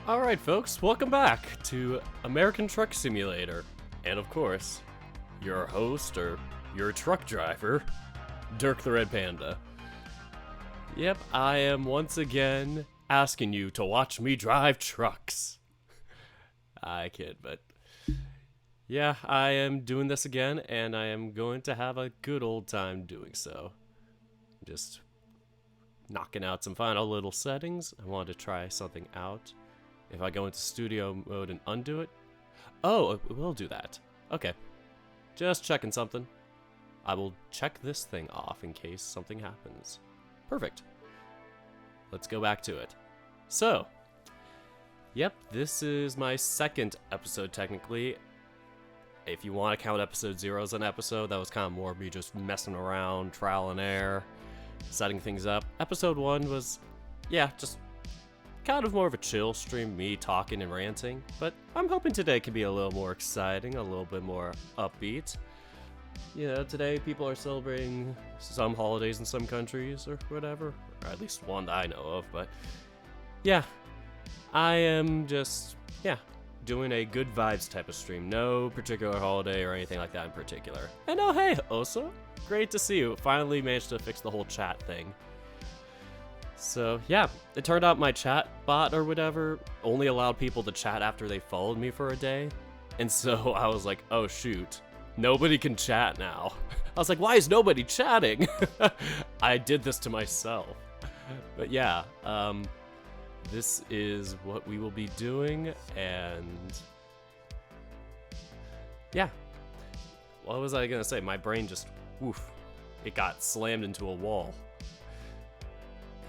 Alright folks, welcome back to American Truck Simulator. And of course, your host, or your truck driver, Dirk the Red Panda. Yep, I am once again asking you to watch me drive trucks. I kid, but yeah, I am doing this again, and I am going to have a good old time doing so. Just knocking out some final little settings. I wanted to try something out. If I go into studio mode and undo it. Oh, it will do that. Okay. Just checking something. I will check this thing off in case something happens. Perfect. Let's go back to it. So, yep, this is my second episode technically. If you want to count episode 0 as an episode, that was kind of more me just messing around, trial and error, setting things up. Episode 1 was, yeah, just kind of more of a chill stream, me talking and ranting, but I'm hoping today can be a little more exciting, a little bit more upbeat. You know, today people are celebrating some holidays in some countries or whatever, or at least one that I know of, but yeah, I am just, doing a good vibes type of stream. No particular holiday or anything like that in particular. And oh hey, Osa, great to see you. Finally managed to fix the whole chat thing. So yeah, it turned out my chat bot or whatever only allowed people to chat after they followed me for a day. And so I was like, oh shoot, nobody can chat now. I was like, why is nobody chatting? I did this to myself. But yeah, this is what we will be doing, and yeah. What was I gonna say? My brain just, woof, it got slammed into a wall.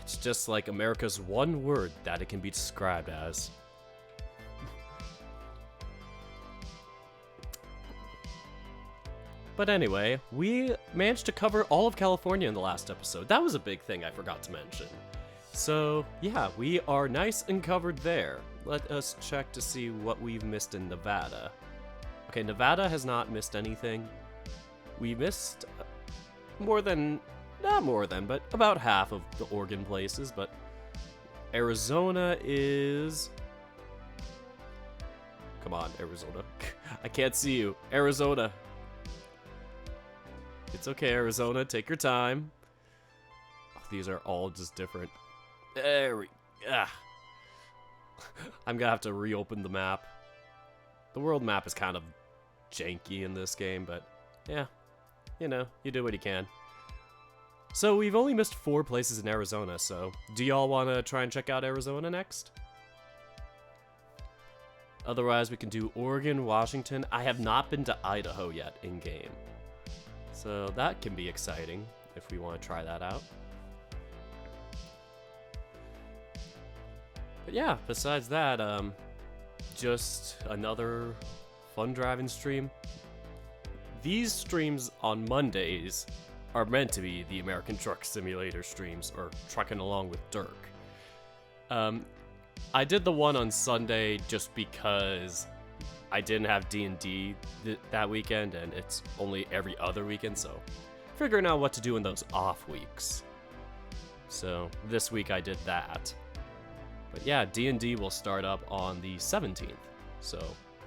It's just like America's one word that it can be described as. But anyway, we managed to cover all of California in the last episode. That was a big thing I forgot to mention. So yeah, we are nice and covered there. Let us check to see what we've missed in Nevada. Okay, Nevada has not missed anything. We missed not more than, but about half of the Oregon places, but Arizona is... Come on, Arizona. I can't see you. Arizona. It's okay, Arizona. Take your time. Oh, these are all just different. There we... I'm gonna have to reopen the map. The world map is kind of janky in this game, but yeah. You know, you do what you can. So we've only missed 4 places in Arizona, so do y'all want to try and check out Arizona next? Otherwise, we can do Oregon, Washington. I have not been to Idaho yet in-game. So that can be exciting if we want to try that out. But yeah, besides that, just another fun driving stream. These streams on Mondays are meant to be the American Truck Simulator streams, or Truckin' Along with Dirk. I did the one on Sunday just because I didn't have D&D that weekend, and it's only every other weekend, so figuring out what to do in those off weeks. So this week I did that. But yeah, D&D will start up on the 17th, so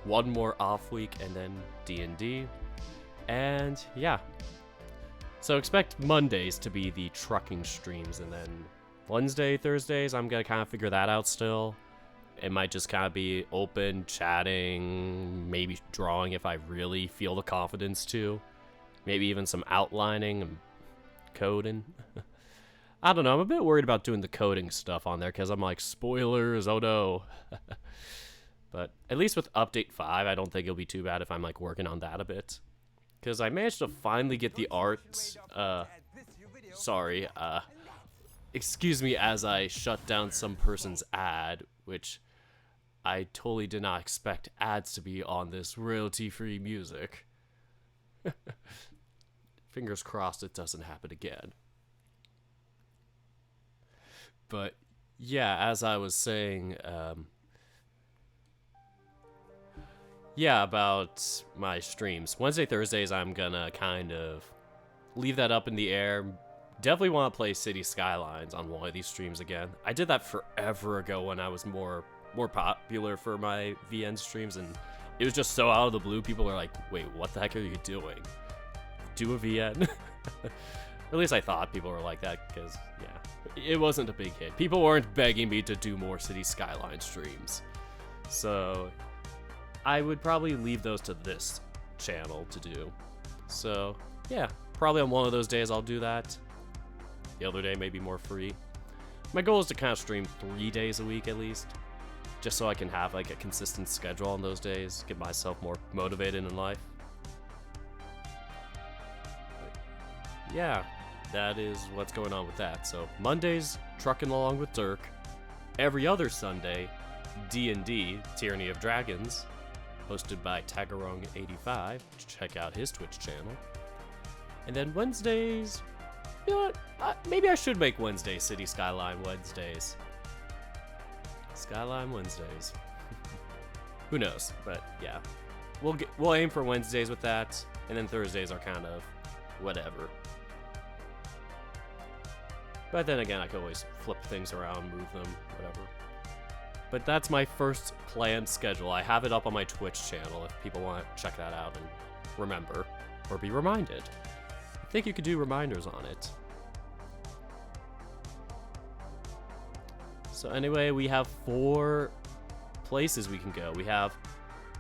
one more off week and then D&D, and yeah. So expect Mondays to be the trucking streams, and then Wednesday, Thursdays, I'm gonna kind of figure that out still. It might just kind of be open, chatting, maybe drawing if I really feel the confidence to. Maybe even some outlining and coding. I don't know, I'm a bit worried about doing the coding stuff on there, because I'm like, spoilers, oh no. But at least with Update 5, I don't think it'll be too bad if I'm like working on that a bit. Because I managed to finally get the art, excuse me as I shut down some person's ad, which I totally did not expect ads to be on this royalty-free music. Fingers crossed it doesn't happen again. But yeah, as I was saying, yeah, about my streams. Wednesday, Thursdays, I'm gonna kind of leave that up in the air. Definitely want to play City Skylines on one of these streams again. I did that forever ago when I was more more popular for my VN streams, and it was just so out of the blue. People are like, wait, what the heck are you doing? Do a VN? At least I thought people were like that, because, yeah, it wasn't a big hit. People weren't begging me to do more City Skyline streams. So I would probably leave those to this channel to do. So, yeah, probably on one of those days I'll do that. The other day may be more free. My goal is to kind of stream 3 days a week at least, just so I can have like a consistent schedule on those days, get myself more motivated in life. But yeah, that is what's going on with that. So Mondays, Truckin' Along with Dirk. Every other Sunday, D&D, Tyranny of Dragons, hosted by Tagarong85. Check out his Twitch channel. And then Wednesdays, you know what? Maybe I should make Wednesday City Skyline Wednesdays. Skyline Wednesdays. Who knows? But yeah, we'll aim for Wednesdays with that, and then Thursdays are kind of whatever. But then again, I can always flip things around, move them, whatever. But that's my first planned schedule. I have it up on my Twitch channel if people want to check that out and remember or be reminded. I think you could do reminders on it. So anyway, we have 4 places we can go. We have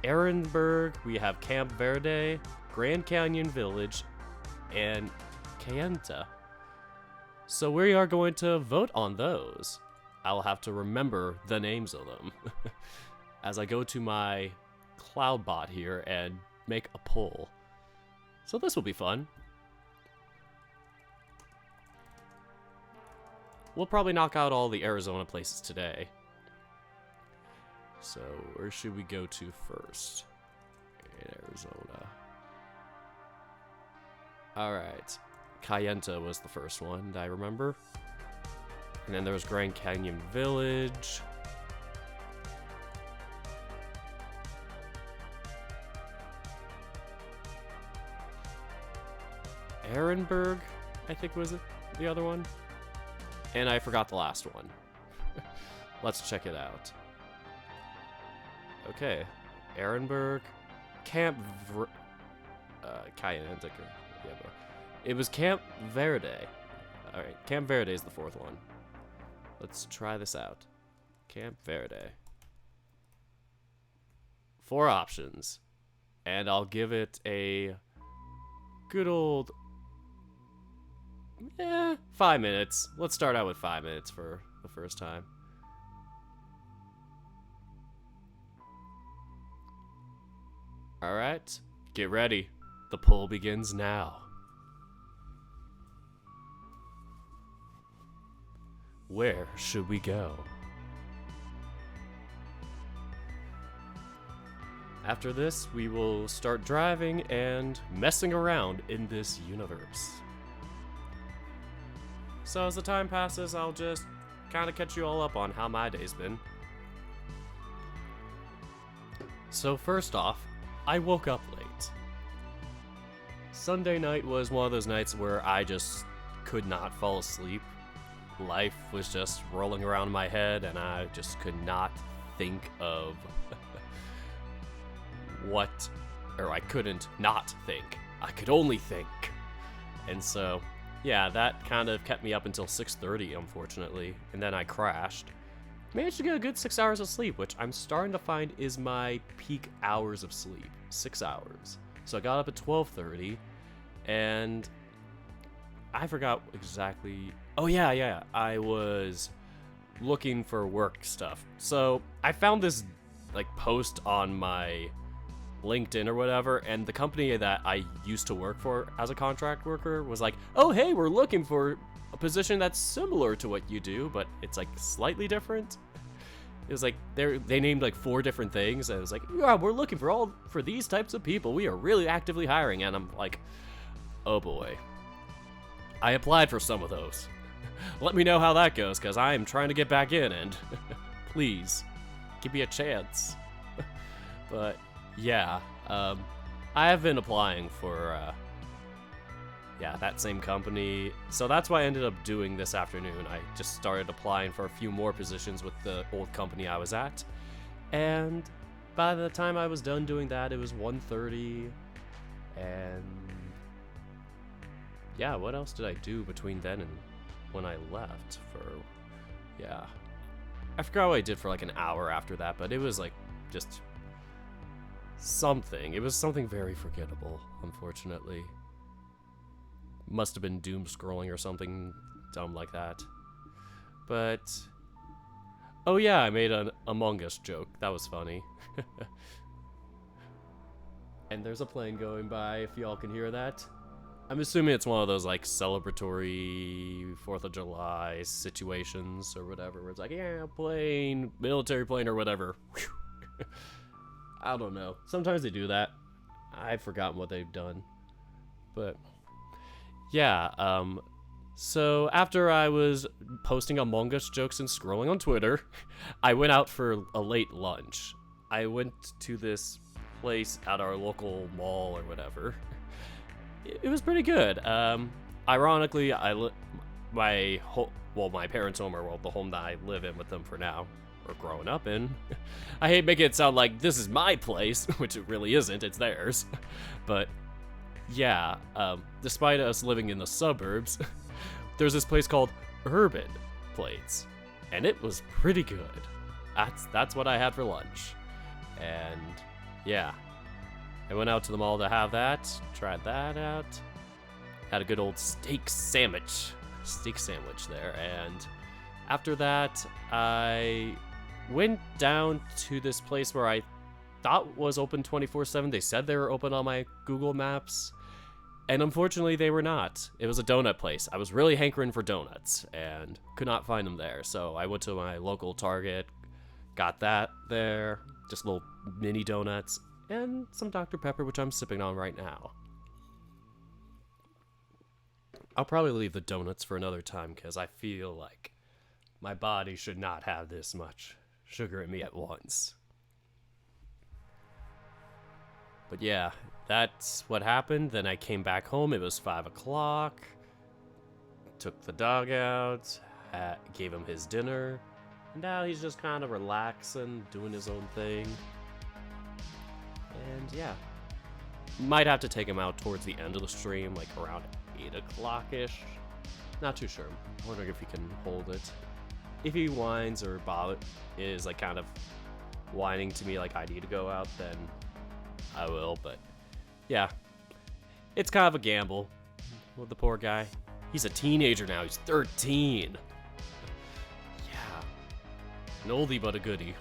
Ehrenberg, we have Camp Verde, Grand Canyon Village, and Kayenta. So we are going to vote on those. I'll have to remember the names of them as I go to my Cloudbot here and make a poll. So this will be fun. We'll probably knock out all the Arizona places today. So where should we go to first? In Arizona. Alright. Kayenta was the first one that I remember. And then there was Grand Canyon Village. Ehrenberg, I think was it, the other one. And I forgot the last one. Let's check it out. Okay. Ehrenberg. Camp Kayenta. Yeah, bro. It was Camp Verde. Alright, Camp Verde is the 4th one. Let's try this out. Camp Verde. 4 options. And I'll give it a good old 5 minutes. Let's start out with 5 minutes for the first time. Alright, get ready. The poll begins now. Where should we go? After this, we will start driving and messing around in this universe. So as the time passes, I'll just kind of catch you all up on how my day's been. So first off, I woke up late. Sunday night was one of those nights where I just could not fall asleep. Life was just rolling around in my head, and I just could not think of I couldn't not think. I could only think. And so, yeah, that kind of kept me up until 6:30, unfortunately, and then I crashed. Managed to get a good 6 hours of sleep, which I'm starting to find is my peak hours of sleep, 6 hours. So I got up at 12:30, and I forgot exactly. Oh yeah, I was looking for work stuff. So I found this like post on my LinkedIn or whatever, and the company that I used to work for as a contract worker was like, oh hey, we're looking for a position that's similar to what you do, but it's like slightly different. It was like they named like 4 different things, and it was like, yeah, we're looking for these types of people. We are really actively hiring. And I'm like, oh boy. I applied for some of those. Let me know how that goes, because I am trying to get back in, and please, give me a chance. But, yeah, I have been applying for, that same company. So that's what I ended up doing this afternoon. I just started applying for a few more positions with the old company I was at. And by the time I was done doing that, it was 1:30, and yeah, what else did I do between then and when I left for, yeah. I forgot what I did for like an hour after that, but it was like just something. It was something very forgettable, unfortunately. Must have been doom scrolling or something dumb like that. But, oh yeah, I made an Among Us joke. That was funny. And there's a plane going by, if y'all can hear that. I'm assuming it's one of those like celebratory 4th of July situations or whatever, where it's like, yeah, plane, military plane or whatever. I don't know. Sometimes they do that. I've forgotten what they've done. But yeah, so after I was posting Among Us jokes and scrolling on Twitter, I went out for a late lunch. I went to this place at our local mall or whatever. It was pretty good. Ironically, my parents' home, or the home that I live in with them for now, or growing up in. I hate making it sound like this is my place, which it really isn't. It's theirs. But yeah, despite us living in the suburbs, there's this place called Urban Plates, and it was pretty good. That's what I had for lunch, and yeah, I went out to the mall to have that, tried that out, had a good old steak sandwich there, and after that, I went down to this place where I thought was open 24/7. They said they were open on my Google Maps, and unfortunately they were not. It was a donut place. I was really hankering for donuts and could not find them there, so I went to my local Target, got that there, just little mini donuts, and some Dr. Pepper, which I'm sipping on right now. I'll probably leave the donuts for another time because I feel like my body should not have this much sugar in me at once. But yeah, that's what happened. Then I came back home. It was 5 o'clock. Took the dog out, gave him his dinner. And now he's just kind of relaxing, doing his own thing. And yeah, might have to take him out towards the end of the stream, like around 8 o'clock-ish. Not too sure. I'm wondering if he can hold it. If he whines or is like kind of whining to me like I need to go out, then I will. But yeah, it's kind of a gamble with the poor guy. He's a teenager now. He's 13. Yeah, an oldie but a goodie.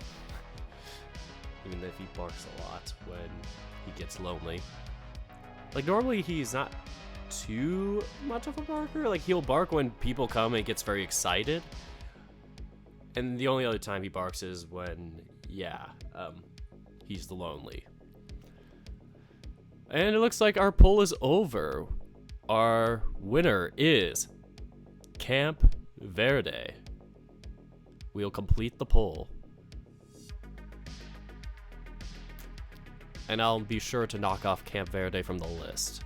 Even if he barks a lot when he gets lonely. Like, normally he's not too much of a barker. Like, he'll bark when people come and gets very excited. And the only other time he barks is when, he's the lonely. And it looks like our poll is over. Our winner is Camp Verde. We'll complete the poll. And I'll be sure to knock off Camp Verde from the list.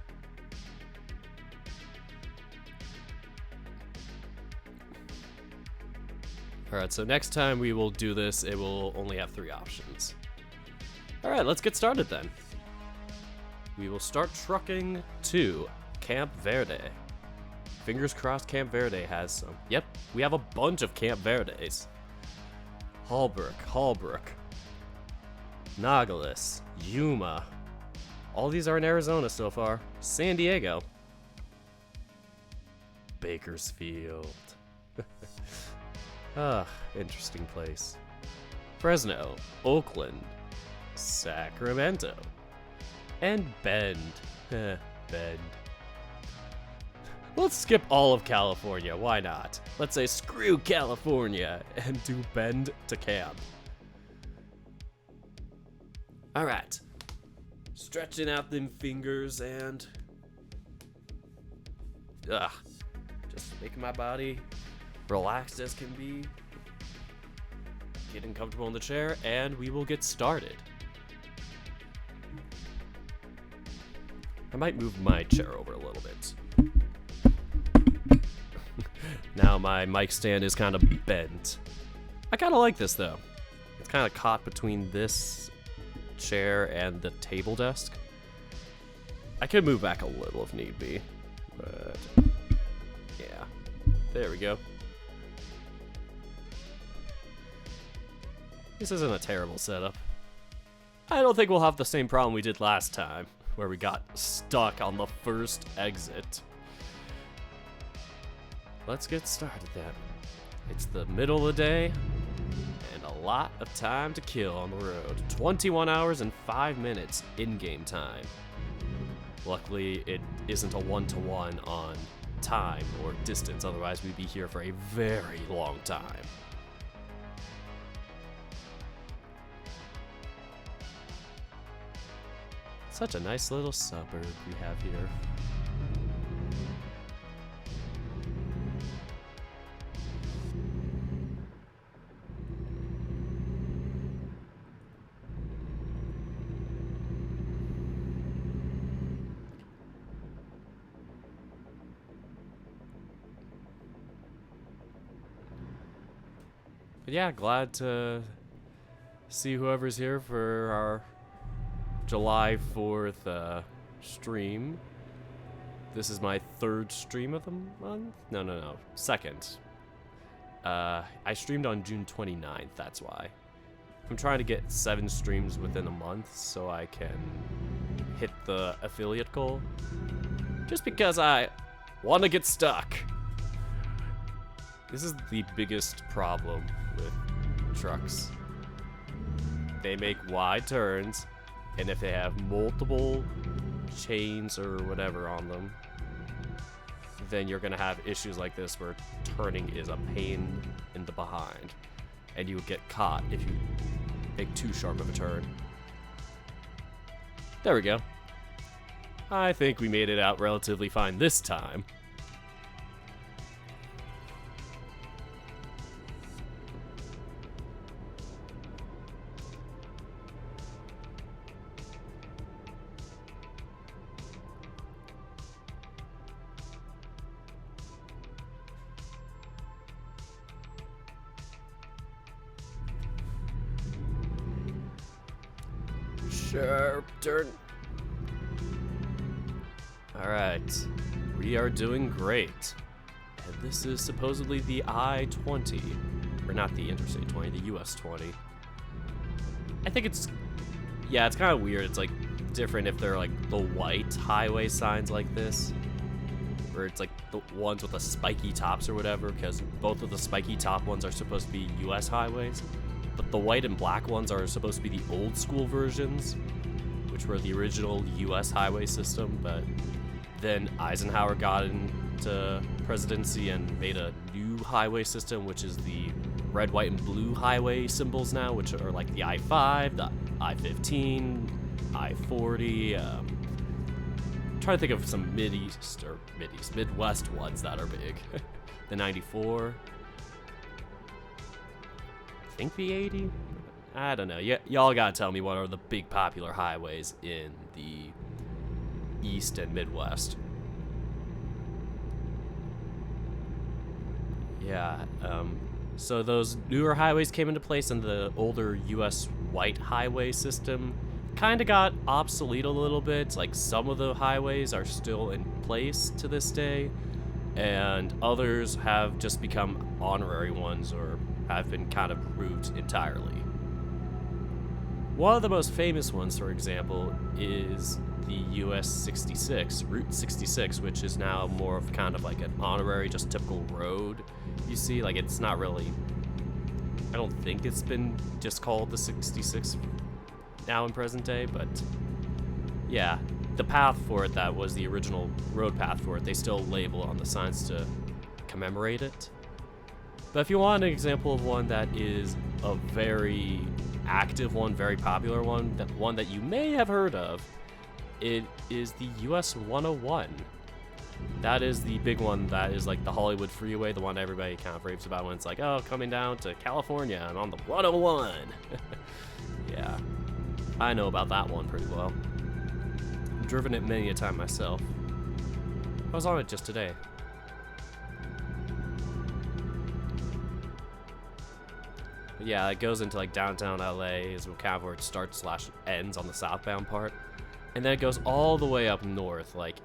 Alright, so next time we will do this, it will only have 3 options. Alright, let's get started then. We will start trucking to Camp Verde. Fingers crossed Camp Verde has some. Yep, we have a bunch of Camp Verdes. Hallbrook, Nogales, Yuma. All these are in Arizona so far. San Diego. Bakersfield. Interesting place. Fresno, Oakland, Sacramento, and Bend. Bend. Let's skip all of California, why not? Let's say screw California and do Bend to camp. Alright. Stretching out them fingers and just making my body relaxed as can be. Getting comfortable in the chair, and we will get started. I might move my chair over a little bit. Now my mic stand is kind of bent. I kind of like this though. It's kind of caught between this chair and the table desk. I could move back a little if need be, but yeah, there we go. This isn't a terrible setup. I don't think we'll have the same problem we did last time, where we got stuck on the first exit. Let's get started then. It's the middle of the day, and a lot of time to kill on the road. 21 hours and 5 minutes in-game time. Luckily, it isn't a one-to-one on time or distance, otherwise we'd be here for a very long time. Such a nice little suburb we have here. But yeah, glad to see whoever's here for our July 4th stream. This is my 3rd stream of the month? No. 2nd. I streamed on June 29th, that's why. I'm trying to get 7 streams within a month so I can hit the affiliate goal. Just because I want to get stuck. This is the biggest problem with trucks. They make wide turns, and if they have multiple chains or whatever on them, then you're gonna have issues like this where turning is a pain in the behind, and you would get caught if you make too sharp of a turn. There we go. I think we made it out relatively fine this time. Sharp turn. Alright, we are doing great. And this is supposedly the I-20. Or not the Interstate 20, the US 20. I think it's... yeah, it's kind of weird. It's like different if they're like the white highway signs like this. Or it's like the ones with the spiky tops or whatever, because both of the spiky top ones are supposed to be US highways. But the white and black ones are supposed to be the old school versions, which were the original US highway system, but then Eisenhower got into presidency and made a new highway system, which is the red, white, and blue highway symbols now, which are like the I-5, the I-15, I-40. I'm trying to think of some Midwest ones that are big. The 94. I think the 80? I don't know. Y'all gotta tell me what are the big popular highways in the East and Midwest. Yeah, so those newer highways came into place, and the older US white highway system kind of got obsolete a little bit. Like, some of the highways are still in place to this day, and others have just become honorary ones or have been kind of removed entirely. One of the most famous ones, for example, is the US 66, Route 66, which is now more of kind of like an honorary, just typical road. You see, like, it's not really, I don't think it's been just called the 66 now in present day, but yeah, the path for it that was the original road path for it, they still label on the signs to commemorate it. But if you want an example of one that is a very active one, very popular one, that you may have heard of, it is the US 101. That is the big one that is like the Hollywood freeway, the one everybody kind of raves about when it's like, oh, coming down to California and on the 101. Yeah, I know about that one pretty well. I've driven it many a time myself. I was on it just today. Yeah, it goes into like downtown LA is kind of where it starts slash ends on the southbound part. And then it goes all the way up north, like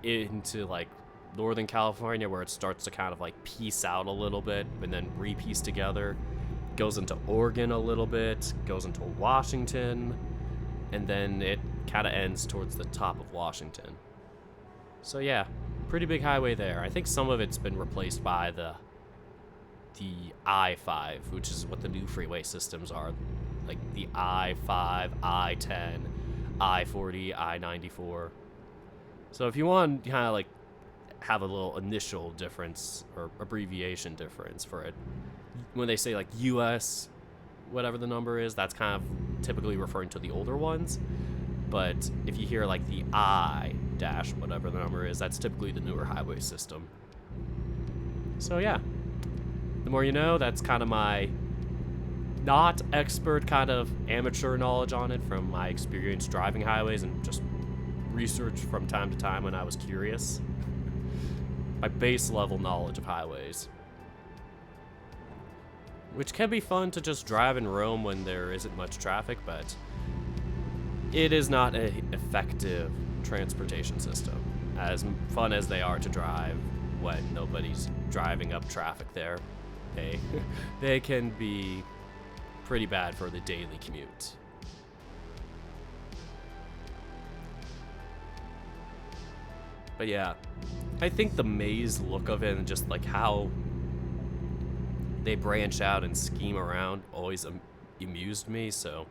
into like Northern California, where it starts to kind of like piece out a little bit and then re-piece together. Goes into Oregon a little bit, goes into Washington, and then it kind of ends towards the top of Washington. So yeah, pretty big highway there. I think some of it's been replaced by the I-5, which is what the new freeway systems are, like the I-5, I-10, I-40, I-94. So if you want to kind of like have a little initial difference or abbreviation difference for it, when they say like US, whatever the number is, that's kind of typically referring to the older ones. But if you hear like the I dash whatever the number is, that's typically the newer highway system. So yeah, the more you know. That's kind of my not expert, kind of amateur knowledge on it from my experience driving highways and just research from time to time when I was curious. My base level knowledge of highways, which can be fun to just drive and roam when there isn't much traffic, but it is not an effective transportation system. As fun as they are to drive when nobody's driving up traffic there, they can be pretty bad for the daily commute. But yeah, I think the maze look of it and just like how they branch out and scheme around always amused me, so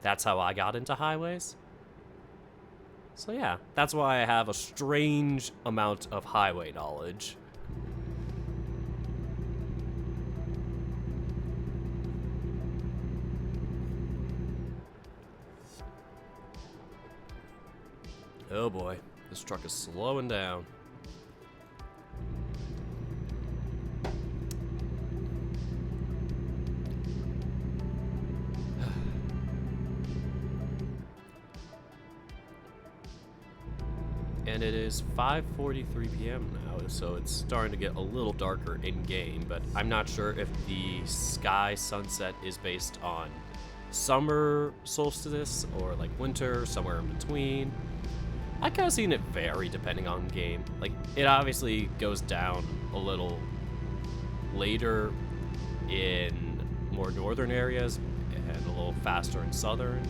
that's how I got into highways. So yeah, that's why I have a strange amount of highway knowledge. Oh boy, this truck is slowing down. And it is 5:43 p.m. now, so it's starting to get a little darker in-game, but I'm not sure if the sky sunset is based on summer solstice or like winter, somewhere in between. I kind of seen it vary depending on game. Like, it obviously goes down a little later in more northern areas and a little faster in southern,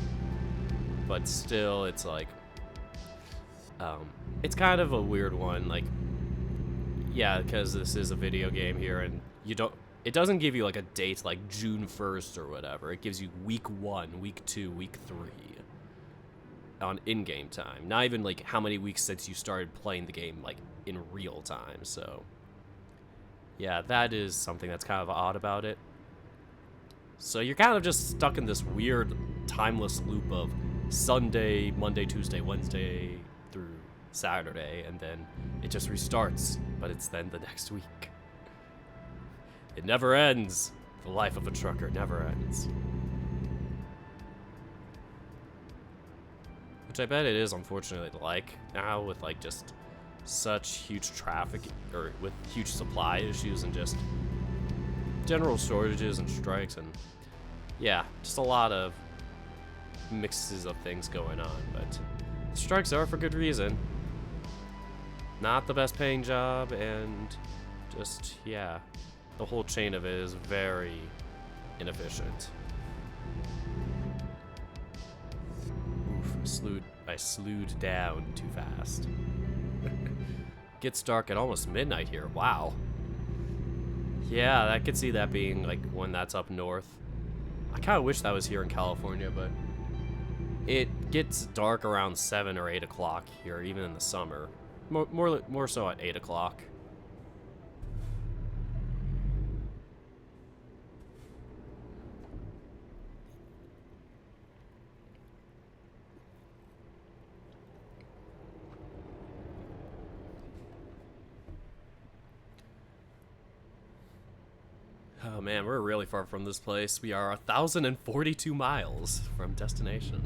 but still it's like it's kind of a weird one. Like, yeah, because this is a video game here, and it doesn't give you like a date like June 1st or whatever. It gives you week 1, week 2, week 3 on in-game time. Not even like how many weeks since you started playing the game like in real time. So yeah, that is something that's kind of odd about it. So you're kind of just stuck in this weird timeless loop of Sunday, Monday, Tuesday, Wednesday through Saturday, and then it just restarts, but it's then the next week. It never ends. The life of a trucker never ends. Which I bet it is, unfortunately, like now with like just such huge traffic, or with huge supply issues and just general shortages and strikes, and yeah, just a lot of mixes of things going on. But strikes are for good reason. Not the best paying job, and just, yeah, the whole chain of it is very inefficient. Oof, I slewed down too fast. Gets dark at almost midnight here, wow. Yeah, I could see that being like when that's up north. I kind of wish that was here in California, but it gets dark around 7 or 8 o'clock here, even in the summer. More so at 8 o'clock. Oh man, we're really far from this place. We are 1,042 miles from destination.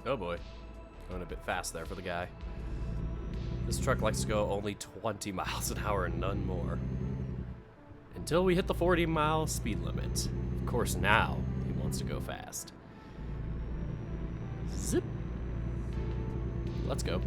Oh boy. Going a bit fast there for the guy. This truck likes to go only 20 miles an hour and none more. Until we hit the 40-mile speed limit. Of course, now he wants to go fast. Zip. Let's go.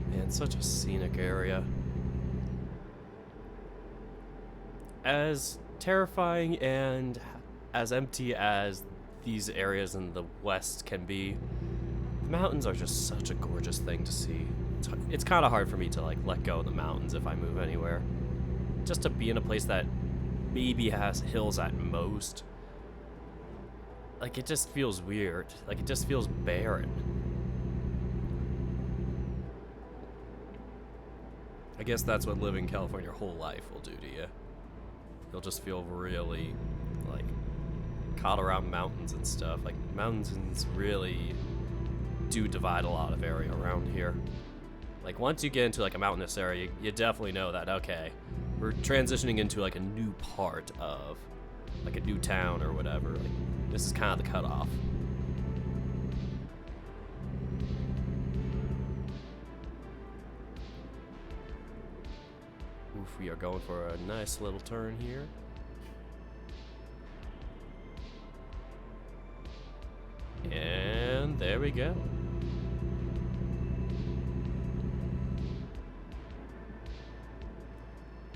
Man, such a scenic area. As terrifying and as empty as these areas in the west can be, the mountains are just such a gorgeous thing to see. It's kind of hard for me to like let go of the mountains if I move anywhere. Just to be in a place that maybe has hills at most, like it just feels weird. Like it just feels barren. I guess that's what living in California your whole life will do to you. You'll just feel really, like, caught around mountains and stuff. Like, mountains really do divide a lot of area around here. Like, once you get into, like, a mountainous area, you definitely know that, okay, we're transitioning into, like, a new part of, like, a new town or whatever. Like, this is kind of the cutoff. Oof, we are going for a nice little turn here. And there we go.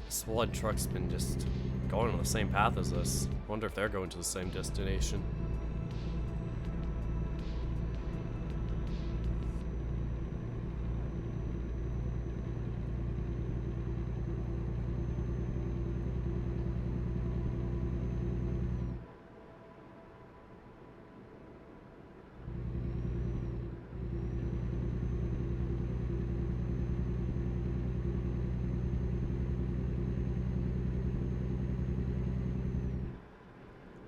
This one truck's been just going on the same path as us. Wonder if they're going to the same destination.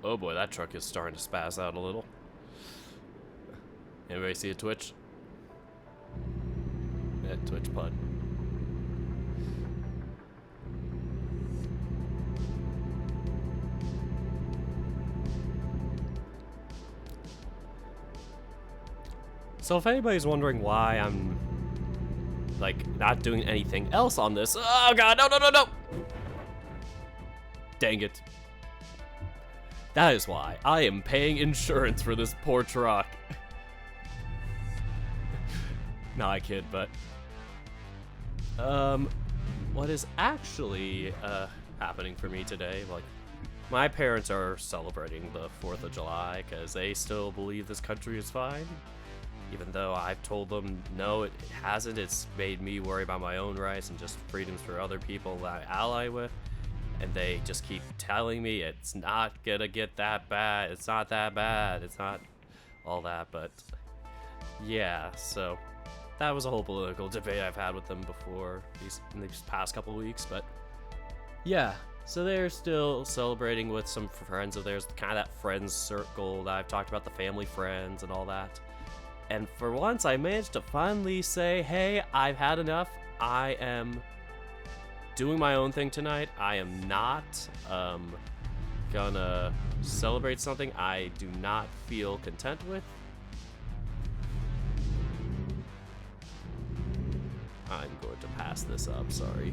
Oh boy, that truck is starting to spaz out a little. Anybody see a twitch? Yeah, twitch putt. So if anybody's wondering why I'm like not doing anything else on this, oh god, no, no, no, no! Dang it. That is why I am paying insurance for this poor truck. No, I kid, but what is actually happening for me today? Like, my parents are celebrating the 4th of July because they still believe this country is fine, even though I've told them no, it hasn't. It's made me worry about my own rights and just freedoms for other people that I ally with. And they just keep telling me it's not gonna get that bad. It's not that bad. It's not all that, but yeah, so that was a whole political debate I've had with them before in these past couple weeks, but yeah, so they're still celebrating with some friends of theirs, kind of that friends circle that I've talked about, the family friends and all that. And for once, I managed to finally say, hey, I've had enough. I am doing my own thing tonight. I am not gonna celebrate something I do not feel content with. I'm going to pass this up, sorry.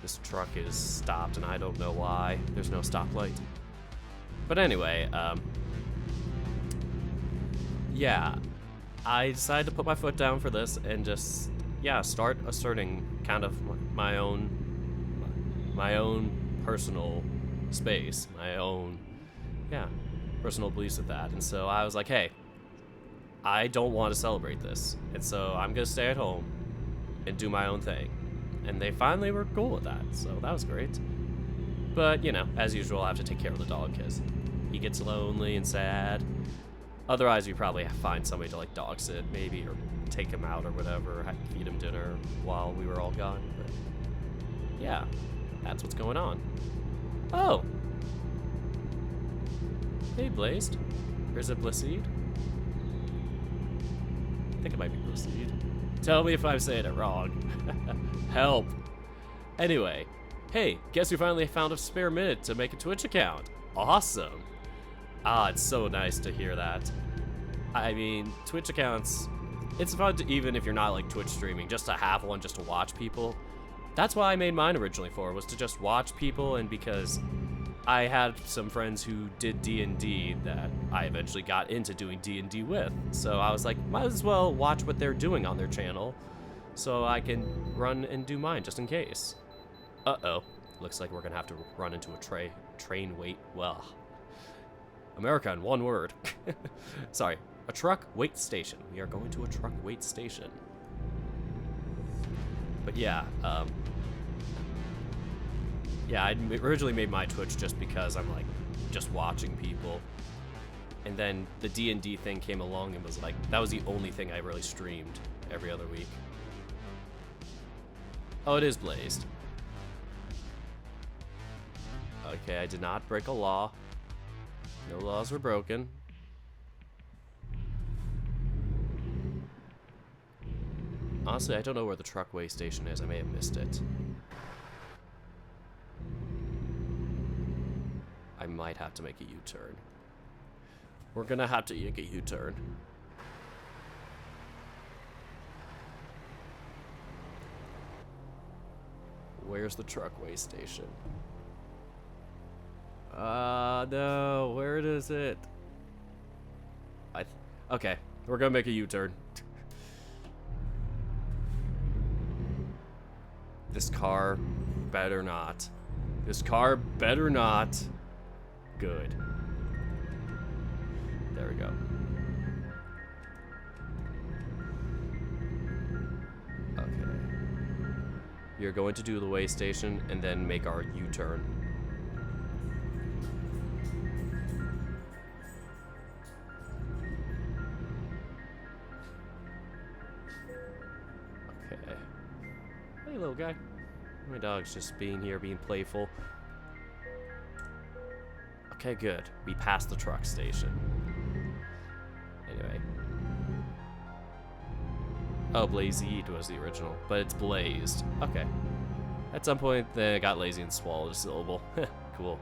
This truck is stopped and I don't know why. There's no stoplight. But anyway, yeah, I decided to put my foot down for this and just, yeah, start asserting kind of my own personal space, my own, yeah, personal beliefs with that. And so I was like, hey, I don't want to celebrate this, and so I'm gonna stay at home and do my own thing. And they finally were cool with that, so that was great. But, you know, as usual, I have to take care of the dog because he gets lonely and sad. Otherwise, we probably find somebody to, like, dog sit, maybe, or take him out or whatever, feed him dinner while we were all gone. But, yeah, that's what's going on. Oh! Hey, Blazed. Or is it Blissede? I think it might be Blissede. Tell me if I'm saying it wrong. Help. Anyway, hey, guess we finally found a spare minute to make a Twitch account. Awesome. Ah, it's so nice to hear that. I mean, Twitch accounts, it's fun to, even if you're not like Twitch streaming, just to have one just to watch people. That's why I made mine originally for, was to just watch people, and because I had some friends who did D&D that I eventually got into doing D&D with. So I was like, might as well watch what they're doing on their channel so I can run and do mine just in case. Uh-oh. Looks like we're gonna have to run into a train wait. Well, America in one word. Sorry, a truck wait station. We are going to a truck wait station. But yeah, yeah, I originally made my Twitch just because I'm like, just watching people. And then the D&D thing came along and was like, that was the only thing I really streamed every other week. Oh, it is Blazed. Okay, I did not break a law. No laws were broken. Honestly, I don't know where the truckway station is. I may have missed it. I might have to make a U-turn. We're gonna have to make a U-turn. Where's the truckway station? No, where is it? Okay, we're gonna make a U-turn. This car better not. This car better not. Good. There we go. Okay. You're going to do the way station and then make our U-turn. Okay. Hey, little guy. My dog's just being here, being playful. Okay, good. We passed the truck station. Anyway. Oh, Blazed was the original, but it's Blazed. Okay. At some point, then it got lazy and swallowed a syllable. Cool.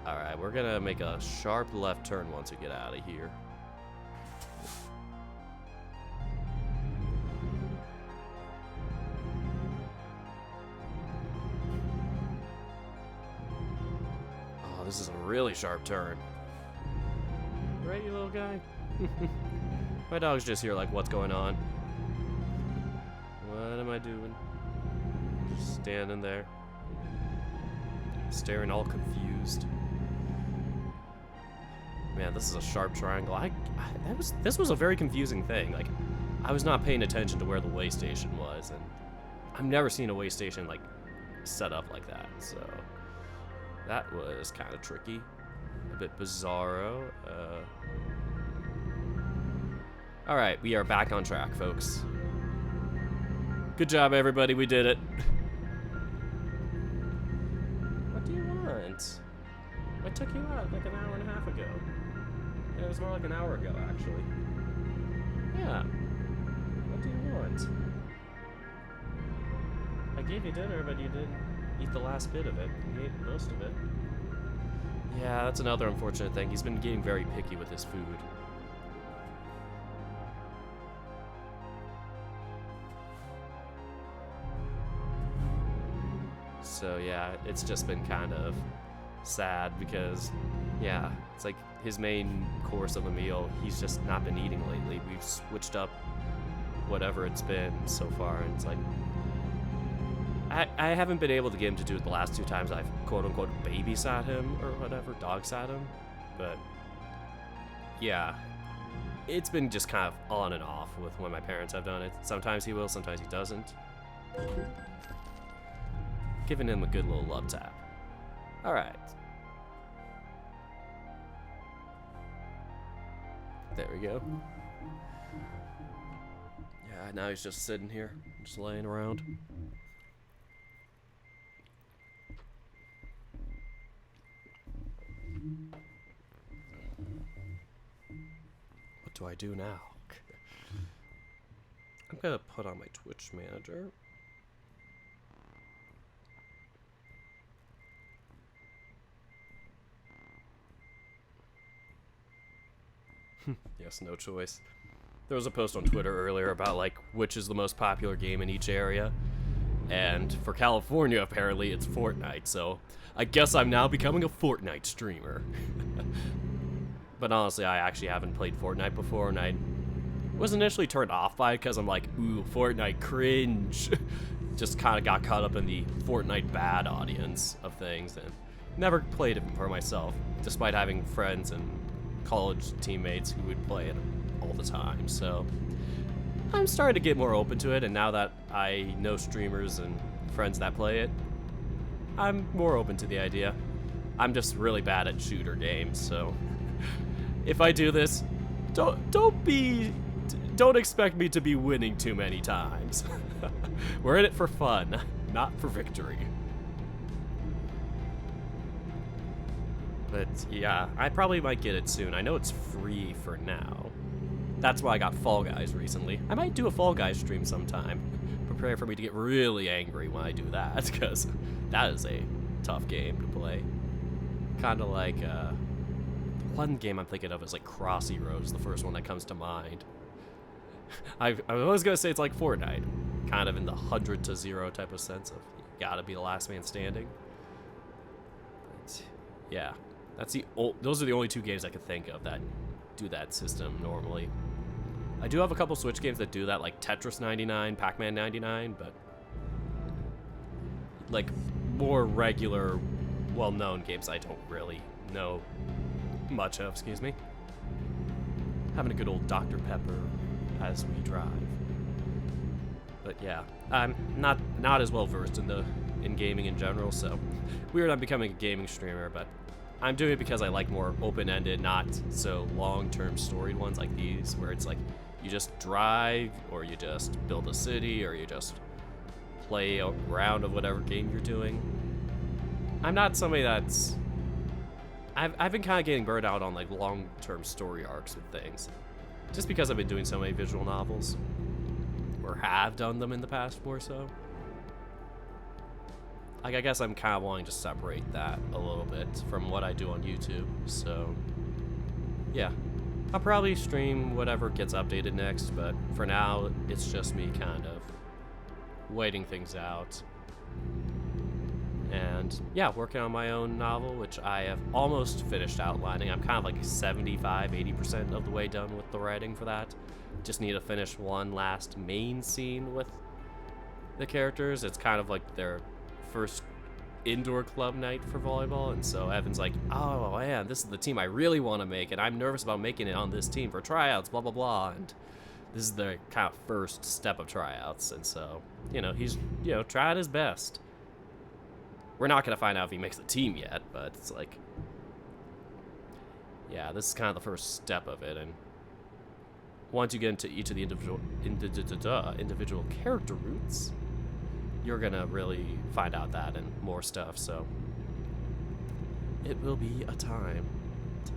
Alright, we're gonna make a sharp left turn once we get out of here. This is a really sharp turn. Right, you little guy? My dog's just here like, what's going on? What am I doing? Just standing there. Staring all confused. Man, this is a sharp triangle. This was a very confusing thing. Like, I was not paying attention to where the way station was, and I've never seen a way station, like, set up like that, so... That was kind of tricky. A bit bizarro. Alright, we are back on track, folks. Good job, everybody. We did it. What do you want? I took you out like an hour and a half ago. It was more like an hour ago, actually. Yeah. What do you want? I gave you dinner, but you didn't eat the last bit of it. He ate most of it. Yeah, that's another unfortunate thing. He's been getting very picky with his food. So yeah, it's just been kind of sad because, yeah, it's like his main course of a meal, he's just not been eating lately. We've switched up whatever it's been so far, and it's like, I haven't been able to get him to do it the last 2 times I've quote-unquote babysat him or whatever, dog sat him, but yeah, it's been just kind of on and off with when my parents have done it. Sometimes he will, sometimes he doesn't. Giving him a good little love tap. Alright. There we go. Yeah, now he's just sitting here, just laying around. What do I do now? I'm gonna put on my Twitch manager. Yes, no choice. There was a post on Twitter earlier about like which is the most popular game in each area, and for California apparently it's Fortnite, so I guess I'm now becoming a Fortnite streamer. But honestly, I actually haven't played Fortnite before, and I was initially turned off by it because I'm like, ooh, Fortnite cringe. Just kind of got caught up in the Fortnite bad audience of things and never played it for myself, despite having friends and college teammates who would play it all the time. So I'm starting to get more open to it, and now that I know streamers and friends that play it, I'm more open to the idea. I'm just really bad at shooter games, so if I do this, don't expect me to be winning too many times. We're in it for fun, not for victory. But yeah, I probably might get it soon. I know it's free for now. That's why I got Fall Guys recently. I might do a Fall Guys stream sometime. Prepare for me to get really angry when I do that, because that is a tough game to play. Kind of like, the one game I'm thinking of is like Cross Heroes, the first one that comes to mind. I was gonna say it's like Fortnite, kind of in the 100 to 0 type of sense of you gotta be the last man standing. But yeah, those are the only 2 games I could think of that do that system normally. I do have a couple Switch games that do that, like Tetris 99, Pac-Man 99, but like more regular, well-known games I don't really know much of, excuse me. Having a good old Dr. Pepper as we drive. But yeah, I'm not as well versed in gaming in general, so weird I'm becoming a gaming streamer, but I'm doing it because I like more open-ended, not so long-term storied ones like these, where it's like you just drive, or you just build a city, or you just play a round of whatever game you're doing. I'm not somebody that's... I've been kind of getting burned out on like long-term story arcs with things, just because I've been doing so many visual novels, or have done them in the past more so. Like, I guess I'm kind of wanting to separate that a little bit from what I do on YouTube, so yeah. I'll probably stream whatever gets updated next, but for now, it's just me kind of waiting things out. And yeah, working on my own novel, which I have almost finished outlining. I'm kind of like 75-80% of the way done with the writing for that. Just need to finish one last main scene with the characters. It's kind of like their first indoor club night for volleyball, and so Evan's like, oh man, this is the team I really want to make, and I'm nervous about making it on this team for tryouts, blah blah blah, and this is the kind of first step of tryouts, and so, you know, he's, you know, trying his best. We're not going to find out if he makes the team yet, but it's like, yeah, this is kind of the first step of it, and once you get into each of the individual character roots, you're gonna really find out that and more stuff, so it will be a time to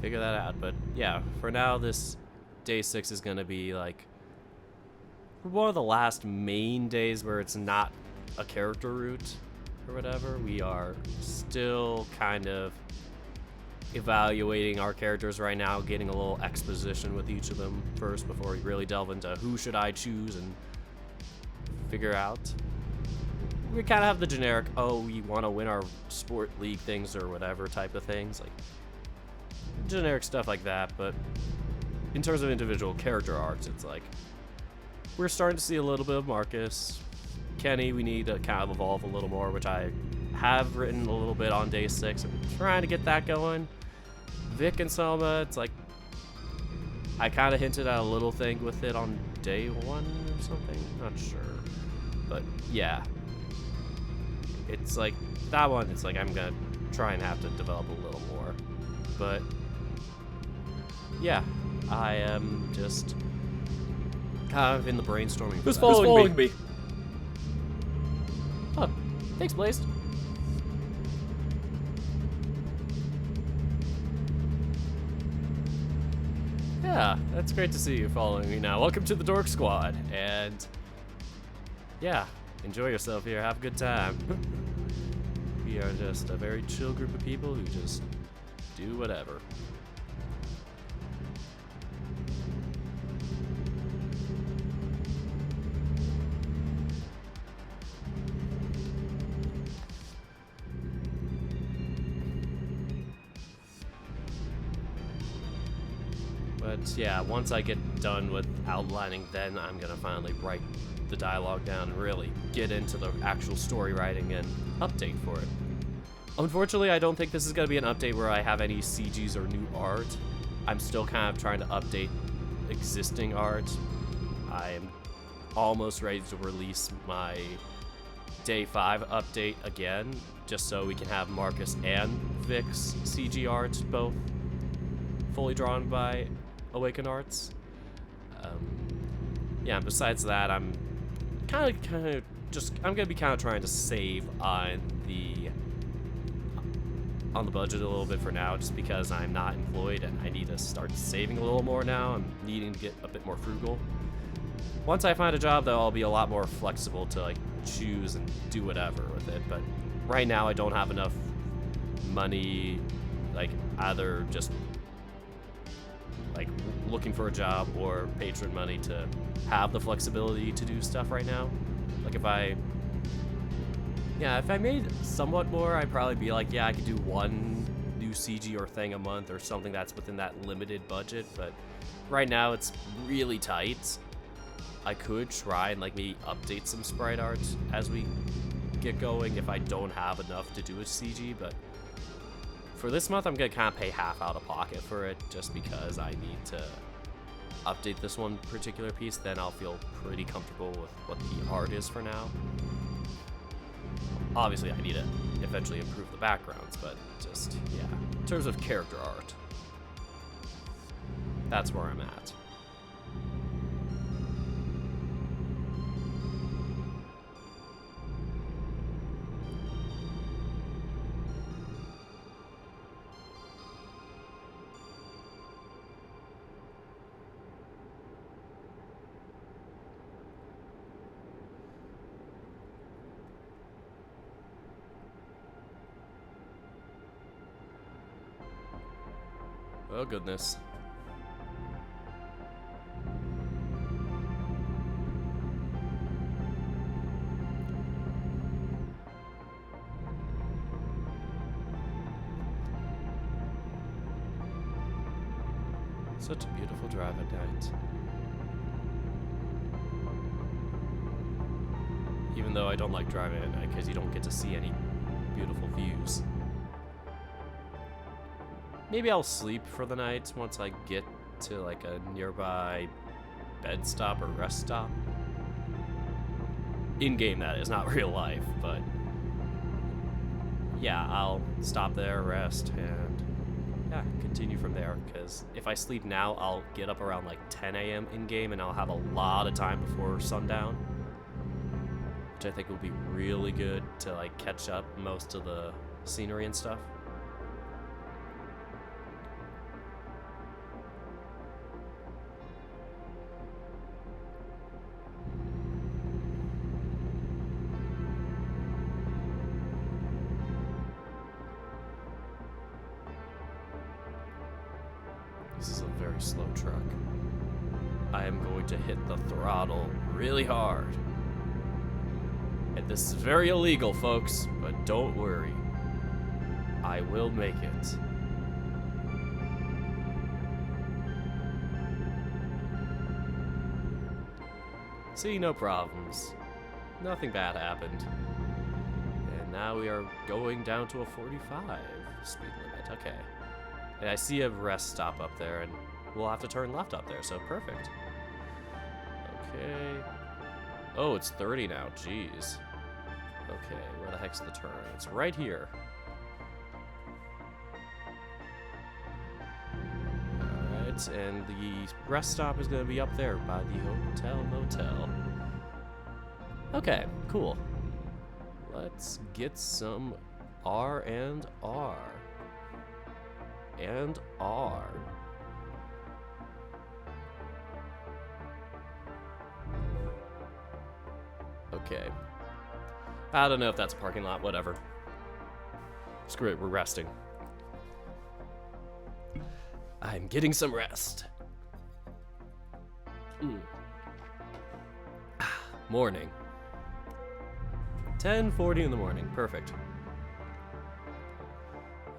figure that out. But yeah, for now, this day 6 is gonna be like one of the last main days where it's not a character route or whatever. We are still kind of evaluating our characters right now, getting a little exposition with each of them first before we really delve into who should I choose and figure out. we kind of have the generic, oh, we want to win our sport league things or whatever type of things, like generic stuff like that. But in terms of individual character arcs, it's like we're starting to see a little bit of Marcus. Kenny, we need to kind of evolve a little more, which I have written a little bit on day 6. I'm trying to get that going. Vic and Selma, it's like I kind of hinted at a little thing with it on day 1 or something. Not sure. But yeah. It's like that one, it's like I'm going to try and have to develop a little more. But yeah, I am just kind of in the brainstorming. Who's following me? Oh, thanks, Blaze. Yeah, that's great to see you following me now. Welcome to the Dork Squad, and yeah, enjoy yourself here. Have a good time. We are just a very chill group of people who just do whatever. But yeah, once I get done with outlining, then I'm gonna finally write the dialogue down and really get into the actual story writing and update for it. Unfortunately, I don't think this is gonna be an update where I have any CGs or new art. I'm still kind of trying to update existing art. I'm almost ready to release my day 5 update again, just so we can have Marcus and Vic's CG art both fully drawn by Awaken Arts. Yeah, besides that, I'm kind of just, I'm gonna be kind of trying to save on the budget a little bit for now, just because I'm not employed and I need to start saving a little more now. I'm needing to get a bit more frugal. Once I find a job, though, I'll be a lot more flexible to like choose and do whatever with it. But right now, I don't have enough money, like either just like looking for a job or patron money to have the flexibility to do stuff right now. Like if I made somewhat more, I'd probably be like, yeah, I could do one new CG or thing a month or something that's within that limited budget. But right now it's really tight. I could try and like maybe update some sprite art as we get going if I don't have enough to do a CG, but for this month, I'm gonna kind of pay half out of pocket for it, just because I need to update this one particular piece. Then I'll feel pretty comfortable with what the art is for now. Obviously, I need to eventually improve the backgrounds, but just, yeah, in terms of character art, that's where I'm at. Oh, goodness. Such a beautiful drive at night. Even though I don't like driving at night because you don't get to see any beautiful views. Maybe I'll sleep for the night once I get to like a nearby bed stop or rest stop. In-game, that is, not real life, but yeah, I'll stop there, rest, and yeah, continue from there, because if I sleep now, I'll get up around like 10 a.m. in-game, and I'll have a lot of time before sundown, which I think will be really good to like catch up most of the scenery and stuff. This is a very slow truck. I am going to hit the throttle really hard. And this is very illegal, folks, but don't worry. I will make it. See, no problems. Nothing bad happened. And now we are going down to a 45 speed limit. Okay. And I see a rest stop up there, and we'll have to turn left up there, so perfect. Okay. Oh, it's 30 now. Jeez. Okay, where the heck's the turn? It's right here. Alright, and the rest stop is going to be up there by the hotel motel. Okay, cool. Let's get some R and R. And R. Okay. I don't know if that's a parking lot, whatever. Screw it, we're resting. I'm getting some rest. Morning. 10:40 in the morning, perfect.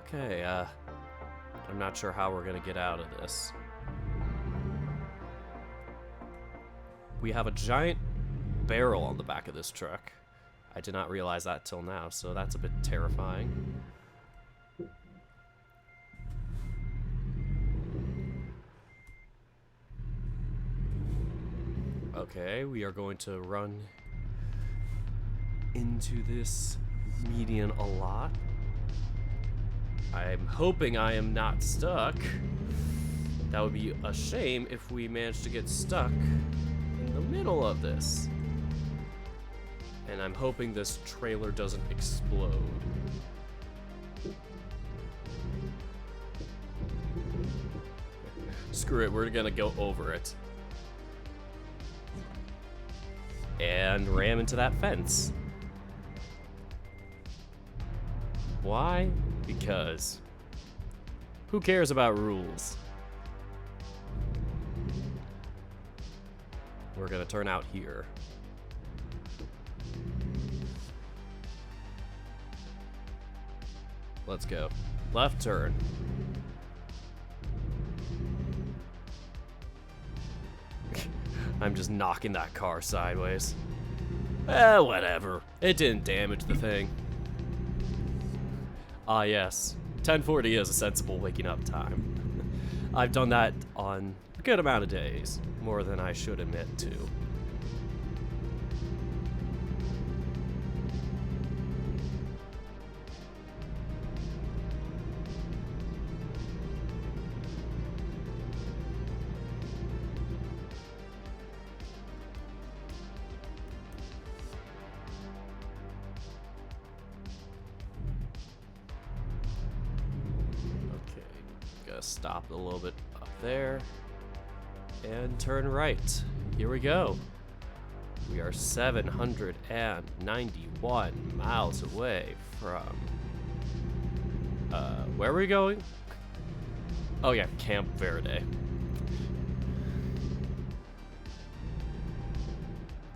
Okay, I'm not sure how we're gonna get out of this. We have a giant barrel on the back of this truck. I did not realize that till now, so that's a bit terrifying. Okay, we are going to run into this median a lot. I'm hoping I am not stuck. That would be a shame if we managed to get stuck in the middle of this. And I'm hoping this trailer doesn't explode. Screw it, we're gonna go over it. And ram into that fence. Why? Because who cares about rules? We're gonna turn out here. Let's go. Left turn. I'm just knocking that car sideways. Whatever. It didn't damage the thing. Ah, yes. 10:40 is a sensible waking up time. I've done that on a good amount of days. More than I should admit to. Stop a little bit up there and turn right. Here we go. We are 791 miles away from where are we going? Oh yeah, Camp Verde.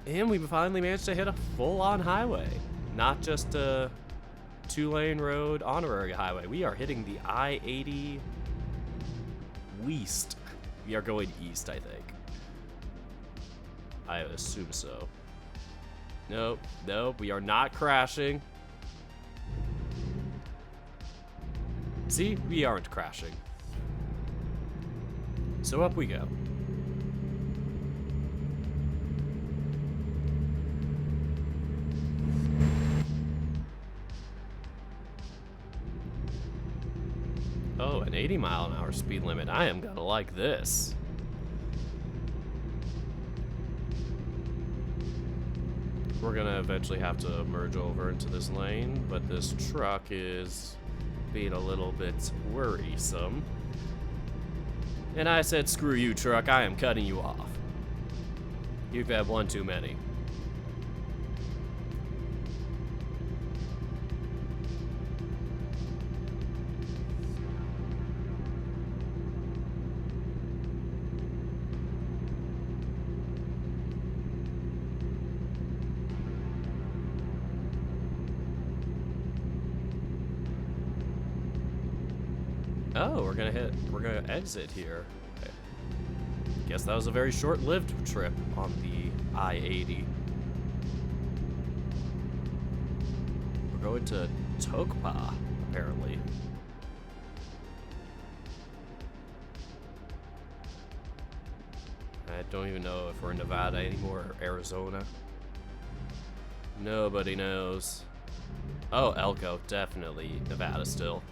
And we finally managed to hit a full-on highway, not just a 2-lane road honorary highway. We are hitting the I-80 West. We are going east, I think. I assume so. Nope, nope, we are not crashing. See, we aren't crashing. So up we go. Oh, an 80-mile-an-hour speed limit. I am gonna like this. We're gonna eventually have to merge over into this lane, but this truck is being a little bit worrisome. And I said, screw you, truck, I am cutting you off. You've had one too many. Oh, we're gonna exit here. Okay. Guess that was a very short-lived trip on the I-80. We're going to Tokpa, apparently. I don't even know if we're in Nevada anymore or Arizona. Nobody knows. Oh, Elko, definitely Nevada still.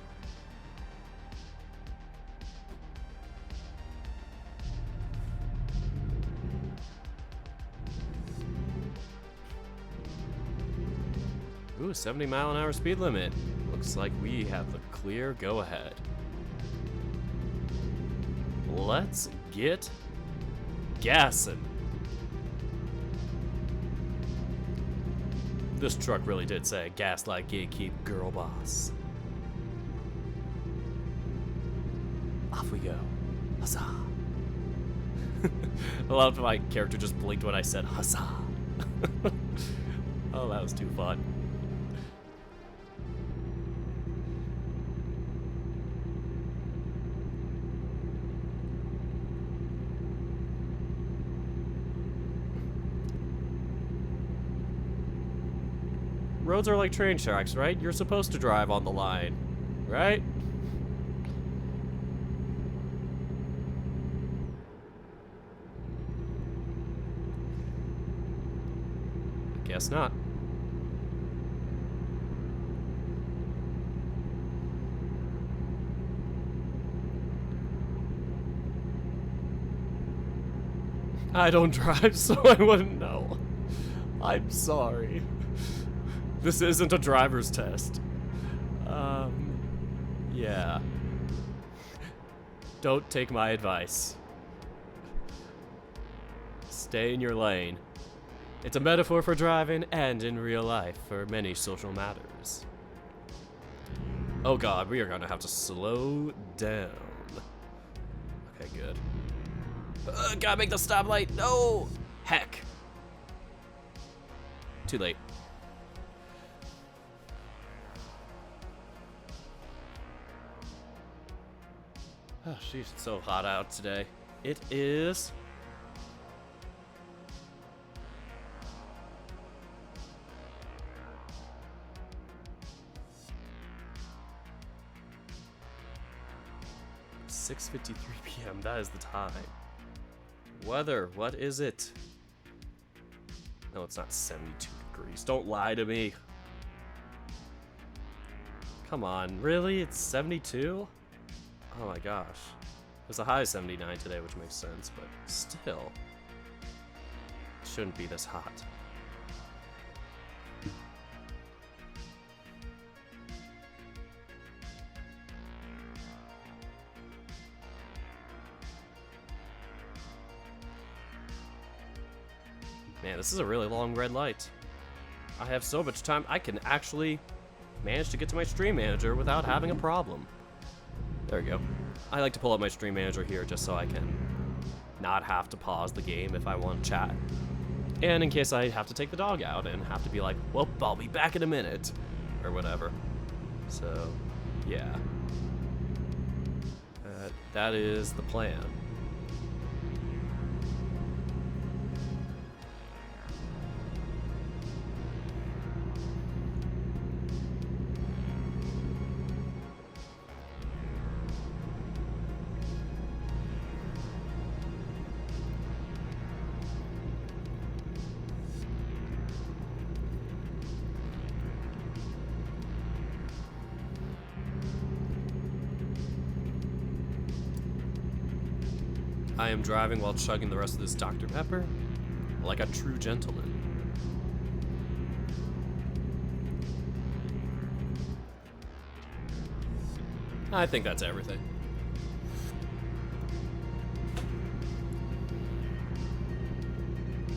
Ooh, 70-mile-an-hour speed limit. Looks like we have the clear go-ahead. Let's get gassin'. This truck really did say, gas like gatekeep, girl boss. Off we go. Huzzah. I love my character just blinked when I said huzzah. Oh, that was too fun. Roads are like train tracks, right? You're supposed to drive on the line, right? Guess not. I don't drive, so I wouldn't know. I'm sorry. This isn't a driver's test. Yeah. Don't take my advice. Stay in your lane. It's a metaphor for driving and in real life for many social matters. Oh god, we are gonna have to slow down. Okay, good. Gotta make the stoplight. No! Heck. Too late. Oh, jeez, it's so hot out today. It is... ...6:53 p.m. That is the time. Weather, what is it? No, it's not 72 degrees. Don't lie to me. Come on, really? It's 72? Oh my gosh. There's a high of 79 today, which makes sense, but still. It shouldn't be this hot. Man, this is a really long red light. I have so much time, I can actually manage to get to my stream manager without having a problem. There we go. I like to pull up my stream manager here just so I can not have to pause the game if I want to chat. And in case I have to take the dog out and have to be like, well, I'll be back in a minute. Or whatever. So, yeah. That is the plan. I am driving while chugging the rest of this Dr. Pepper, like a true gentleman. I think that's everything.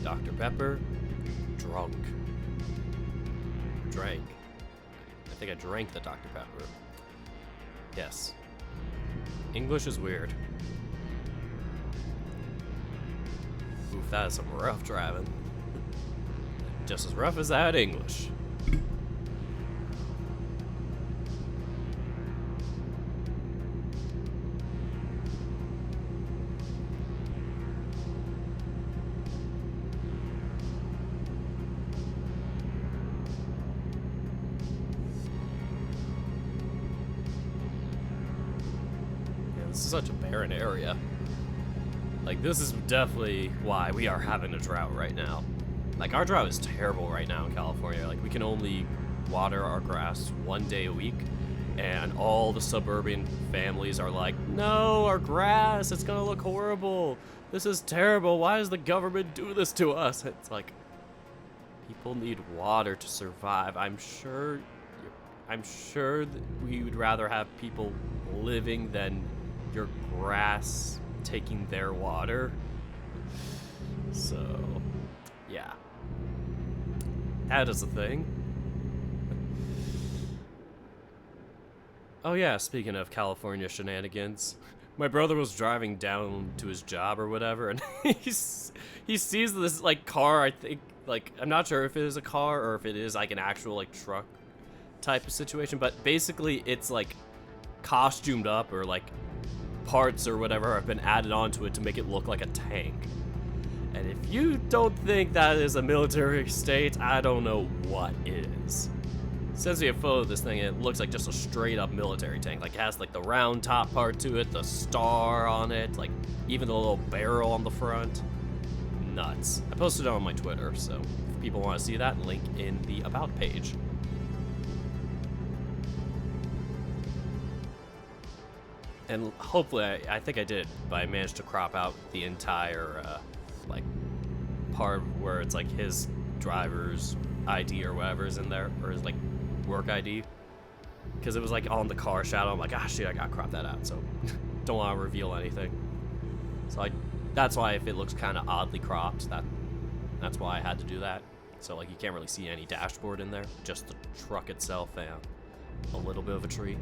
Dr. Pepper, drunk. Drank. I think I drank the Dr. Pepper. Yes. English is weird. Oof, that is some rough driving. Just as rough as that English. This is such a barren area. Like, this is definitely why we are having a drought right now. Like, our drought is terrible right now in California. Like, we can only water our grass 1 day a week, and all the suburban families are like, no, our grass, it's gonna look horrible. This is terrible. Why does the government do this to us? It's like, people need water to survive. I'm sure that we would rather have people living than your grass taking their water. So, yeah. That is a thing. Oh yeah, speaking of California shenanigans, my brother was driving down to his job or whatever, and he sees this, like, car, I think, like, I'm not sure if it is a car or if it is, like, an actual, like, truck type of situation, but basically it's, like, costumed up, or, like, parts or whatever have been added onto it to make it look like a tank. And if you don't think that is a military state, I don't know what is. Sends me a photo of this thing, and it looks like just a straight up military tank. Like, it has, like, the round top part to it, the star on it, like, even the little barrel on the front. Nuts. I posted it on my Twitter, so if people want to see that, link in the About page. And hopefully, I think I did, but I managed to crop out the entire, like, part where it's, like, his driver's ID or whatever is in there, or his, like, work ID. Because it was, like, on the car shadow. I'm like, ah, shit, I gotta crop that out, so don't want to reveal anything. So that's why if it looks kind of oddly cropped, that's why I had to do that. So, like, you can't really see any dashboard in there, just the truck itself and a little bit of a tree.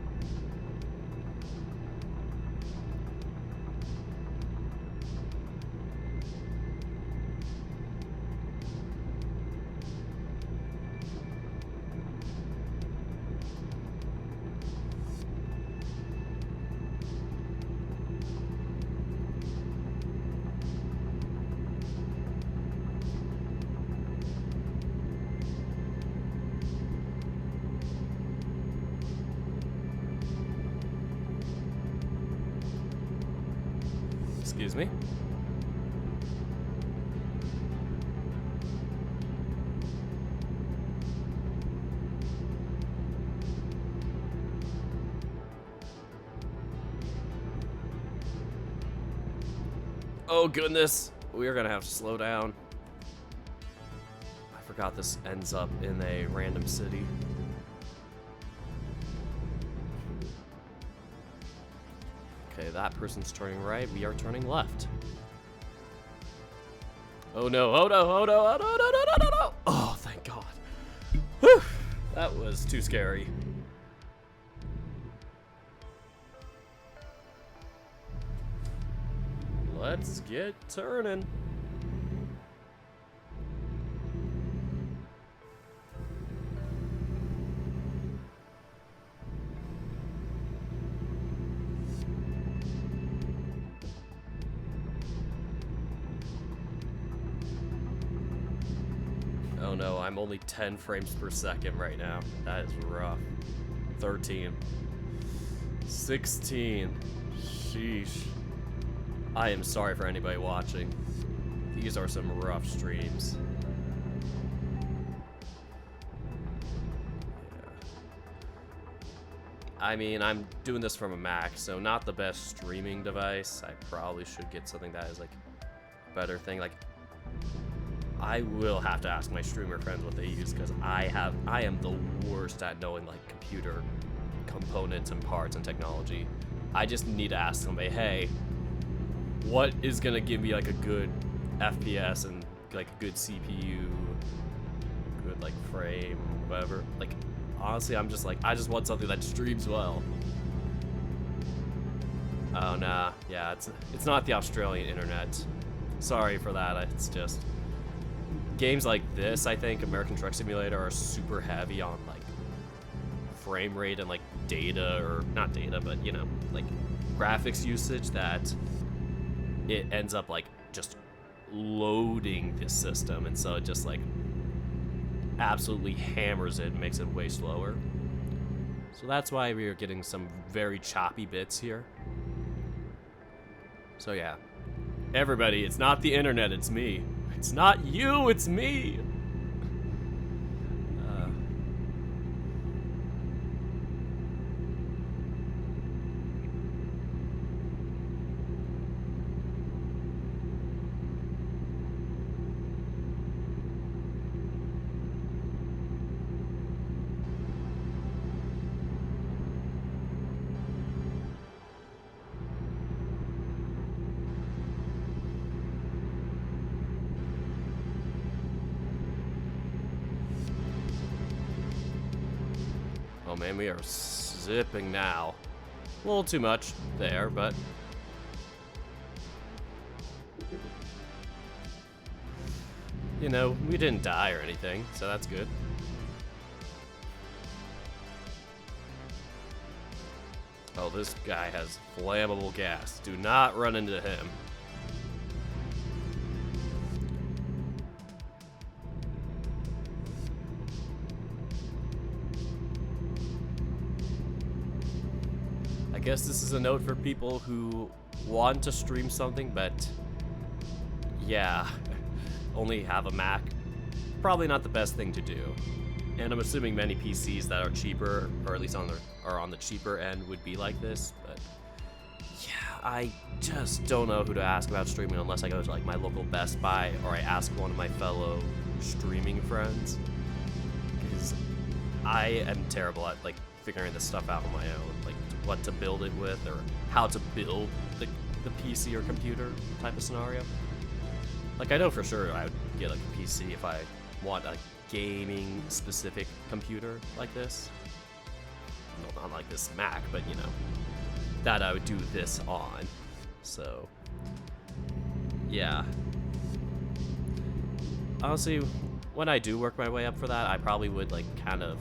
Excuse me. Oh goodness, we are gonna have to slow down. I forgot this ends up in a random city. Okay, that person's turning right, we are turning left. Oh no, oh no, oh no, oh no, no, no, no, no, no! Oh, thank God. Whew, that was too scary. Let's get turning. Oh no, I'm only 10 frames per second right now. That is rough. 13. 16. Sheesh. I am sorry for anybody watching. These are some rough streams. Yeah. I mean, I'm doing this from a Mac, so not the best streaming device. I probably should get something that is, like, a better thing. Like, I will have to ask my streamer friends what they use, because I am the worst at knowing, like, computer components and parts and technology. I just need to ask somebody, hey, what is gonna give me, like, a good FPS and, like, a good CPU, good, like, frame, whatever. Like, honestly, I'm just like, I just want something that streams well. Oh nah, yeah, it's not the Australian internet. Sorry for that. It's just games like this, I think American Truck Simulator are super heavy on, like, frame rate and, like, data, or not data, but, you know, like, graphics usage, that it ends up, like, just loading the system, and so it just, like, absolutely hammers it and makes it way slower. So that's why we are getting some very choppy bits here. So yeah, everybody, it's not the internet, it's me. It's not you, it's me. Oh man, we are zipping now. A little too much there, but... You know, we didn't die or anything, so that's good. Oh, this guy has flammable gas. Do not run into him. I guess this is a note for people who want to stream something, but yeah, only have a Mac. Probably not the best thing to do. And I'm assuming many PCs that are cheaper, or at least are on the cheaper end, would be like this. But yeah, I just don't know who to ask about streaming unless I go to like my local Best Buy or I ask one of my fellow streaming friends. Because I am terrible at like figuring this stuff out on my own, like what to build it with or how to build the PC or computer type of scenario. Like I know for sure I would get like a PC if I want a gaming specific computer like this. Well, not like this Mac, but you know, that I would do this on. So yeah. Honestly, when I do work my way up for that, I probably would like kind of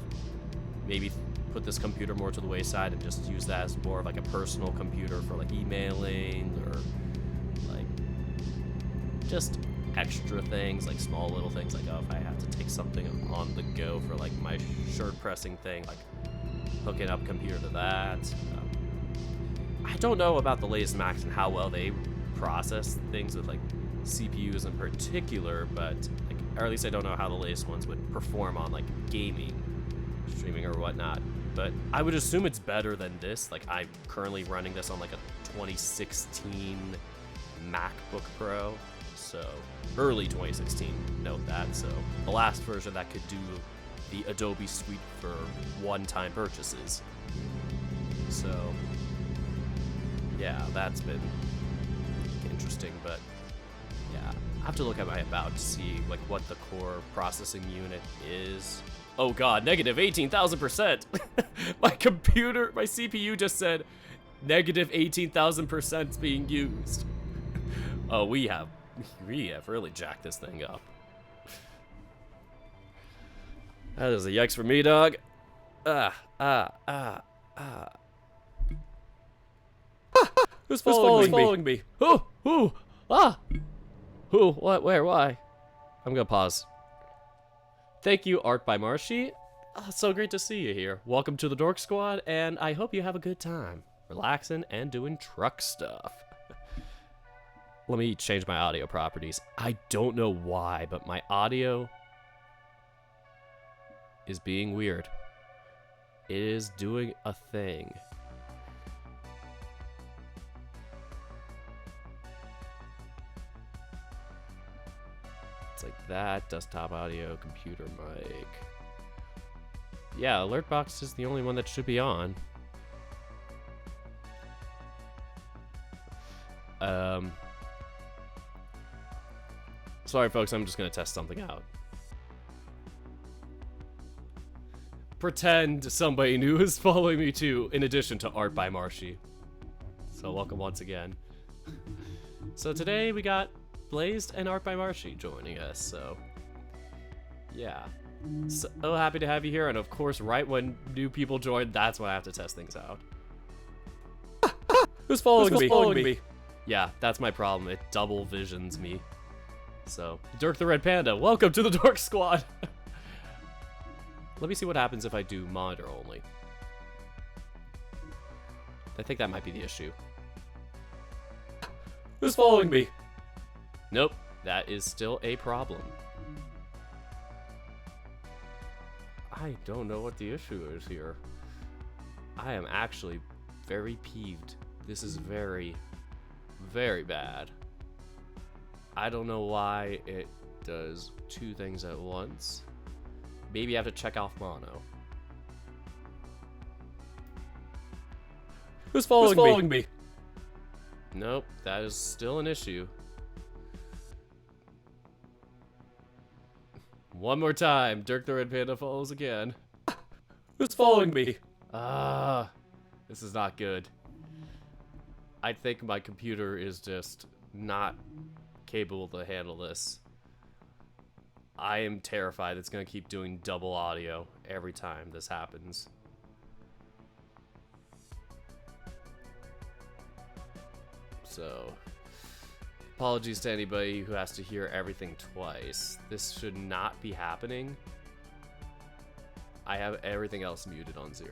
maybe put this computer more to the wayside and just use that as more of like a personal computer for like emailing or like just extra things, like small little things, like oh, if I have to take something on the go for like my shirt pressing thing, like hooking up computer to that. I don't know about the latest Macs and how well they process things with like CPUs in particular, but like, or at least I don't know how the latest ones would perform on like gaming, streaming or whatnot. But I would assume it's better than this. Like I'm currently running this on like a 2016 MacBook Pro. So early 2016, note that. So the last version that could do the Adobe Suite for one-time purchases. So yeah, that's been interesting, but yeah, I have to look at my about to see like what the core processing unit is. Oh god, negative 18,000%. My computer, my CPU just said negative 18,000% being used. Oh, we have really jacked this thing up. That is a yikes for me, dog. Who's following me? Who? Who? What? Where? Why? I'm gonna pause. Thank you, Art by Marshy. Oh, it's so great to see you here. Welcome to the Dork Squad, and I hope you have a good time, relaxing and doing truck stuff. Let me change my audio properties. I don't know why, but my audio is being weird. It is doing a thing. It's like that, desktop audio, computer mic. Yeah, alert box is the only one that should be on. Sorry folks, I'm just gonna test something out. Pretend somebody new is following me too, in addition to Art by Marshy. So welcome once again. So today we got Blazed and Art by Marshy joining us, so yeah. So happy to have you here, and of course right when new people join, that's when I have to test things out. Who's following me? Yeah, that's my problem, it double visions me. So, Dirk the Red Panda, welcome to the Dork Squad! Let me see what happens if I do monitor only. I think that might be the issue. Who's following me? Nope, that is still a problem. I don't know what the issue is here. I am actually very peeved. This is very, very bad. I don't know why it does two things at once. Maybe I have to check off mono. Who's following me? Nope, that is still an issue. One more time, Dirk the Red Panda follows again. Who's following me? This is not good. I think my computer is just not capable to handle this. I am terrified it's gonna keep doing double audio every time this happens. So, apologies to anybody who has to hear everything twice. This should not be happening. I have everything else muted on 0.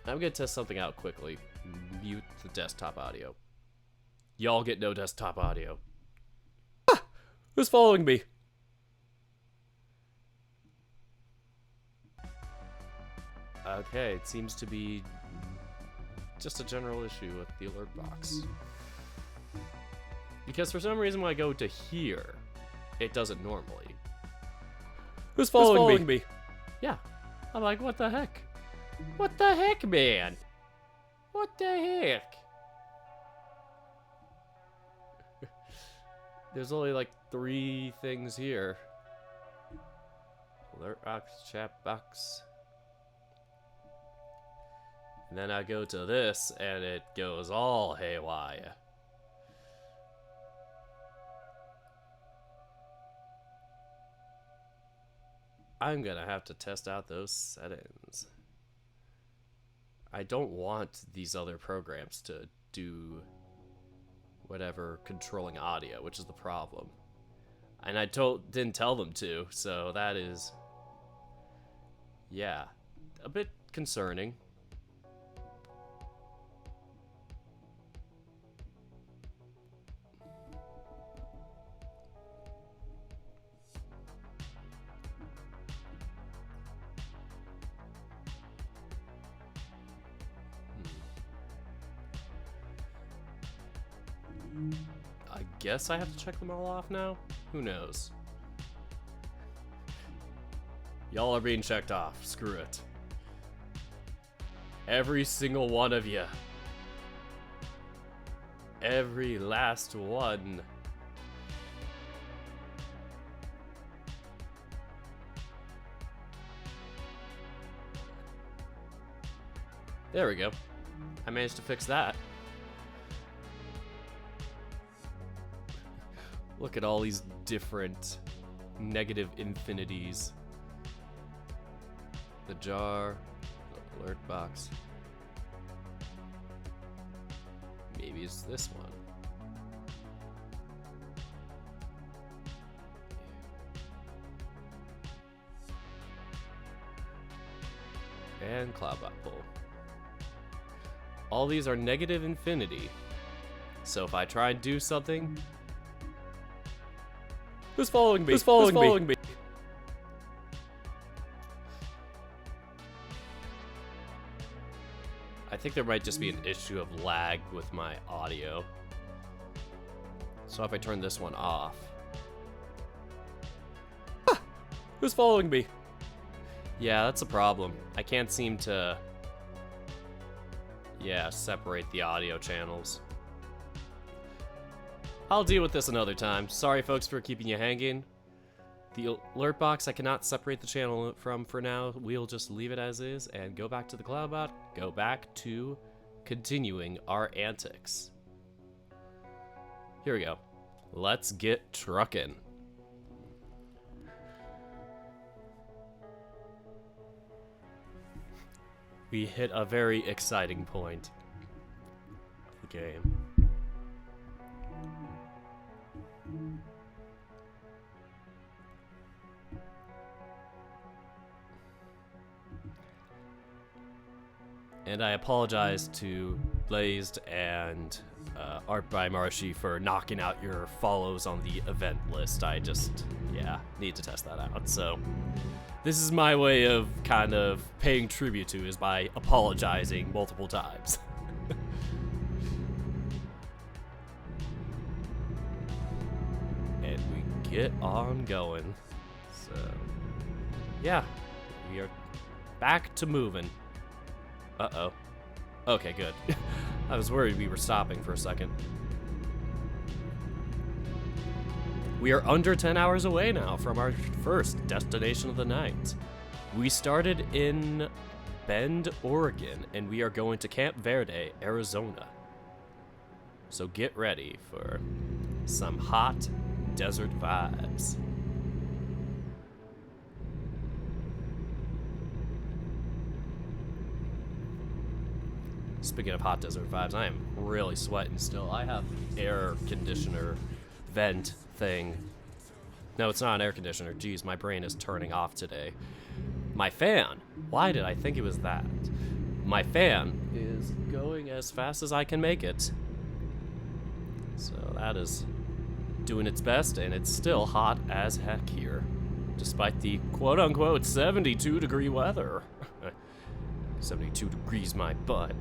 I'm gonna test something out quickly. Mute the desktop audio. Y'all get no desktop audio. Who's following me? Okay, it seems to be just a general issue with the alert box. Because for some reason when I go to here, it doesn't normally. Who's following me? Yeah. I'm like, what the heck? What the heck, man? What the heck? There's only like 3 things here. Alert box, chat box. And then I go to this, and it goes all haywire. I'm gonna have to test out those settings. I don't want these other programs to do whatever controlling audio, which is the problem. And I didn't tell them to, so that is, yeah, a bit concerning. I guess I have to check them all off now? Who knows? Y'all are being checked off. Screw it. Every single one of you. Every last one. There we go. I managed to fix that. Look at all these different negative infinities. The jar, the alert box. Maybe it's this one. And Cloudbot pull. All these are negative infinity. So if I try and do something... Who's following me? Who's following me? I think there might just be an issue of lag with my audio. So if I turn this one off... Who's following me? Yeah, that's a problem. I can't seem to... yeah, separate the audio channels. I'll deal with this another time. Sorry, folks, for keeping you hanging. The alert box I cannot separate the channel from for now. We'll just leave it as is and go back to the Cloudbot. Go back to continuing our antics. Here we go. Let's get truckin'. We hit a very exciting point of the game. And I apologize to Blazed and Art by Marshy for knocking out your follows on the event list. I just, yeah, need to test that out. So this is my way of kind of paying tribute to, is by apologizing multiple times. And we get on going. So yeah, we are back to moving. Uh-oh. Okay, good. I was worried we were stopping for a second. We are under 10 hours away now from our first destination of the night. We started in Bend, Oregon, and we are going to Camp Verde, Arizona. So get ready for some hot desert vibes. Speaking of hot desert vibes, I am really sweating still. I have air conditioner vent thing. No, it's not an air conditioner. Jeez, my brain is turning off today. My fan. Why did I think it was that? My fan is going as fast as I can make it. So that is doing its best, and it's still hot as heck here, despite the quote-unquote 72-degree weather. 72 degrees my butt.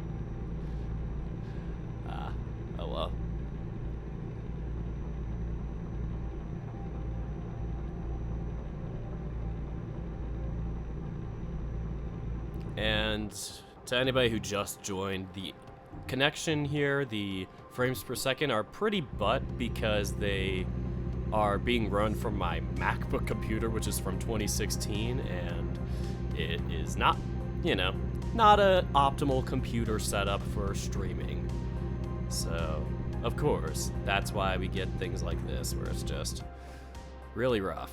Oh well. And to anybody who just joined, the connection here, the frames per second are pretty butt because they are being run from my MacBook computer, which is from 2016, and it is not, you know, not an optimal computer setup for streaming. So, of course, that's why we get things like this, where it's just really rough.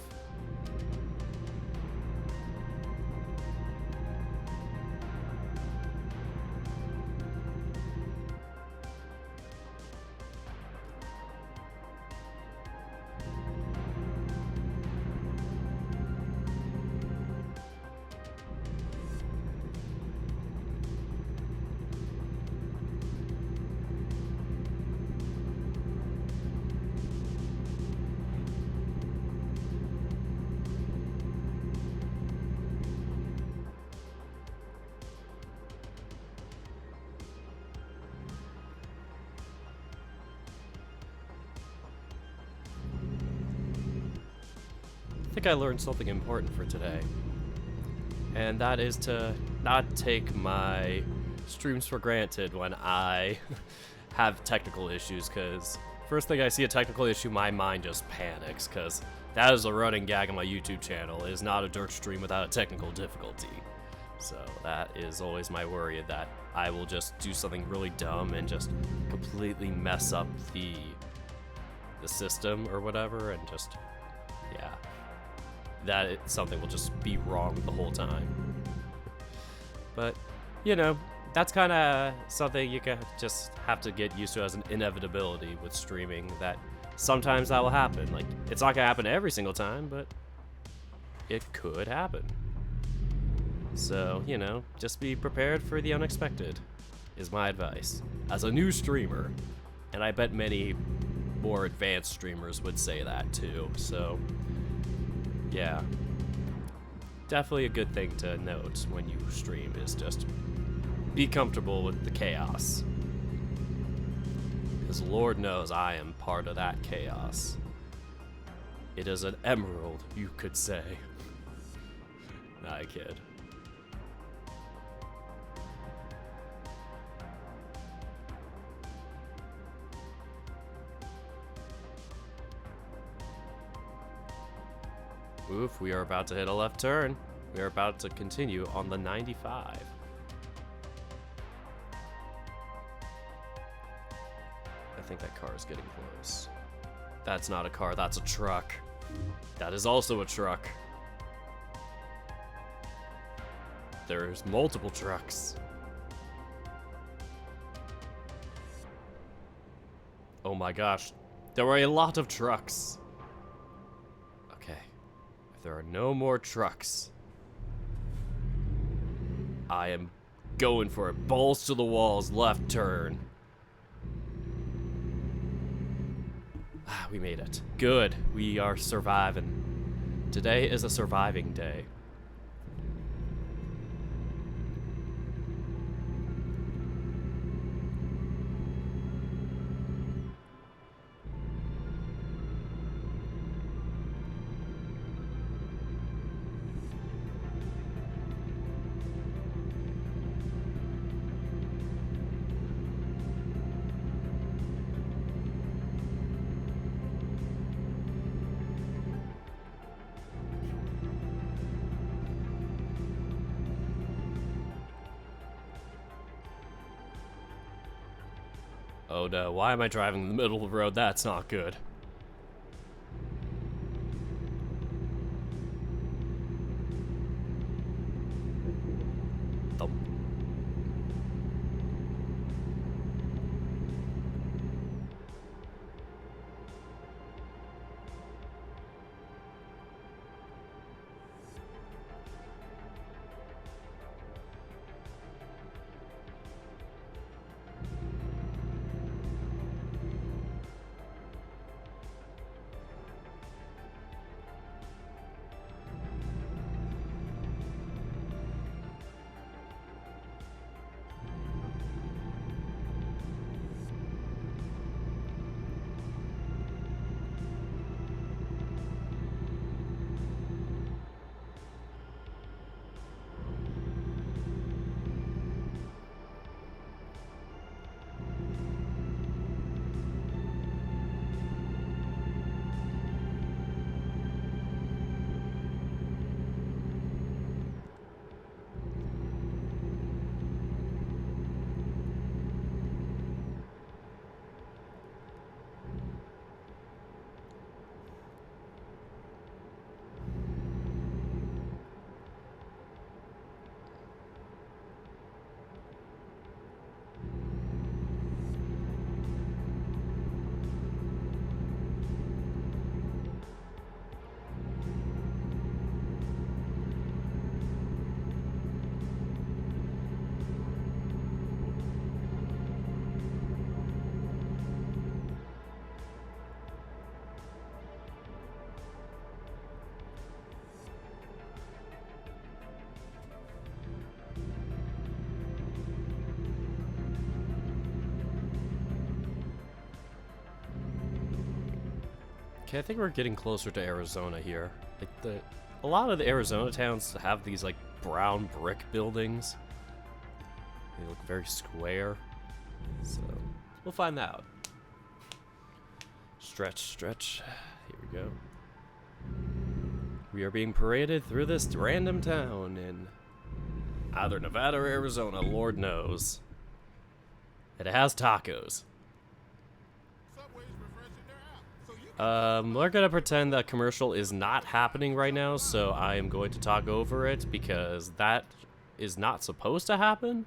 I think I learned something important for today, and that is to not take my streams for granted when I have technical issues, because first thing I see a technical issue, my mind just panics, because that is a running gag on my YouTube channel, is not a Dirk stream without a technical difficulty. So that is always my worry, that I will just do something really dumb and just completely mess up the system or whatever, and just, yeah, that something will just be wrong the whole time. But, you know, that's kind of something you just have to get used to as an inevitability with streaming, that sometimes that will happen. Like, it's not gonna happen every single time, but it could happen. So, you know, just be prepared for the unexpected, is my advice. As a new streamer, and I bet many more advanced streamers would say that too, so yeah. Definitely a good thing to note when you stream is just be comfortable with the chaos. Because Lord knows I am part of that chaos. It is an emerald, you could say. Nah, I kid. Oof, we are about to hit a left turn. We are about to continue on the 95. I think that car is getting close. That's not a car, that's a truck. That is also a truck. There's multiple trucks. Oh my gosh, there were a lot of trucks. If there are no more trucks, I am going for it. Balls to the walls, left turn. Ah, we made it. Good. We are surviving. Today is a surviving day. Oh no, why am I driving in the middle of the road? That's not good. Thump. Okay, I think we're getting closer to Arizona here. Like a lot of the Arizona towns have these like brown brick buildings. They look very square. So we'll find out. Stretch, stretch. Here we go. We are being paraded through this random town in either Nevada or Arizona, Lord knows. And it has tacos. We're gonna pretend that commercial is not happening right now, so I am going to talk over it because that is not supposed to happen,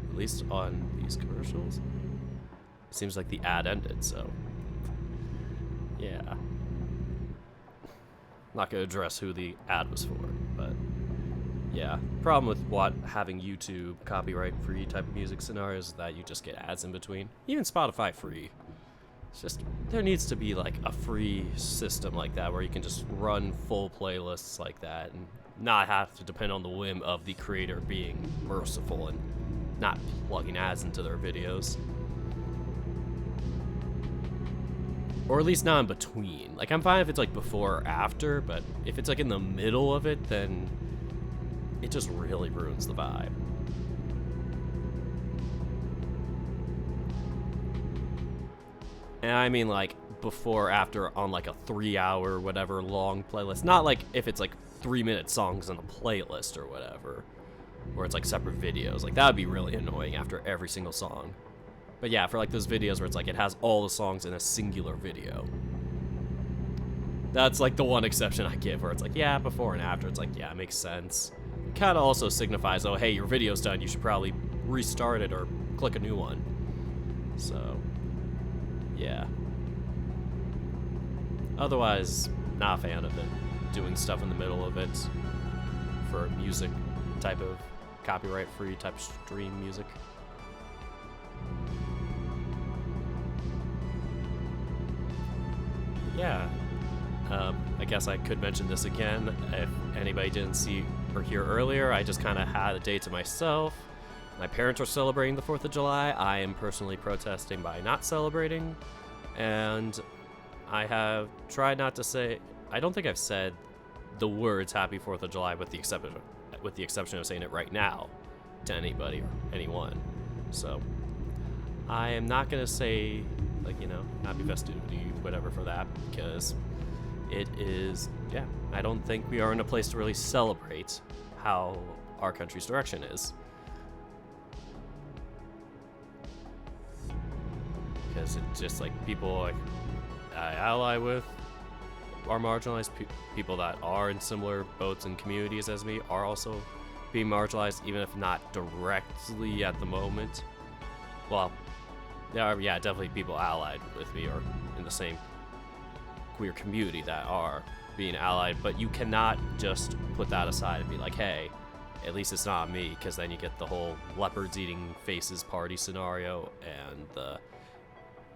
at least on these commercials. It seems like the ad ended, so yeah. Not gonna address who the ad was for, but yeah. Problem with having YouTube copyright-free type of music scenarios is that you just get ads in between. Even Spotify free. It's just, there needs to be like a free system like that where you can just run full playlists like that and not have to depend on the whim of the creator being merciful and not plugging ads into their videos. Or at least not in between. Like, I'm fine if it's like before or after, but if it's like in the middle of it, then it just really ruins the vibe. And I mean like before or after on like a 3-hour whatever long playlist. Not like if it's like 3-minute songs on a playlist or whatever. Where it's like separate videos. Like that would be really annoying after every single song. But yeah, for like those videos where it's like it has all the songs in a singular video. That's like the one exception I give where it's like, yeah, before and after. It's like, yeah, it makes sense. Kind of also signifies, oh, hey, your video's done. You should probably restart it or click a new one. So, yeah. Otherwise, not a fan of it. Doing stuff in the middle of it for music type of copyright-free type stream music. Yeah, I guess I could mention this again. If anybody didn't see or hear earlier, I just kind of had a day to myself. My parents are celebrating the 4th of July. I am personally protesting by not celebrating. And I have tried not to say, I don't think I've said the words Happy 4th of July with the exception of saying it right now to anybody or anyone. So I am not going to say, like, you know, happy festivity, whatever for that, because it is, yeah, I don't think we are in a place to really celebrate how our country's direction is. Because it's just like people I ally with are marginalized. People that are in similar boats and communities as me are also being marginalized, even if not directly at the moment. Well, there are, yeah, definitely people allied with me or in the same queer community that are being allied, but you cannot just put that aside and be like, hey, at least it's not me, because then you get the whole leopards eating faces party scenario, and the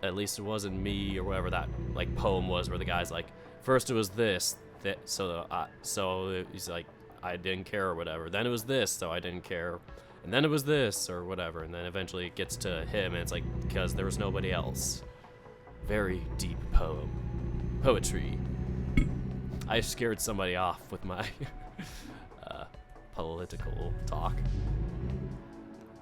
at least it wasn't me or whatever that like poem was, where the guy's like, first it was this, so he's like, I didn't care or whatever, then it was this, so I didn't care, and then it was this or whatever, and then eventually it gets to him and it's like, because there was nobody else. Very deep poetry. I scared somebody off with my political talk.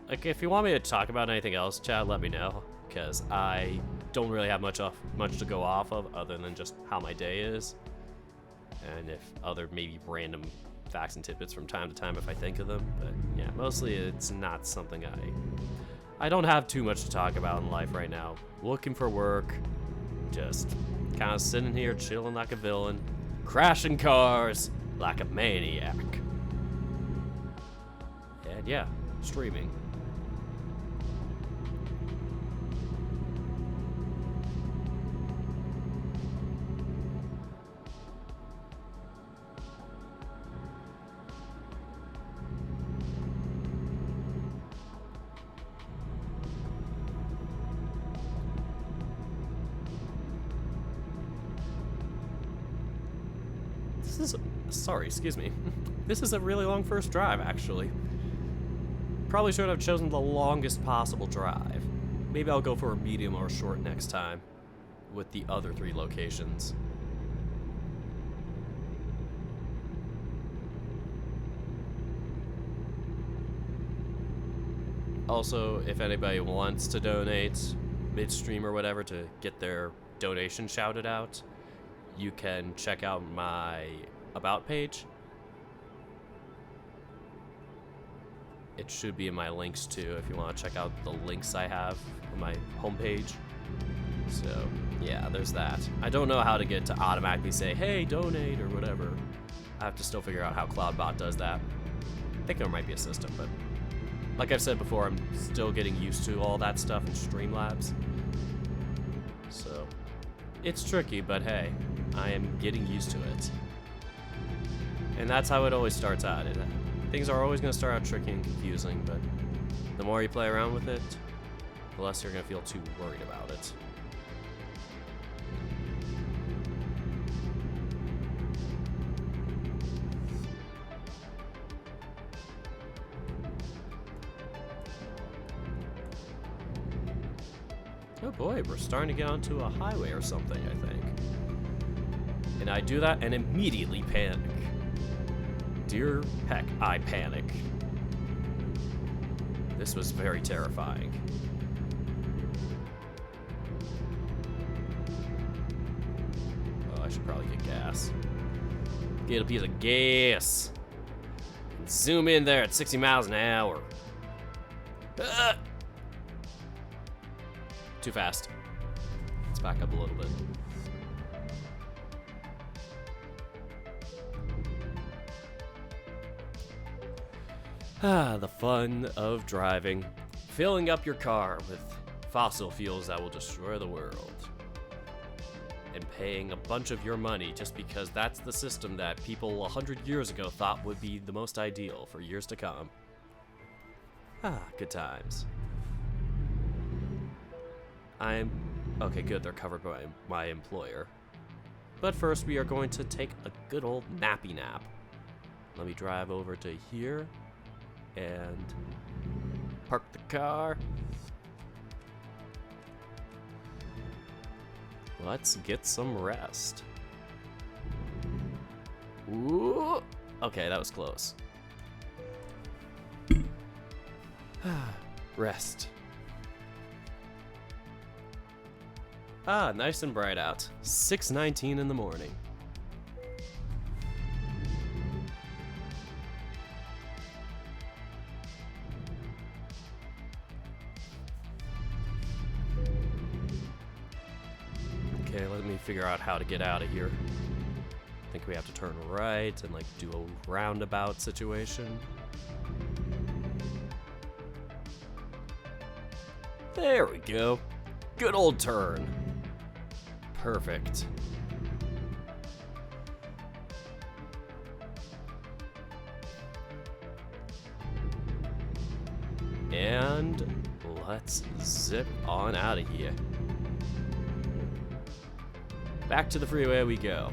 Like, if you want me to talk about anything else, Chad, let me know, because I don't really have much to go off of other than just how my day is, and if other maybe random facts and tidbits from time to time if I think of them. But yeah, mostly it's not something I don't have too much to talk about in life right now. Looking for work, just kind of sitting here chilling like a villain, crashing cars like a maniac, and yeah, streaming. Sorry, excuse me. This is a really long first drive, actually. Probably should have chosen the longest possible drive. Maybe I'll go for a medium or a short next time with the other 3 locations. Also, if anybody wants to donate midstream or whatever to get their donation shouted out, you can check out my About page. It should be in my links too if you want to check out the links I have on my homepage. So yeah, there's that. I don't know how to get to automatically say, hey, donate or whatever. I have to still figure out how CloudBot does that. I think there might be a system, but like I've said before, I'm still getting used to all that stuff in Streamlabs. So it's tricky, but hey, I am getting used to it. And that's how it always starts out. Things are always going to start out tricky and confusing, but the more you play around with it, the less you're going to feel too worried about it. Oh boy, we're starting to get onto a highway or something, I think. And I do that and immediately panic. Dear heck, I panic. This was very terrifying. Oh, I should probably get gas. Get a piece of gas. And zoom in there at 60 miles an hour. Too fast. Let's back up a little bit. The fun of driving. Filling up your car with fossil fuels that will destroy the world. And paying a bunch of your money just because that's the system that people 100 years ago thought would be the most ideal for years to come. Ah, good times. Okay, good, they're covered by my employer. But first, we are going to take a good old nappy nap. Let me drive over to here and park the car. Let's get some rest. Ooh! Okay, that was close. Rest. Ah, nice and bright out. 6:19 in the morning. Okay, let me figure out how to get out of here. I think we have to turn right and like do a roundabout situation. There we go. Good old turn. Perfect. And let's zip on out of here. Back to the freeway we go.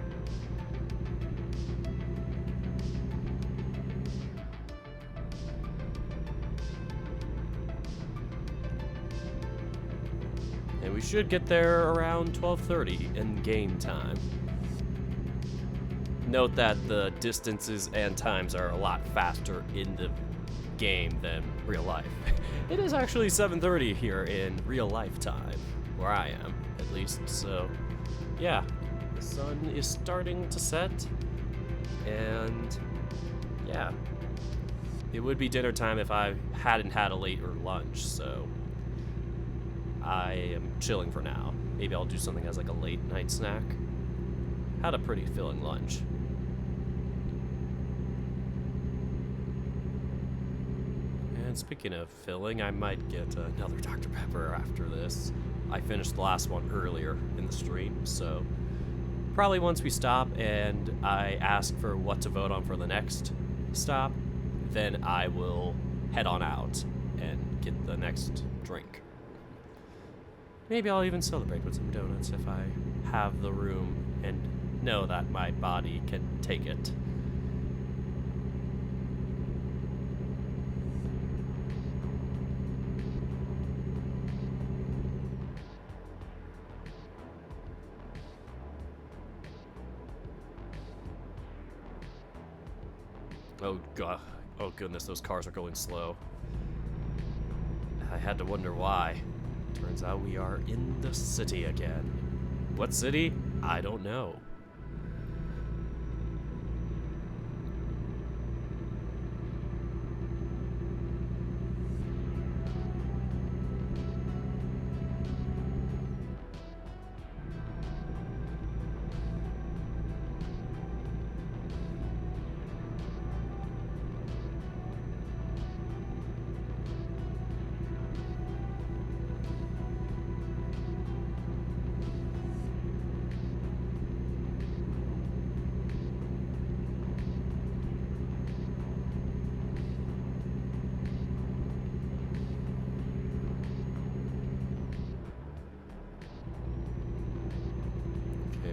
And we should get there around 12:30 in game time. Note that the distances and times are a lot faster in the game than real life. It is actually 7:30 here in real life time, where I am, at least, so yeah. The sun is starting to set, and yeah. It would be dinner time if I hadn't had a later lunch, so I am chilling for now. Maybe I'll do something as like a late night snack. Had a pretty filling lunch. And speaking of filling, I might get another Dr. Pepper after this. I finished the last one earlier in the stream, so probably once we stop and I ask for what to vote on for the next stop, then I will head on out and get the next drink. Maybe I'll even celebrate with some donuts if I have the room and know that my body can take it. Oh god, oh goodness, those cars are going slow. I had to wonder why. Turns out we are in the city again. What city? I don't know.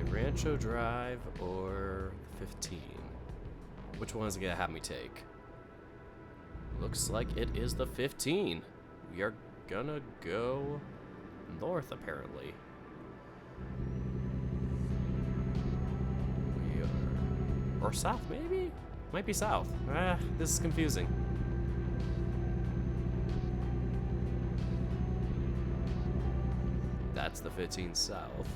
Rancho Drive or 15? Which one is it gonna have me take? Looks like it is the 15. We are gonna go north, apparently. We are... or south, maybe? Might be south. This is confusing. That's the 15 south.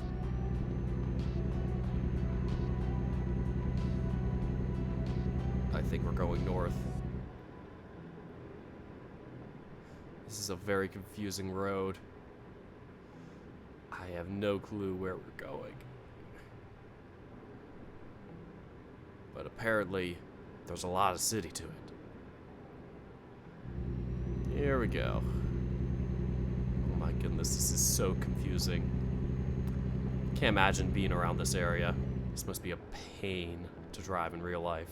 I think we're going north. This is a very confusing road. I have no clue where we're going. But apparently, there's a lot of city to it. Here we go. Oh my goodness, this is so confusing. Can't imagine being around this area. This must be a pain to drive in real life.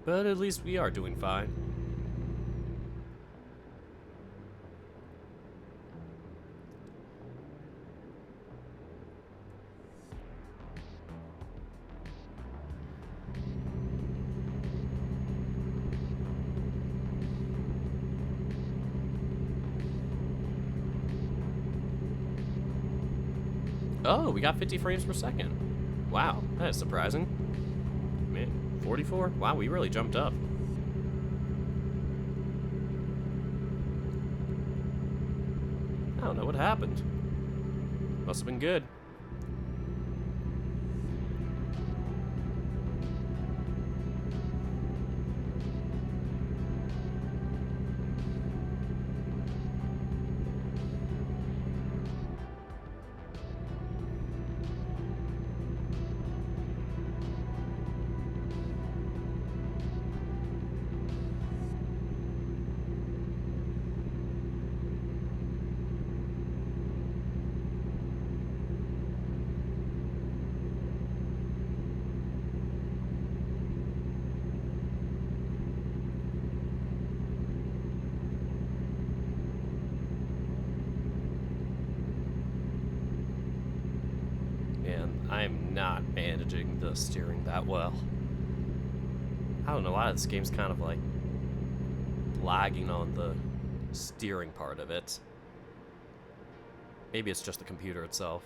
But at least we are doing fine. Oh, we got 50 frames per second. Wow, that is surprising. Man, 44? Wow, we really jumped up. I don't know what happened. Must have been good. I'm not managing the steering that well. I don't know why this game's kind of like lagging on the steering part of it. Maybe it's just the computer itself.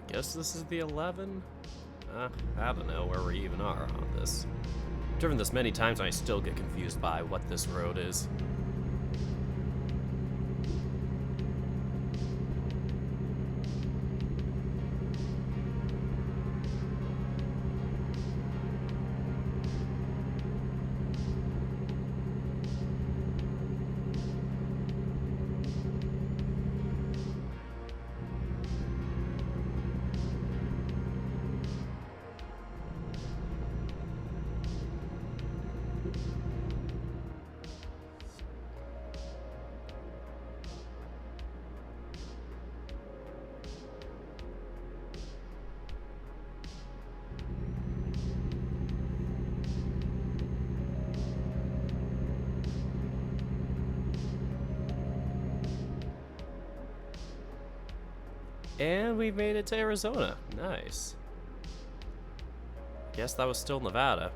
Guess this is the 11? I don't know where we even are on this. I've driven this many times and I still get confused by what this road is. And we've made it to Arizona. Nice. Guess that was still Nevada.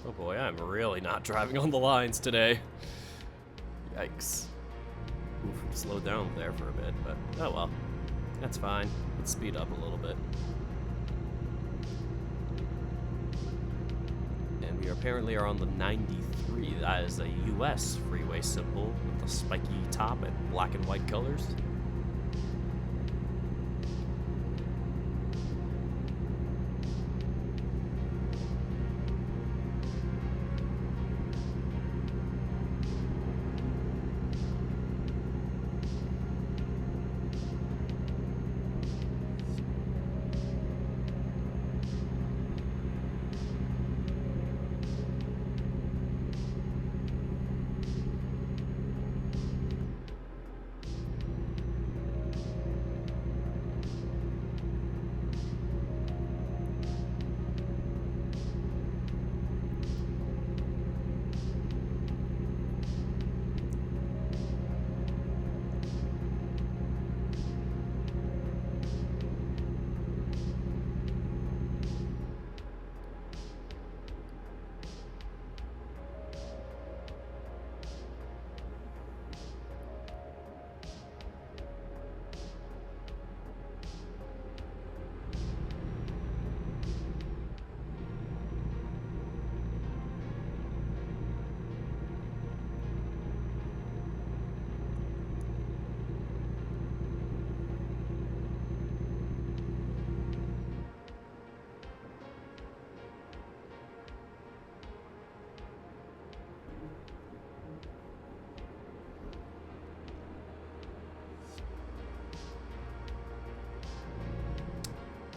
Oh boy, I'm really not driving on the lines today. Yikes. Oof, slowed down there for a bit, but oh well. That's fine. Let's speed up a little bit. And we apparently are on the 93. That is a US freeway symbol with the spiky top and black and white colors.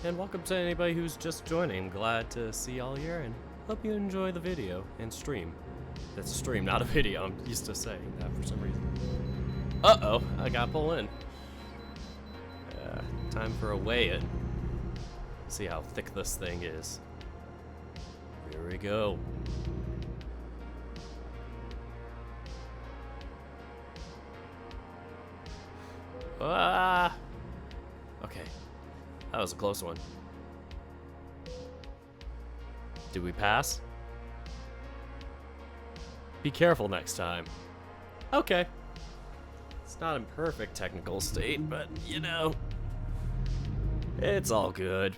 And welcome to anybody who's just joining. Glad to see y'all here and hope you enjoy the video and stream. That's a stream, not a video. I'm used to saying that for some reason. Uh-oh, I got pulled in. Time for a weigh-in. See how thick this thing is. Here we go. Ah! Okay, that was a close one. Did we pass? Be careful next time. Okay. It's not in perfect technical state, but you know, it's all good.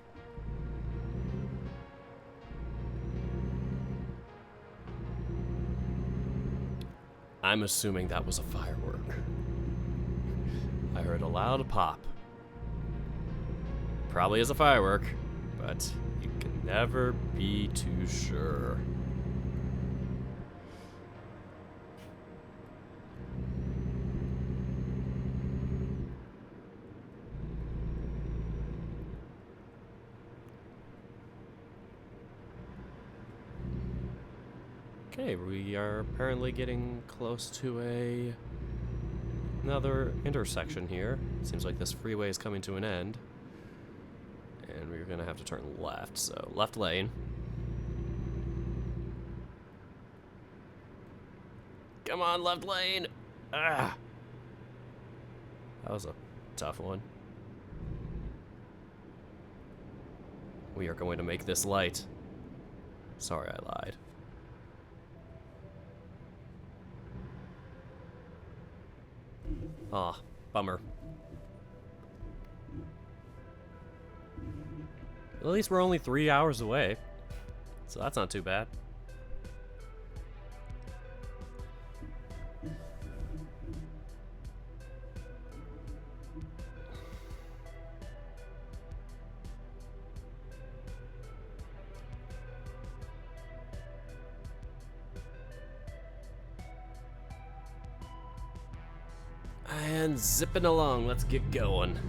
I'm assuming that was a firework. I heard a loud pop. Probably is a firework, but you can never be too sure. Okay, we are apparently getting close to another intersection here. Seems like this freeway is coming to an end. And we're gonna have to turn left, so left lane. Come on, left lane! Ah! That was a tough one. We are going to make this light. Sorry, I lied. Aw, bummer. At least we're only 3 hours away, so that's not too bad. And zipping along, let's get going.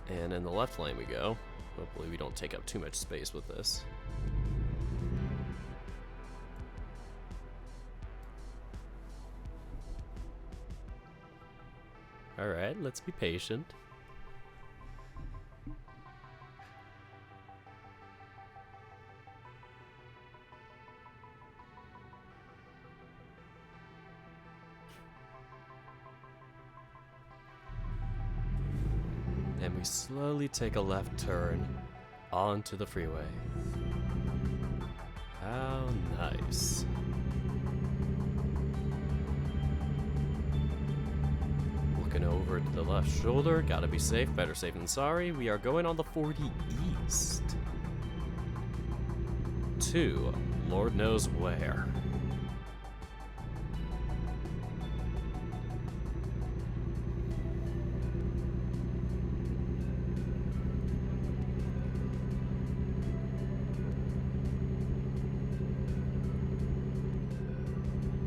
And in the left lane we go. Hopefully we don't take up too much space with this. Alright, let's be patient. And we slowly take a left turn onto the freeway. How nice. Looking over to the left shoulder, gotta be safe, better safe than sorry. We are going on the 40 East. To Lord knows where.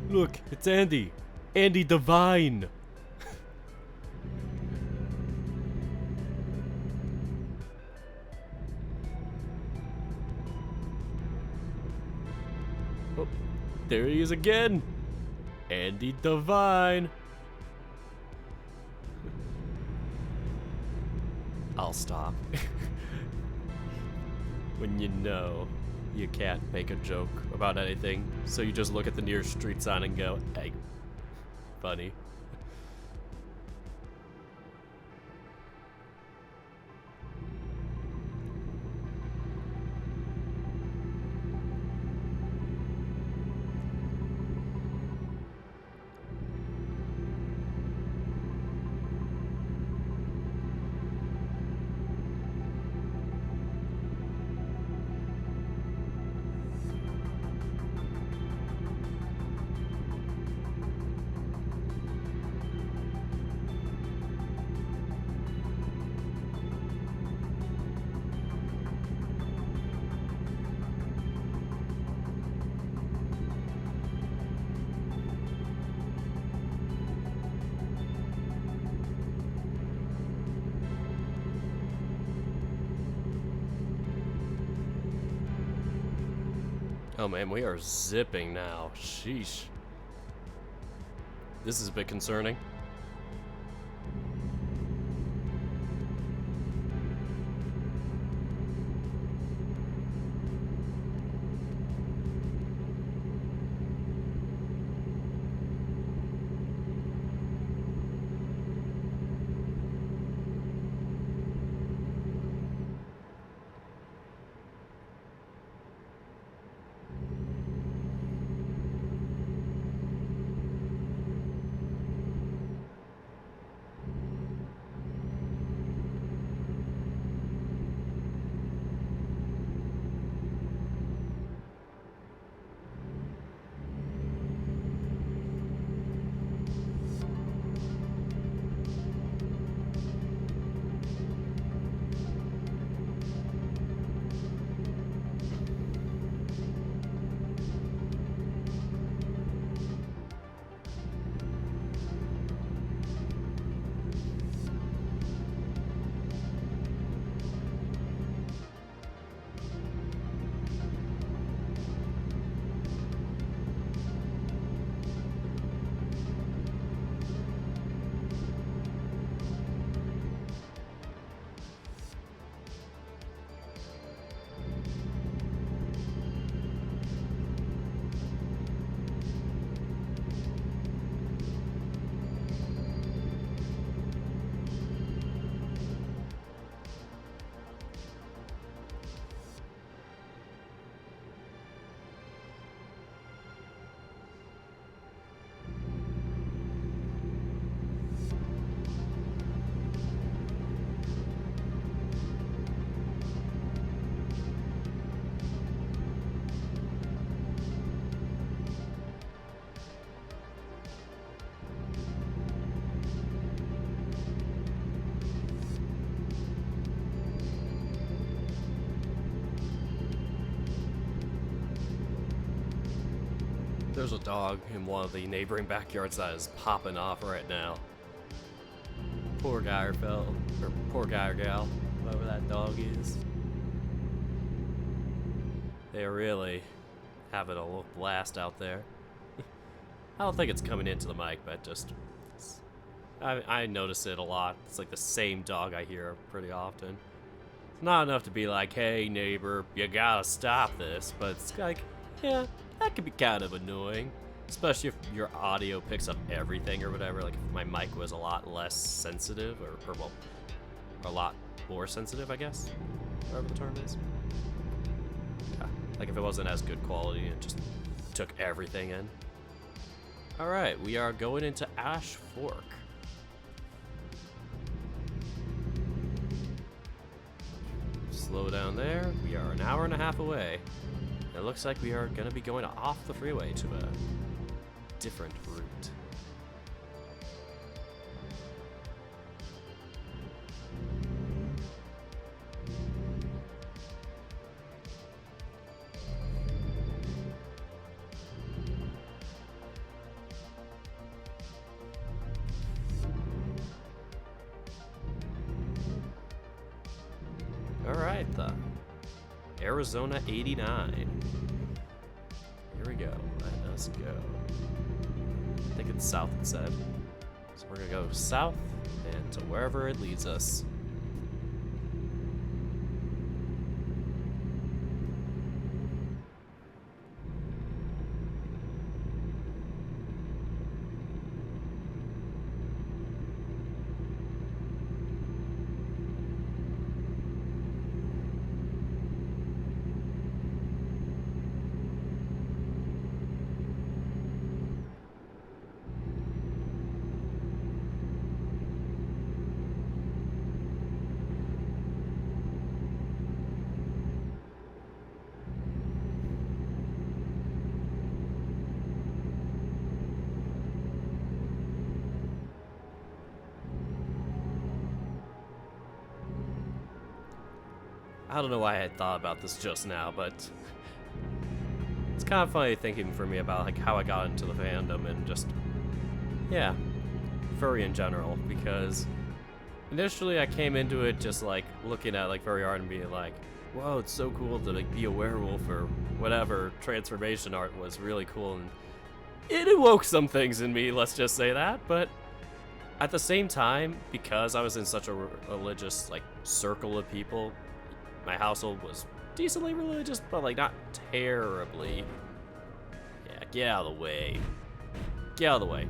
Look, it's Andy. Andy Devine. Oh, there he is again. Andy Devine. I'll stop. When you know you can't make a joke about anything, so you just look at the nearest street sign and go, hey, funny. Oh man, we are zipping now. Sheesh. This is a bit concerning. There's a dog in one of the neighboring backyards that is popping off right now. Poor guy or poor guy or gal, whoever that dog is. They really having a little blast out there. I don't think it's coming into the mic, but just I notice it a lot. It's like the same dog I hear pretty often. It's not enough to be like, hey neighbor, you gotta stop this, but it's like, yeah, that could be kind of annoying. Especially if your audio picks up everything or whatever. Like if my mic was a lot less sensitive, or well, a lot more sensitive, I guess. Whatever the term is. Yeah, like if it wasn't as good quality and it just took everything in. Alright, we are going into Ash Fork. Slow down there. We are an hour and a half away. It looks like we are going to be going off the freeway to a different route. Alright, the Arizona 89. Here we go. Let us go. I think it's south, it said. So we're gonna go south and to wherever it leads us. I don't know why I had thought about this just now, but it's kind of funny thinking for me about like how I got into the fandom and just, yeah, furry in general, because initially I came into it just like looking at like very hard and being like, whoa, it's so cool to like be a werewolf or whatever. Transformation art was really cool, and it awoke some things in me, let's just say that. But at the same time, because I was in such a religious like circle of people, my household was decently religious, but like not terribly. Yeah, get out of the way. Get out of the way.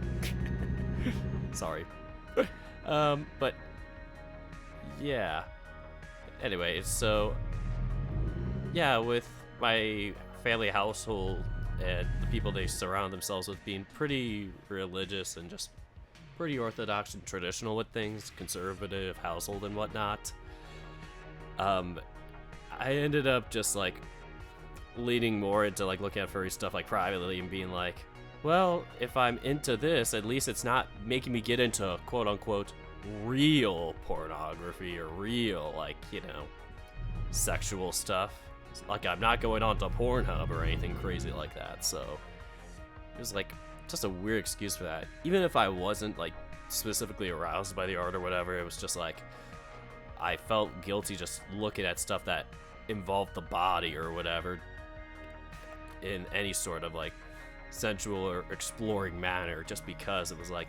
Sorry. But yeah. Anyway, so yeah, with my family household and the people they surround themselves with being pretty religious and just pretty orthodox and traditional with things, conservative household and whatnot, I ended up just like leaning more into like looking at furry stuff like privately and being like, well, if I'm into this, at least it's not making me get into quote unquote real pornography or real, like, you know, sexual stuff. Like, I'm not going on to Pornhub or anything crazy like that. So it was like just a weird excuse for that. Even if I wasn't like specifically aroused by the art or whatever, it was just like I felt guilty just looking at stuff that involved the body or whatever in any sort of like sensual or exploring manner, just because it was like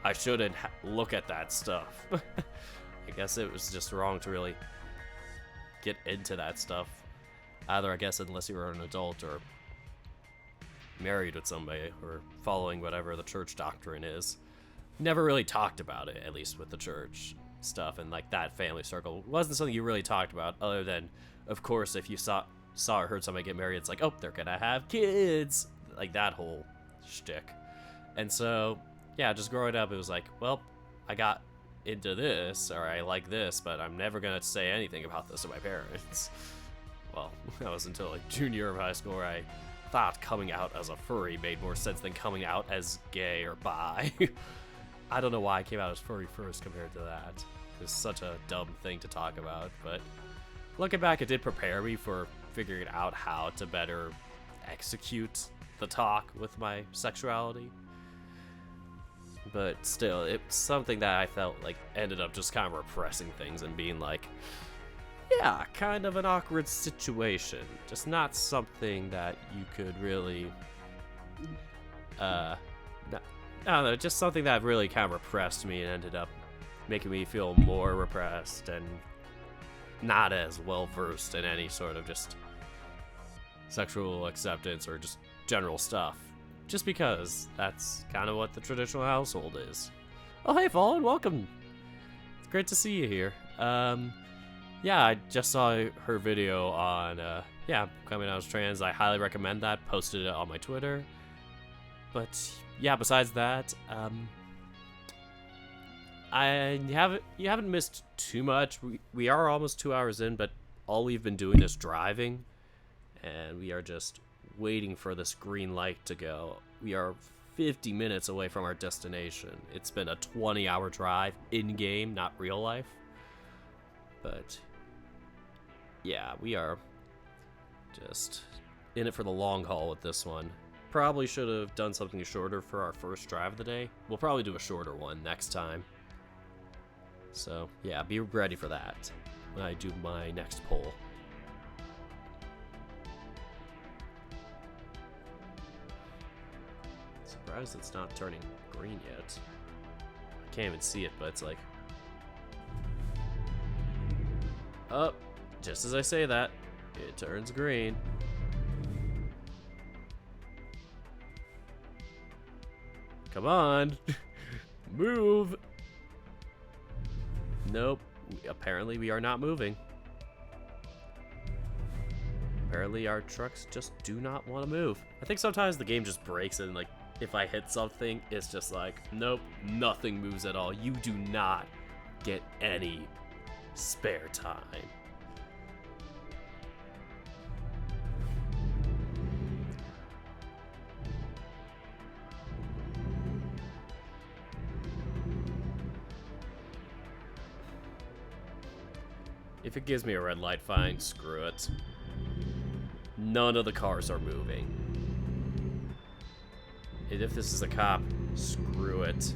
I shouldn't look at that stuff. I guess it was just wrong to really get into that stuff, either, I guess, unless you were an adult or married with somebody or following whatever the church doctrine is. Never really talked about it, at least with the church stuff, and like that family circle wasn't something you really talked about, other than, of course, if you saw or heard somebody get married, it's like, oh, they're gonna have kids, like that whole shtick. And so yeah, just growing up, it was like, well, I got into this, or I like this, but I'm never gonna say anything about this to my parents. Well, that was until like junior year of high school, where I thought coming out as a furry made more sense than coming out as gay or bi. I don't know why I came out as furry first compared to that. It's such a dumb thing to talk about, but looking back, it did prepare me for figuring out how to better execute the talk with my sexuality. But still, it's something that I felt like ended up just kind of repressing things and being like, yeah, kind of an awkward situation. Just not something that you could really, I don't know, just something that really kind of repressed me and ended up making me feel more repressed and not as well versed in any sort of just sexual acceptance or just general stuff. Just because that's kind of what the traditional household is. Oh, hey, Fallen, welcome. It's great to see you here. Yeah, I just saw her video on, coming out as trans. I highly recommend that. Posted it on my Twitter. But yeah, besides that, you haven't missed too much. We are almost 2 hours in, but all we've been doing is driving, and we are just waiting for this green light to go. We are 50 minutes away from our destination. It's been a 20-hour drive in-game, not real life. But yeah, we are just in it for the long haul with this one. Probably should have done something shorter for our first drive of the day. We'll probably do a shorter one next time. So yeah, be ready for that when I do my next poll. Surprised it's not turning green yet. I can't even see it, but it's like, oh, just as I say that, it turns green. Come on, move. Nope, apparently we are not moving. Apparently our trucks just do not want to move. I think sometimes the game just breaks and like, if I hit something, it's just like, nope, nothing moves at all. You do not get any spare time. If it gives me a red light, fine, screw it. None of the cars are moving. And if this is a cop, screw it.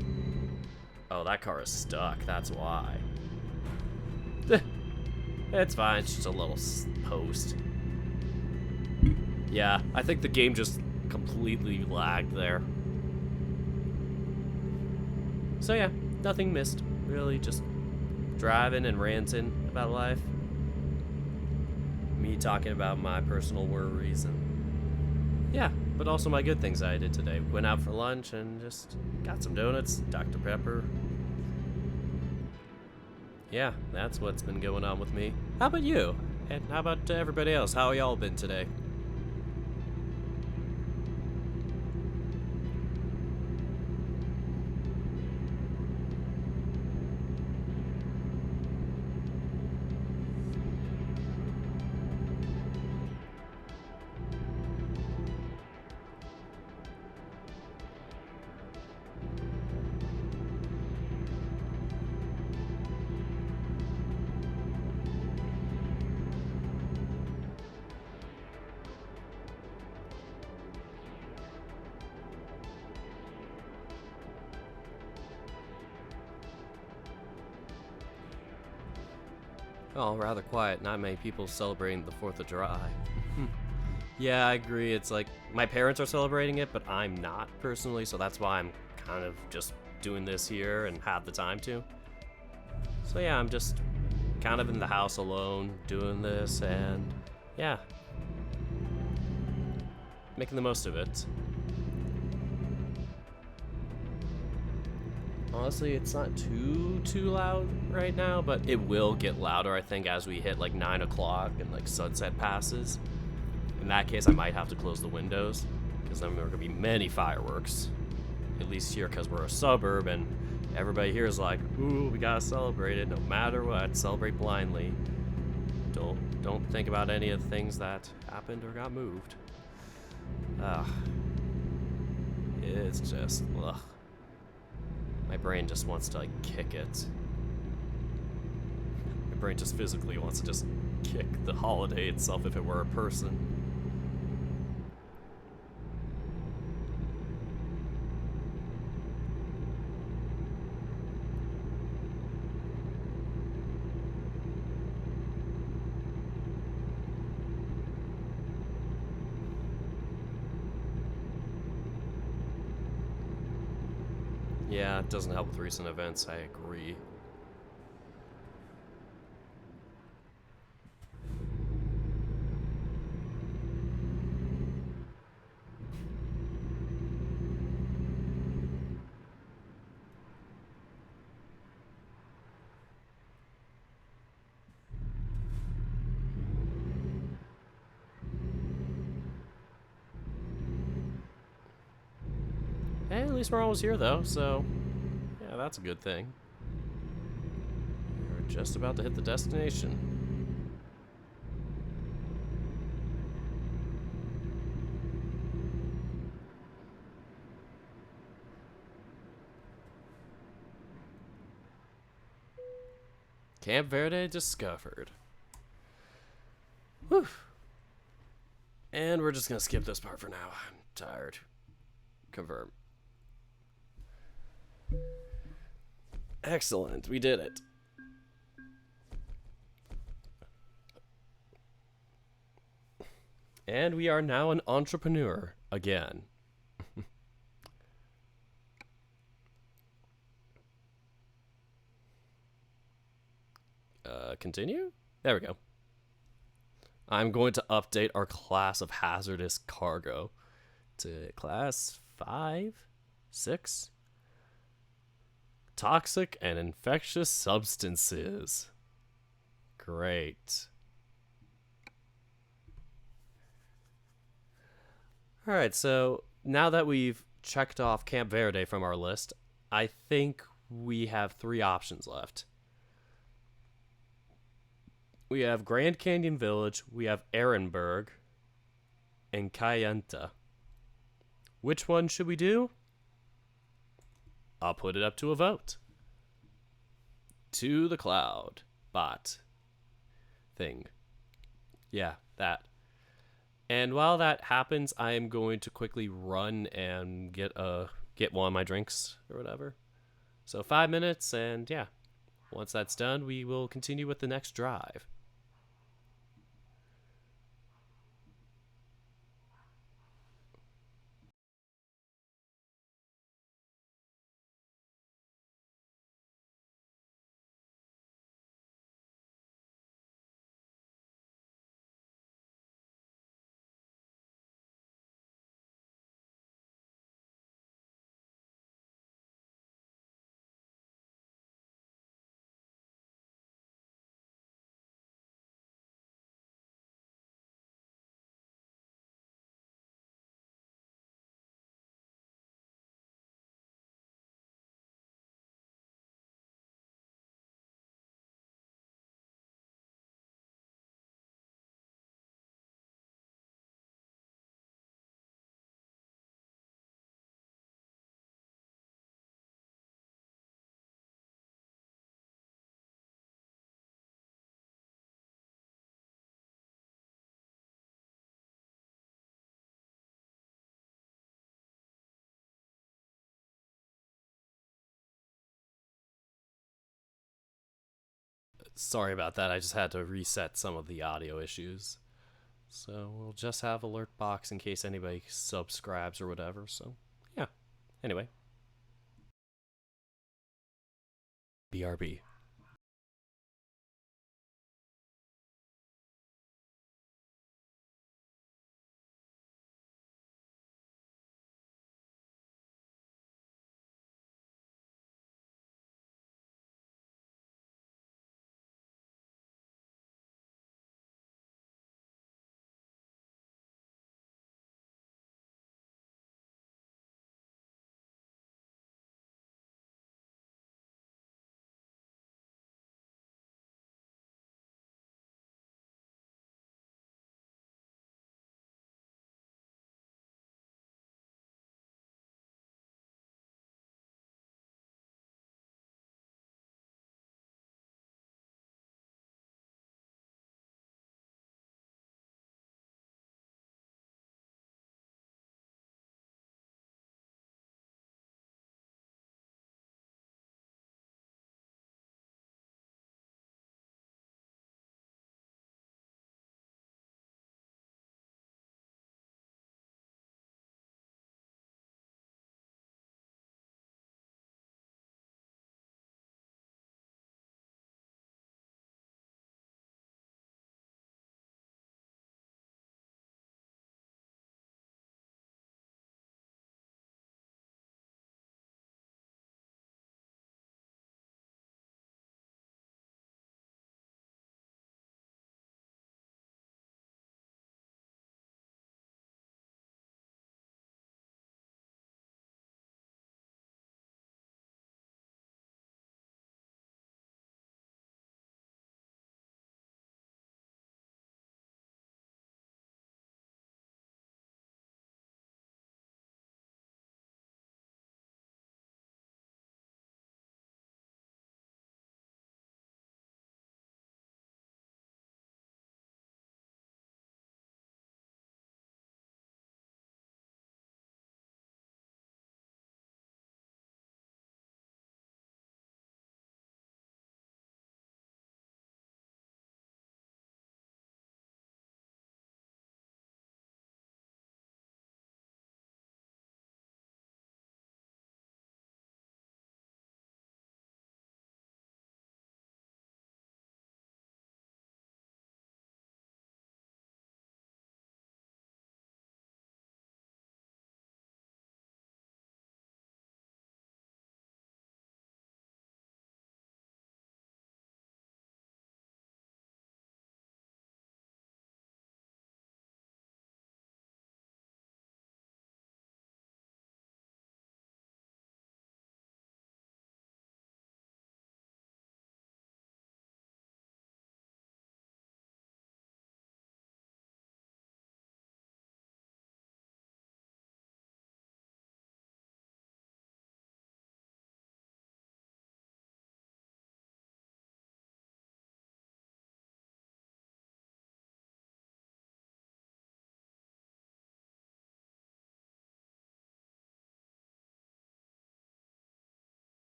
Oh, that car is stuck, that's why. It's fine, it's just a little post. Yeah, I think the game just completely lagged there. So yeah, nothing missed. Really just driving and ranting about life. Me talking about my personal worries and yeah, but also my good things I did today. Went out for lunch and just got some donuts, Dr. Pepper. Yeah, that's what's been going on with me. How about you? And how about everybody else? How y'all been today? Oh, rather quiet. Not many people celebrating the 4th of July. Yeah, I agree. It's like my parents are celebrating it, but I'm not personally, so that's why I'm kind of just doing this here and have the time to. So yeah, I'm just kind of in the house alone doing this and yeah, making the most of it. Honestly, it's not too loud right now, but it will get louder, I think, as we hit like 9 o'clock and like sunset passes. In that case, I might have to close the windows, because then there are going to be many fireworks. At least here, because we're a suburb, and everybody here is like, ooh, we gotta celebrate it no matter what. Celebrate blindly. Don't think about any of the things that happened or got moved. It's just, ugh. My brain just wants to, like, kick it. My brain just physically wants to just kick the holiday itself if it were a person. Yeah, it doesn't help with recent events, I agree. Hey, at least we're almost here, though, so yeah, that's a good thing. We're just about to hit the destination. Camp Verde discovered. Whew. And we're just gonna skip this part for now. I'm tired. Confirm. Excellent, we did it. And we are now an entrepreneur again. Continue? There we go. I'm going to update our class of hazardous cargo to class 5, 6. Toxic and infectious substances. Great. Alright, so now that we've checked off Camp Verde from our list, I think we have 3 options left. We have Grand Canyon Village, we have Ehrenberg, and Kayenta. Which one should we do? I'll put it up to a vote. To the cloud bot thing. Yeah, that. And while that happens, I am going to quickly run and get one of my drinks or whatever. So 5 minutes, and yeah. Once that's done, we will continue with the next drive. Sorry about that, I just had to reset some of the audio issues. So we'll just have alert box in case anybody subscribes or whatever, so yeah. Anyway. BRB.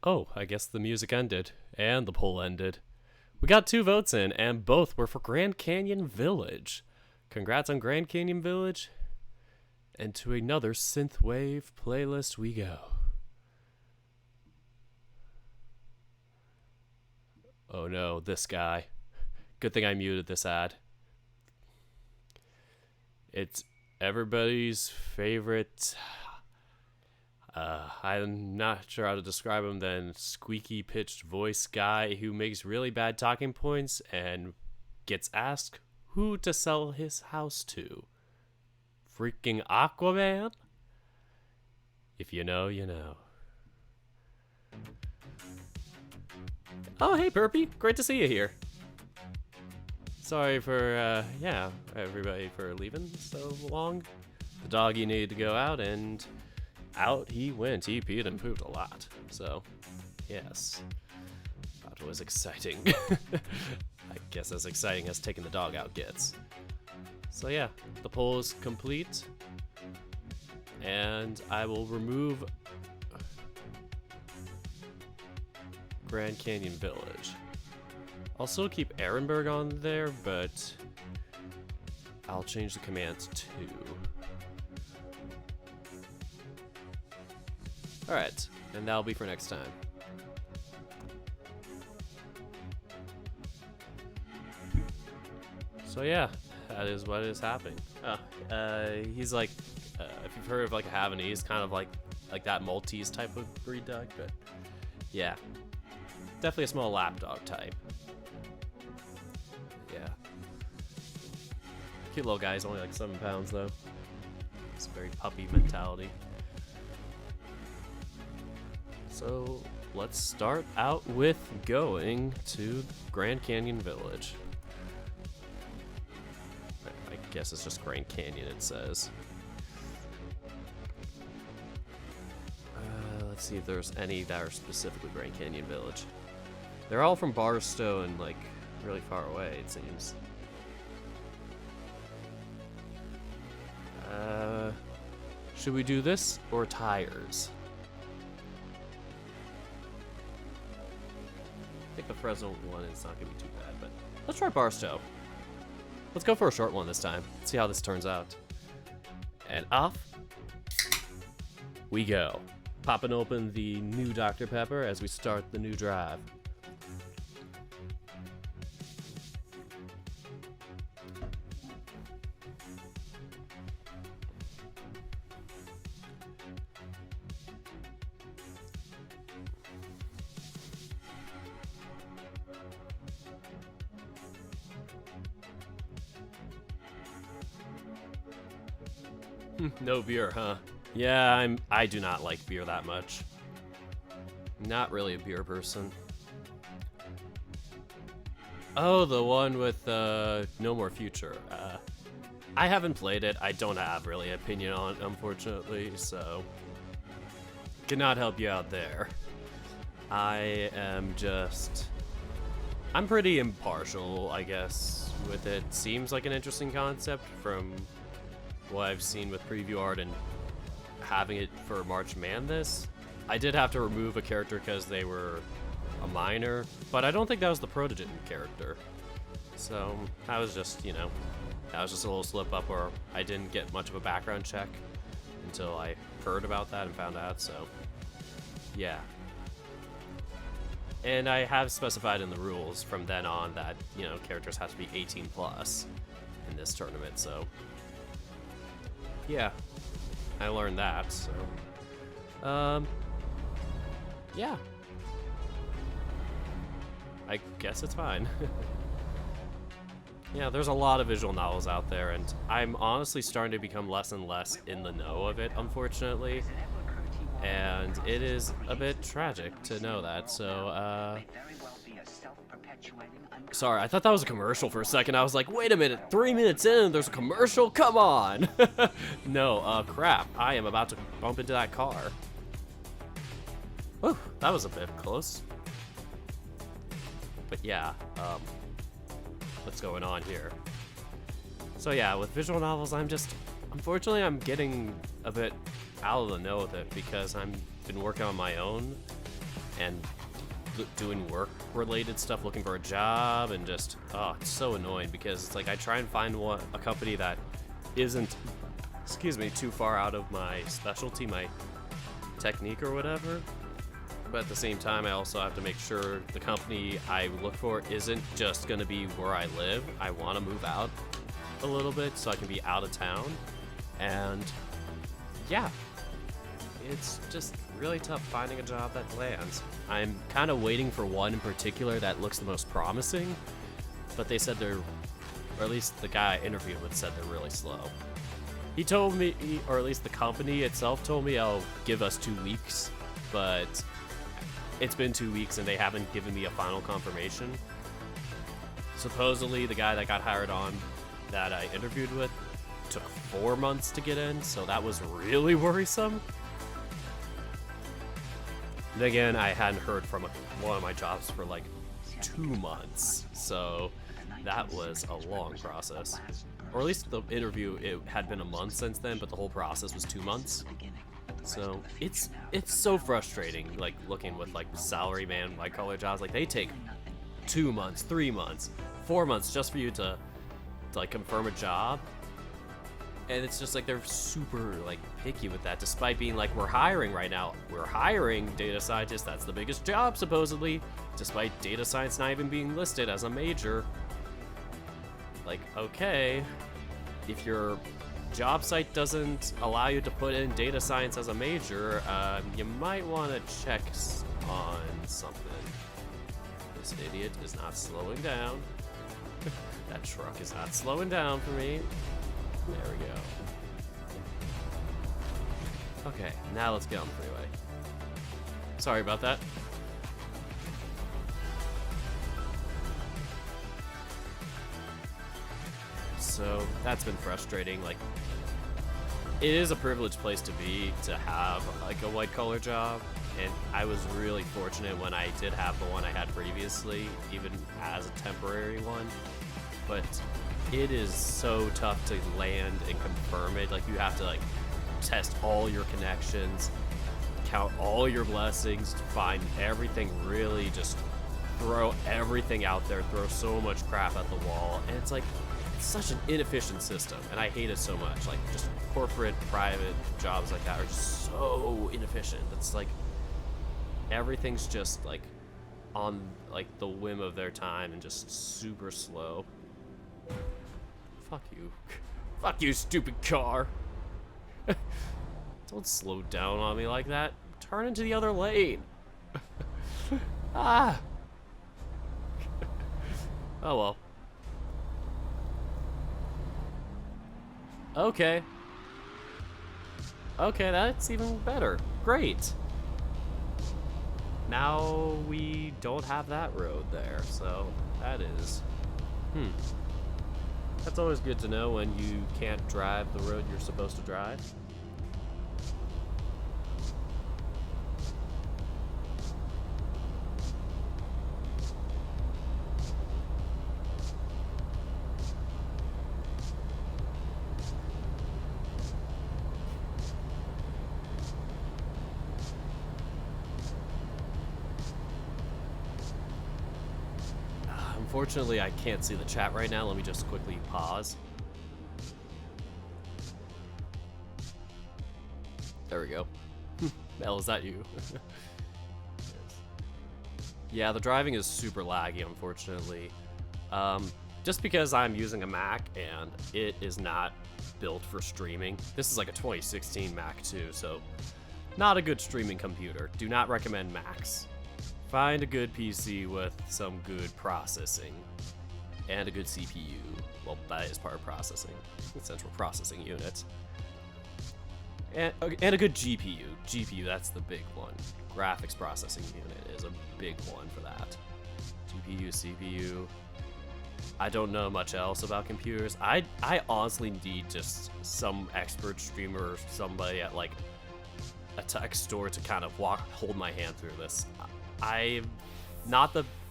Oh, I guess the music ended, and the poll ended. We got 2 votes in, and both were for Grand Canyon Village. Congrats on Grand Canyon Village. And to another synthwave playlist we go. Oh no, this guy. Good thing I muted this ad. It's everybody's favorite. I'm not sure how to describe him then. Squeaky pitched voice guy who makes really bad talking points and gets asked who to sell his house to. Freaking Aquaman? If you know, you know. Oh, hey, Burpee. Great to see you here. Sorry for, everybody for leaving so long. The doggy needed to go out, and out he went. He peed and pooped a lot. So, yes. That was exciting. I guess as exciting as taking the dog out gets. So yeah, the poll is complete. And I will remove Grand Canyon Village. I'll still keep Ehrenberg on there, but I'll change the commands too. Alright, and that'll be for next time. So yeah, that is what is happening. He's like, if you've heard of like a Havanese, kind of like that Maltese type of breed dog, but yeah, definitely a small lapdog type. Yeah, cute little guy. He's only like 7 pounds though. It's a very puppy mentality. So let's start out with going to Grand Canyon Village. I guess it's just Grand Canyon, it says. Let's see if there's any that are specifically Grand Canyon Village. They're all from Barstow and like really far away, it seems. Should we do this or tires? I think the Fresno one is not gonna be too bad, but let's try Barstow. Let's go for a short one this time. See how this turns out. And off we go. Popping open the new Dr. Pepper as we start the new drive. No beer, huh? Yeah, I do not like beer that much. Not really a beer person. Oh, the one with No More Future. I haven't played it. I don't have really an opinion on it, unfortunately, so cannot help you out there. I'm pretty impartial, I guess, with it. Seems like an interesting concept from what I've seen with preview art and having it for March Madness. I did have to remove a character because they were a minor, but I don't think that was the Protogen character. So that was just, you know, that was just a little slip up where I didn't get much of a background check until I heard about that and found out, so yeah. And I have specified in the rules from then on that, you know, characters have to be 18 plus in this tournament, so yeah, I learned that, so yeah, I guess it's fine. Yeah, there's a lot of visual novels out there, and I'm honestly starting to become less and less in the know of it, unfortunately, and it is a bit tragic to know that, so sorry, I thought that was a commercial for a second. I was like, wait a minute, 3 minutes in, there's a commercial? Come on! No, crap. I am about to bump into that car. Whew, that was a bit close. But yeah, what's going on here? So yeah, with visual novels, unfortunately, I'm getting a bit out of the know with it because I've been working on my own, and doing work-related stuff, looking for a job, and just, oh, it's so annoying because it's like I try and find a company that isn't, excuse me, too far out of my specialty, my technique or whatever. But at the same time, I also have to make sure the company I look for isn't just going to be where I live. I want to move out a little bit so I can be out of town. And yeah, it's just really tough finding a job that lands. I'm kind of waiting for one in particular that looks the most promising, but they said they're, or at least the guy I interviewed with said they're really slow. He told me, or at least the company itself told me, I'll give us 2 weeks, but it's been 2 weeks and they haven't given me a final confirmation. Supposedly the guy that got hired on that I interviewed with took 4 months to get in, so that was really worrisome. And again, I hadn't heard from one of my jobs for like 2 months, so that was a long process. Or at least the interview, it had been a month since then, but the whole process was 2 months. So it's so frustrating, like looking with like salaryman, white collar jobs. Like they take 2 months, 3 months, 4 months just for you to like confirm a job. And it's just like they're super like picky with that, despite being like, we're hiring right now. We're hiring data scientists. That's the biggest job supposedly, despite data science not even being listed as a major. Like, okay, if your job site doesn't allow you to put in data science as a major, you might want to check on something. This idiot is not slowing down. That truck is not slowing down for me. There we go. Okay, now let's get on the freeway. Sorry about that. So that's been frustrating. Like, it is a privileged place to be, to have like a white collar job, and I was really fortunate when I did have the one I had previously, even as a temporary one. But it is so tough to land and confirm it. Like, you have to like test all your connections, count all your blessings, find everything, really just throw everything out there, throw so much crap at the wall, and it's like, it's such an inefficient system, and I hate it so much. Like, just corporate, private jobs like that are just so inefficient. It's like everything's just like on like the whim of their time and just super slow. Fuck you. Fuck you, stupid car. Don't slow down on me like that. Turn into the other lane. Ah. Oh well. Okay. Okay, that's even better. Great. Now we don't have that road there, so that is... That's always good to know when you can't drive the road you're supposed to drive. Unfortunately, I can't see the chat right now. Let me just quickly pause. There we go. Mel, is that you? Yes. Yeah, the driving is super laggy, unfortunately. Just because I'm using a Mac and it is not built for streaming. This is like a 2016 Mac too, so not a good streaming computer. Do not recommend Macs. Find a good PC with some good processing and a good CPU. Well, that is part of processing, central processing unit. And a good GPU. GPU, that's the big one. Graphics processing unit is a big one for that. GPU, CPU. I don't know much else about computers. I honestly need just some expert streamer or somebody at like a tech store to kind of hold my hand through this. I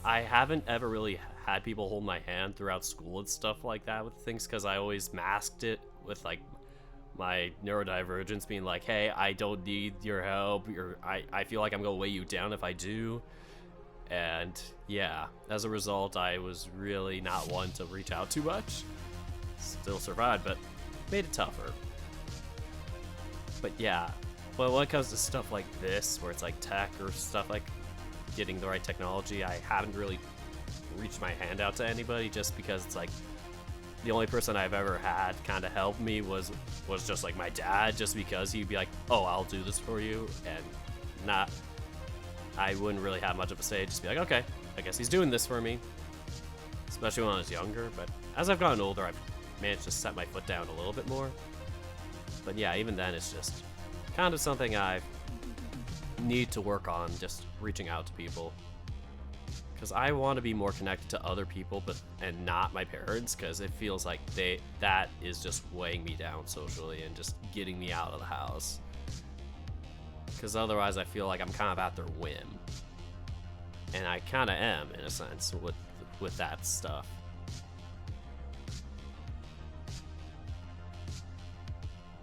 haven't ever really had people hold my hand throughout school and stuff like that with things, because I always masked it with like my neurodivergence, being like, hey, I don't need your help. I feel like I'm gonna weigh you down if I do. And yeah, as a result, I was really not one to reach out too much. Still survived, but made it tougher. But yeah, well, when it comes to stuff like this, where it's like tech or stuff like getting the right technology, I haven't really reached my hand out to anybody, just because it's like the only person I've ever had kind of help me was just like my dad, just because he'd be like, oh, I'll do this for you, and I wouldn't really have much of a say, just be like, okay, I guess he's doing this for me, especially when I was younger. But as I've gotten older, I've managed to set my foot down a little bit more. But yeah, even then, it's just kind of something I need to work on, just reaching out to people. Because I want to be more connected to other people, and not my parents, because it feels like that is just weighing me down socially and just getting me out of the house. Because otherwise I feel like I'm kind of at their whim. And I kind of am, in a sense, with that stuff.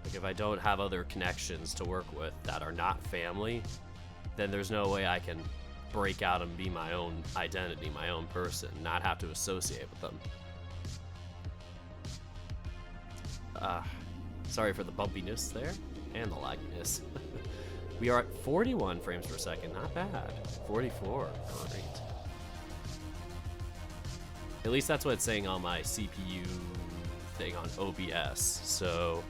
Like, if I don't have other connections to work with that are not family, then there's no way I can break out and be my own identity, my own person, not have to associate with them. Sorry for the bumpiness there, and the lagginess. We are at 41 frames per second, not bad. 44, great. At least that's what it's saying on my CPU thing on OBS, so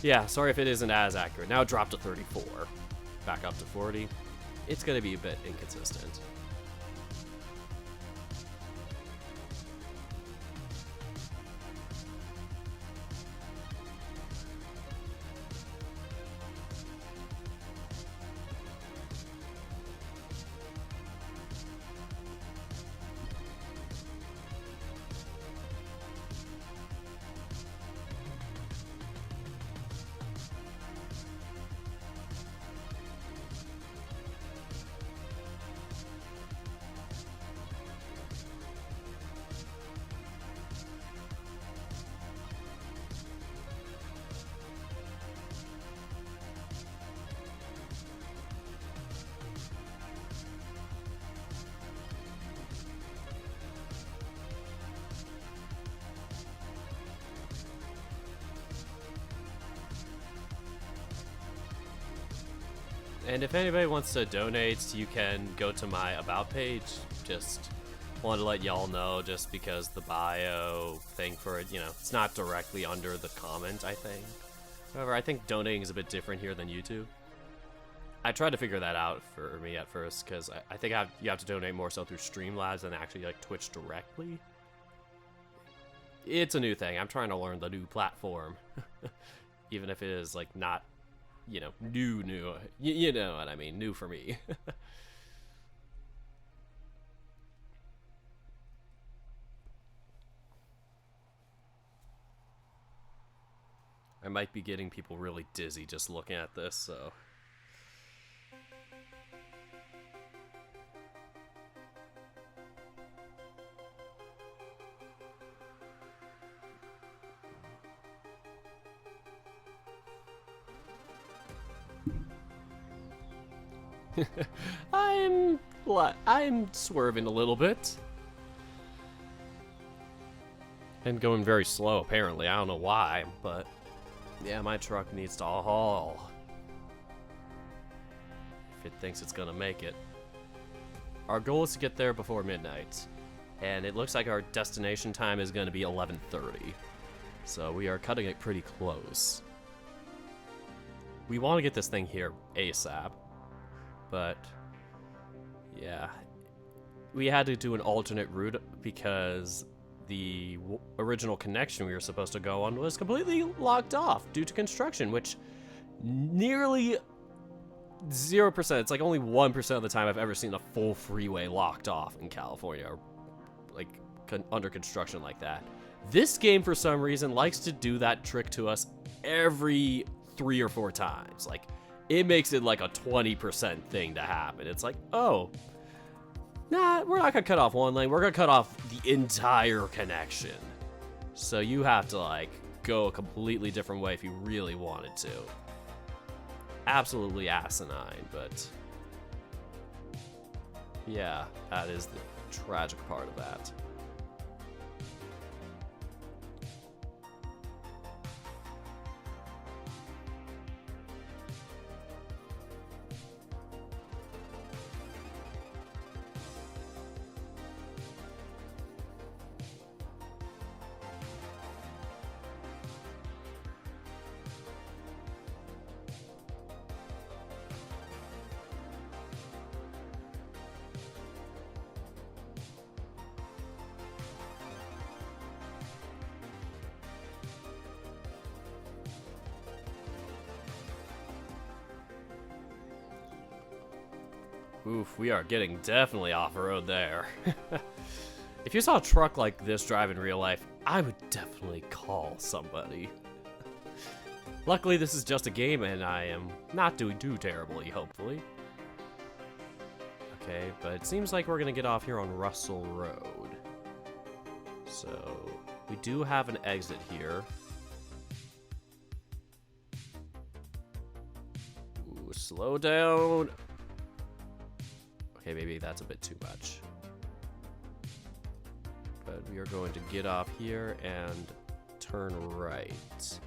yeah, sorry if it isn't as accurate. Now it dropped to 34, back up to 40. It's gonna be a bit inconsistent. And if anybody wants to donate, you can go to my About page. Just wanted to let y'all know, just because the bio thing for it, it's not directly under the comment, I think. However, I think donating is a bit different here than YouTube. I tried to figure that out for me at first, because I think you have to donate more so through Streamlabs than actually like Twitch directly. It's a new thing. I'm trying to learn the new platform. Even if it is like not, new. You know what I mean, new for me. I might be getting people really dizzy just looking at this, so. I'm swerving a little bit. And going very slow, apparently. I don't know why, but yeah, my truck needs to haul. If it thinks it's gonna make it. Our goal is to get there before midnight, and it looks like our destination time is gonna be 11:30. So we are cutting it pretty close. We want to get this thing here ASAP, but yeah, we had to do an alternate route because the original connection we were supposed to go on was completely locked off due to construction, which nearly 0%. It's like only 1% of the time I've ever seen a full freeway locked off in California, or like under construction like that. This game, for some reason, likes to do that trick to us every 3 or 4 times. Like, it makes it like a 20% thing to happen. It's like, oh, nah, we're not gonna cut off one lane. We're gonna cut off the entire connection. So you have to like go a completely different way if you really wanted to. Absolutely asinine, but yeah, that is the tragic part of that. Oof, we are getting definitely off-road there. If you saw a truck like this drive in real life, I would definitely call somebody. Luckily, this is just a game and I am not doing too terribly, hopefully. Okay, but it seems like we're gonna get off here on Russell Road. So, we do have an exit here. Ooh, slow down. Okay, maybe that's a bit too much. But we are going to get off here and turn right.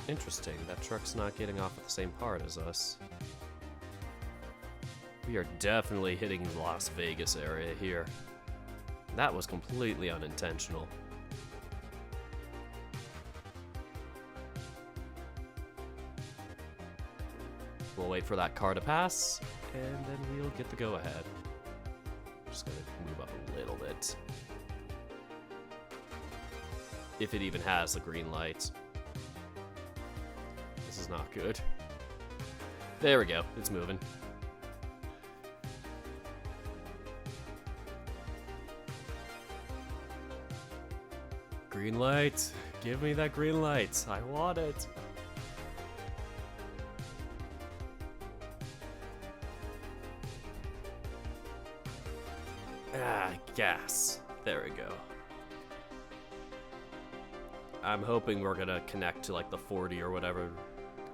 Interesting, that truck's not getting off at the same part as us. We are definitely hitting the Las Vegas area here. That was completely unintentional. We'll wait for that car to pass, and then we'll get the go-ahead. Just gonna move up a little bit. If it even has the green light. This is not good. There we go, it's moving. Green light, give me that green light, I want it. Gas. There we go. I'm hoping we're gonna connect to like the 40 or whatever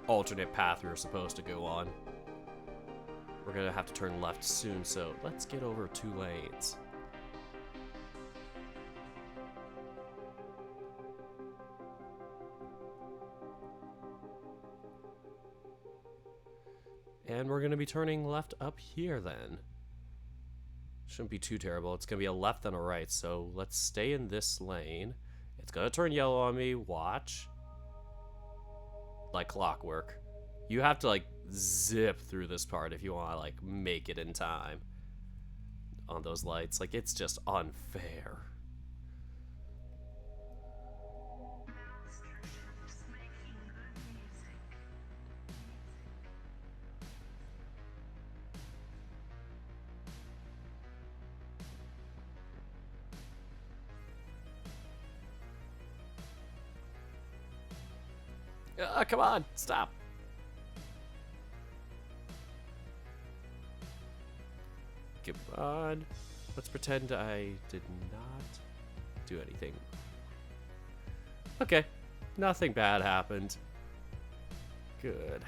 alternate path we were supposed to go on. We're gonna have to turn left soon, so let's get over 2 lanes. And we're gonna be turning left up here then. Shouldn't be too terrible. It's gonna be a left and a right, so let's stay in this lane. It's gonna turn yellow on me, watch. Like clockwork. You have to like zip through this part if you wanna like make it in time on those lights. Like it's just unfair. Come on, stop. Come on. Let's pretend I did not do anything. Okay, nothing bad happened. Good.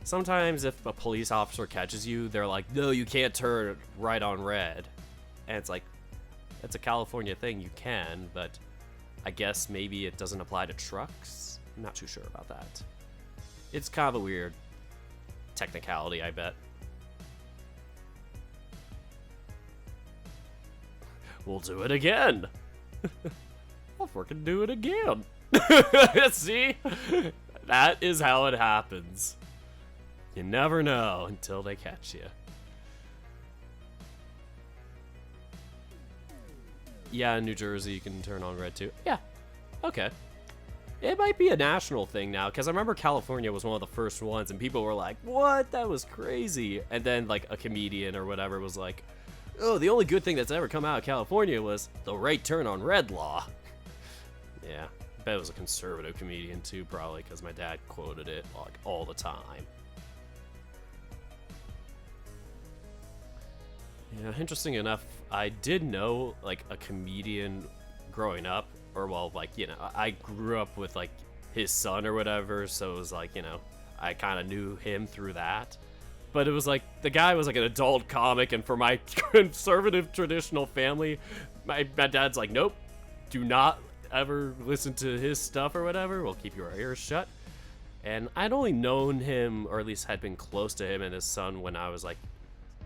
Sometimes if a police officer catches you, they're like, no, you can't turn right on red. And it's like, that's a California thing, you can, but I guess maybe it doesn't apply to trucks? I'm not too sure about that. It's kind of a weird technicality, I bet. We'll do it again. I'll freaking do it again. See? That is how it happens. You never know until they catch you. Yeah, in New Jersey you can turn on red too. Yeah, okay. It might be a national thing now, because I remember California was one of the first ones, and people were like, what? That was crazy. And then, like, a comedian or whatever was like, oh, the only good thing that's ever come out of California was the right turn on red law. Yeah, I bet it was a conservative comedian, too, probably, because my dad quoted it, like, all the time. Yeah, interesting enough, I did know like a comedian growing up, or well, like, you know, I grew up with like his son or whatever, so it was like, you know, I kind of knew him through that. But it was like the guy was like an adult comic, and for my conservative traditional family, my dad's like, nope, do not ever listen to his stuff or whatever. We'll keep your ears shut. And I'd only known him, or at least had been close to him and his son when I was like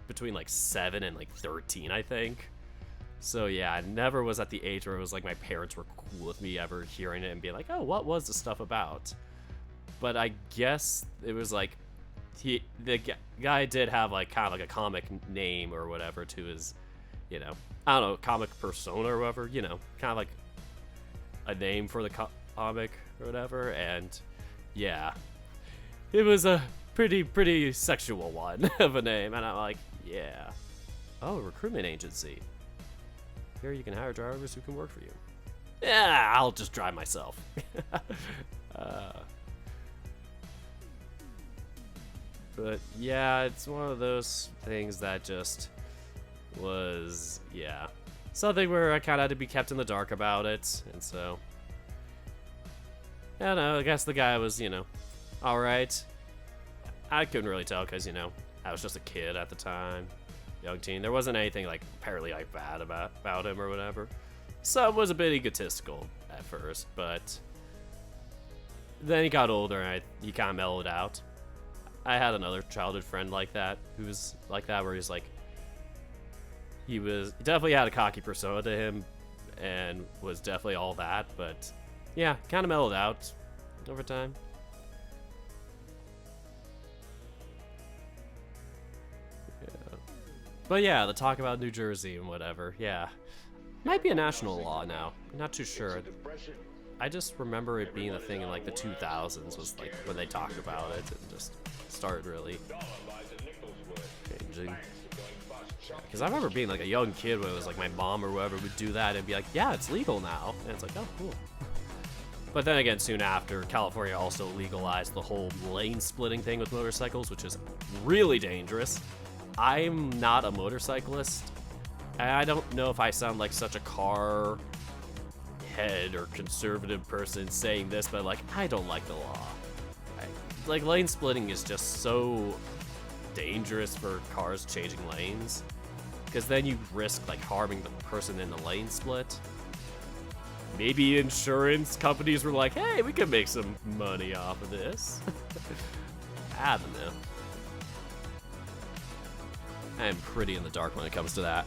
between like 7 and like 13, I think. So yeah, I never was at the age where it was like my parents were cool with me ever hearing it and being like, oh, what was the stuff about? But I guess it was like the guy did have like kind of like a comic name or whatever to his, you know, I don't know, comic persona or whatever, you know, kind of like a name for the comic or whatever. And yeah, it was a pretty sexual one of a name, and I'm like, yeah. Oh, recruitment agency. Here you can hire drivers who can work for you. Yeah, I'll just drive myself. But yeah, it's one of those things that just was, yeah, something where I kind of had to be kept in the dark about it, and so, I don't know, I guess the guy was, you know, alright. I couldn't really tell because, you know, I was just a kid at the time, young teen. There wasn't anything like apparently like bad about him or whatever. Some was a bit egotistical at first, but then he got older and he kind of mellowed out. I had another childhood friend like that who was like that, where he's like, he definitely had a cocky persona to him and was definitely all that, but yeah, kind of mellowed out over time. Yeah. But yeah, the talk about New Jersey and whatever, yeah. Might be a national law now. I'm not too sure. I just remember it being a thing in like the 2000s was like when they talked about it and just started really changing. Because I remember being like a young kid when it was like my mom or whoever would do that and be like, yeah, it's legal now. And it's like, oh, cool. But then again, soon after, California also legalized the whole lane splitting thing with motorcycles, which is really dangerous. I'm not a motorcyclist. And I don't know if I sound like such a car head or conservative person saying this, but like, I don't like the law. Like, lane splitting is just so dangerous for cars changing lanes, because then you risk like harming the person in the lane split. Maybe insurance companies were like, hey, we could make some money off of this. I don't know. I am pretty in the dark when it comes to that.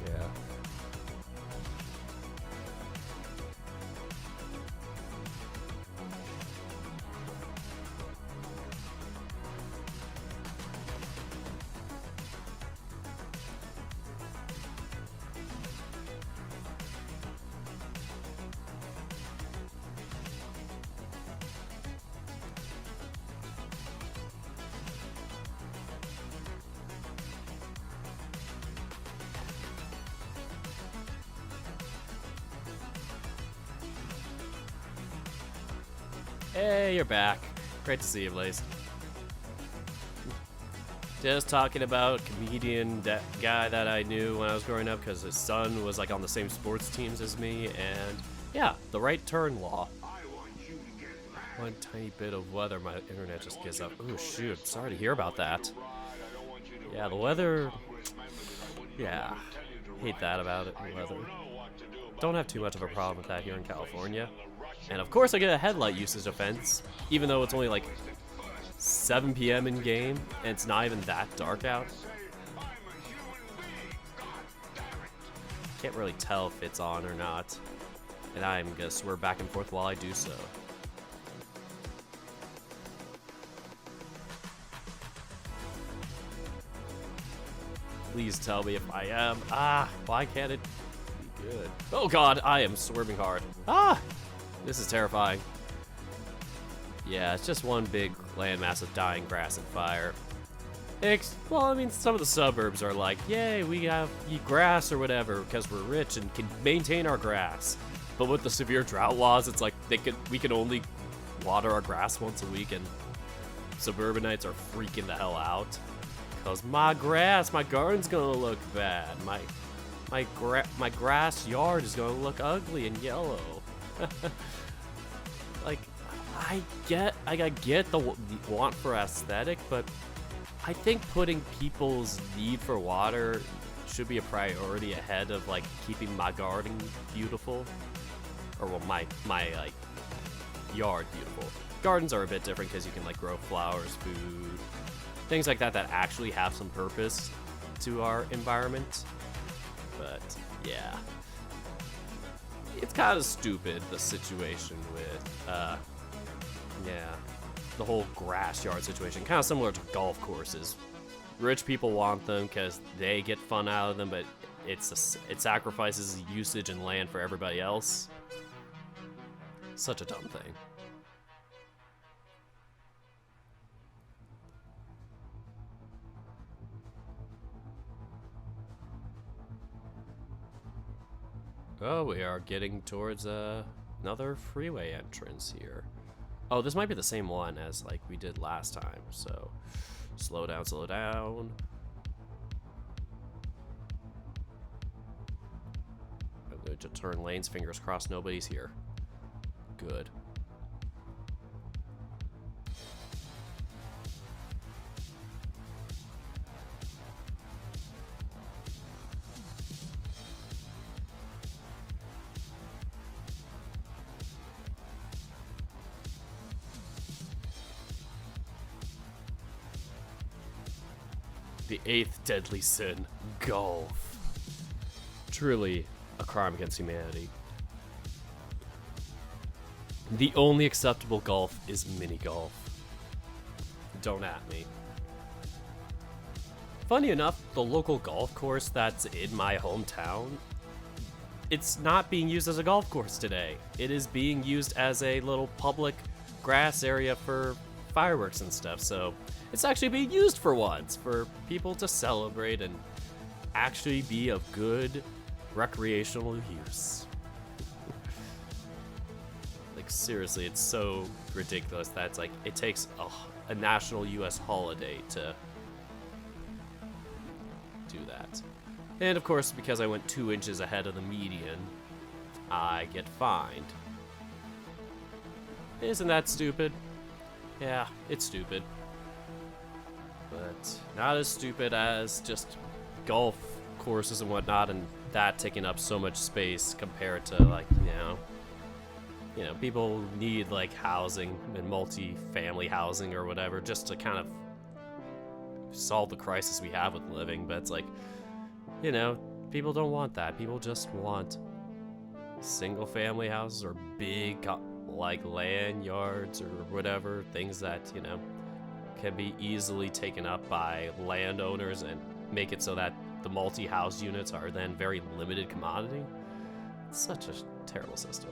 Yeah. Hey, you're back. Great to see you, Blaze. Just talking about comedian guy that I knew when I was growing up, because his son was like on the same sports teams as me, and yeah, the right turn law. One tiny bit of weather, my internet just gives up. Oh shoot, sorry to hear about that. Yeah, the weather, yeah, hate that about it, the weather. Don't have too much of a problem with that here in California. And of course I get a headlight usage offense, even though it's only like 7 p.m. in game, and it's not even that dark out. Can't really tell if it's on or not, and I'm gonna swear back and forth while I do so. Please tell me if I am. Why can't it be good? Oh god, I am swerving hard. This is terrifying. Yeah, it's just one big landmass of dying grass and fire. Well, I mean, some of the suburbs are like, yay, we have grass or whatever because we're rich and can maintain our grass. But with the severe drought laws, it's like we can only water our grass once a week, and suburbanites are freaking the hell out Cause my garden's gonna look bad. My grass yard is gonna look ugly and yellow. Like, I get the want for aesthetic, but I think putting people's need for water should be a priority ahead of like keeping my garden beautiful, or well, my like yard beautiful. Gardens are a bit different because you can like grow flowers, food, things like that actually have some purpose to our environment. But yeah, it's kind of stupid, the situation with the whole grass yard situation. Kind of similar to golf courses. Rich people want them because they get fun out of them, but it sacrifices usage and land for everybody else. Such a dumb thing. Oh, we are getting towards another freeway entrance here. Oh, this might be the same one as like we did last time, so slow down, slow down. I'm going to turn lanes, fingers crossed nobody's here. Good. The 8th deadly sin, golf. Truly a crime against humanity. The only acceptable golf is mini golf. Don't at me. Funny enough, the local golf course that's in my hometown, it's not being used as a golf course today. It is being used as a little public grass area for fireworks and stuff, so it's actually being used for once, for people to celebrate and actually be of good recreational use. Like, seriously, it's so ridiculous that it's like, it takes a national US holiday to do that. And of course, because I went 2 inches ahead of the median, I get fined. Isn't that stupid? Yeah, it's stupid. But not as stupid as just golf courses and whatnot, and that taking up so much space compared to, like, you know, people need like housing and multi-family housing or whatever just to kind of solve the crisis we have with living. But it's like, you know, people don't want that. People just want single family houses or big like land yards or whatever, things that, you know, can be easily taken up by landowners and make it so that the multi-house units are then very limited commodity. It's such a terrible system.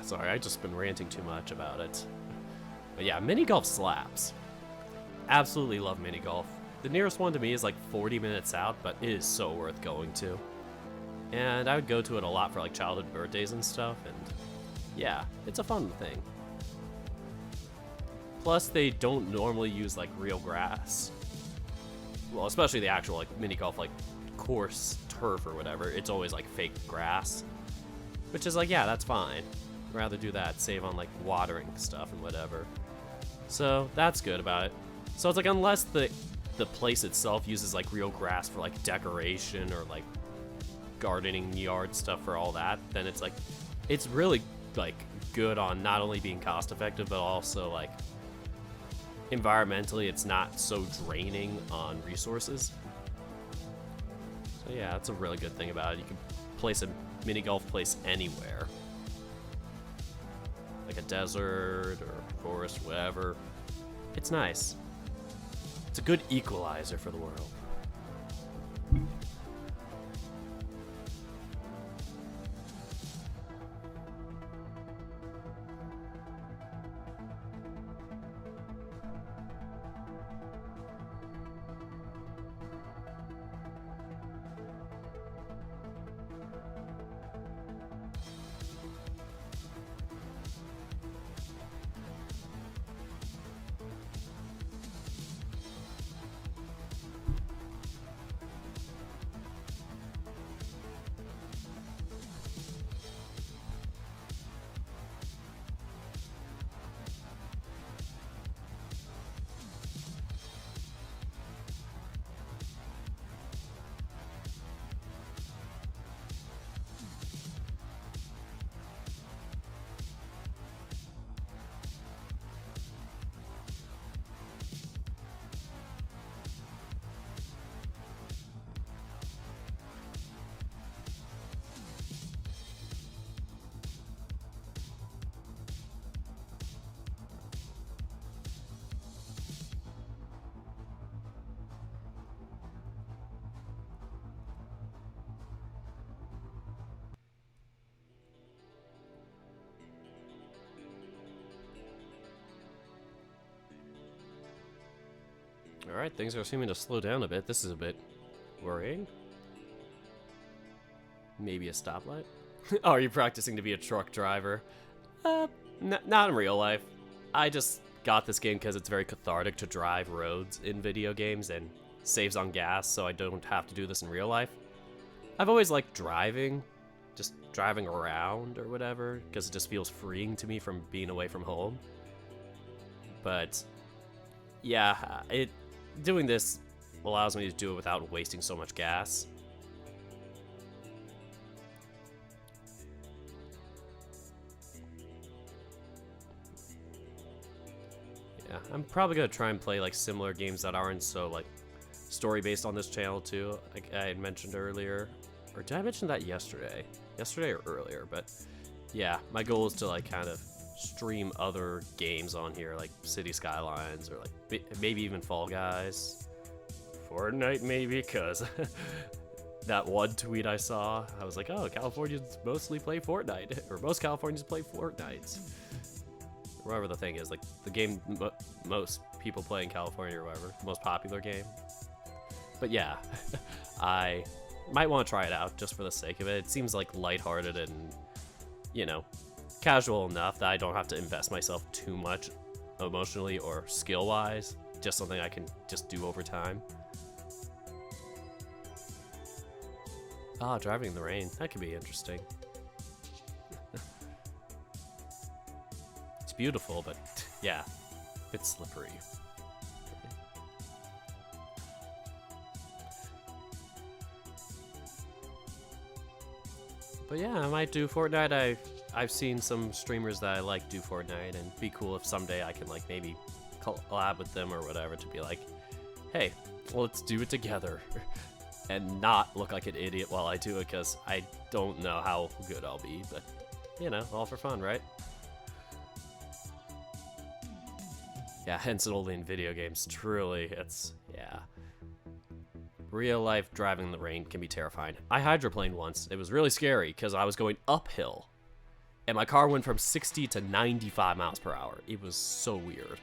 Sorry, I've just been ranting too much about it. But yeah, mini golf slaps. Absolutely love mini golf. The nearest one to me is like 40 minutes out, but it is so worth going to. And I would go to it a lot for like childhood birthdays and stuff, and yeah, it's a fun thing. Plus, they don't normally use like real grass. Well, especially the actual like mini golf like course turf or whatever. It's always like fake grass, which is like, yeah, that's fine. I'd rather do that, save on like watering stuff and whatever. So that's good about it. So it's like, unless the place itself uses like real grass for like decoration or like gardening yard stuff for all that, then it's like, it's really like good on not only being cost effective, but also like environmentally it's not so draining on resources. So yeah, that's a really good thing about it. You can place a mini golf place anywhere, like a desert or forest, whatever. It's nice. It's a good equalizer for the world. Alright, things are seeming to slow down a bit. This is a bit worrying. Maybe a stoplight? Oh, are you practicing to be a truck driver? Not in real life. I just got this game because it's very cathartic to drive roads in video games and saves on gas, so I don't have to do this in real life. I've always liked driving, just driving around or whatever, because it just feels freeing to me from being away from home. But yeah, doing this allows me to do it without wasting so much gas. Yeah, I'm probably gonna try and play like similar games that aren't so like story based on this channel too, like I had mentioned earlier. Or did I mention that yesterday? Yesterday or earlier, but yeah, my goal is to like kind of stream other games on here, like City Skylines or like maybe even Fall Guys. Fortnite maybe, because that one tweet I saw, I was like, oh, Californians mostly play Fortnite, or most Californians play Fortnite. Whatever the thing is, like the game most people play in California or whatever, most popular game. But yeah, I might want to try it out just for the sake of it. It seems like lighthearted and, you know, casual enough that I don't have to invest myself too much emotionally or skill-wise. Just something I can just do over time. Ah, driving in the rain. That could be interesting. It's beautiful, but yeah, it's slippery. But yeah, I might do Fortnite. I've seen some streamers that I like do Fortnite, and it'd be cool if someday I can like maybe collab with them or whatever to be like, hey, let's do it together. And not look like an idiot while I do it, because I don't know how good I'll be, but, you know, all for fun, right? Yeah, hence it only in video games, truly, it's, yeah. Real life driving in the rain can be terrifying. I hydroplaned once. It was really scary, because I was going uphill, and my car went from 60 to 95 miles per hour. It was so weird.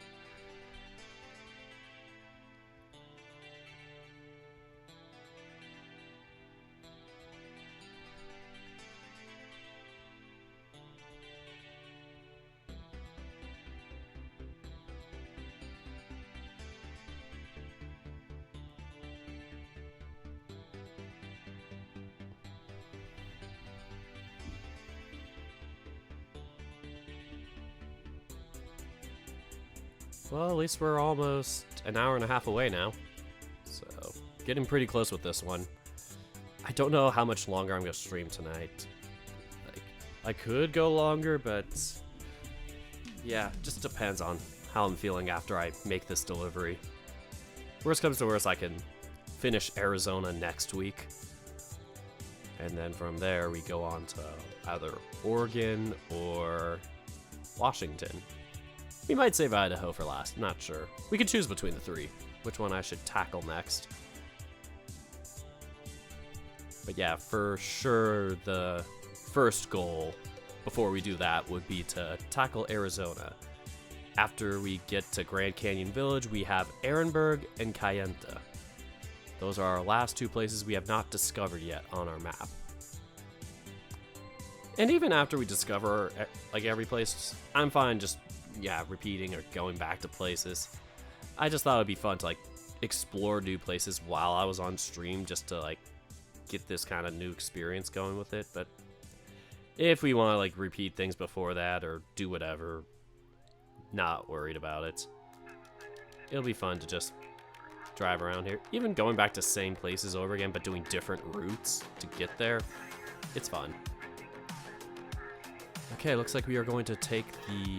Well, at least we're almost an hour and a half away now. So, getting pretty close with this one. I don't know how much longer I'm going to stream tonight. Like, I could go longer, but yeah, just depends on how I'm feeling after I make this delivery. Worst comes to worst, I can finish Arizona next week. And then from there, we go on to either Oregon or Washington. We might save Idaho for last, not sure. We could choose between the three, which one I should tackle next. But yeah, for sure the first goal before we do that would be to tackle Arizona. After we get to Grand Canyon Village, we have Ehrenberg and Kayenta. Those are our last two places we have not discovered yet on our map. And even after we discover like every place, I'm fine just repeating or going back to places. I just thought it'd be fun to like explore new places while I was on stream, just to like get this kind of new experience going with it. But if we want to like repeat things before that or do whatever, not worried about it. It'll be fun to just drive around here. Even going back to same places over again, but doing different routes to get there, it's fun. Okay, looks like we are going to take the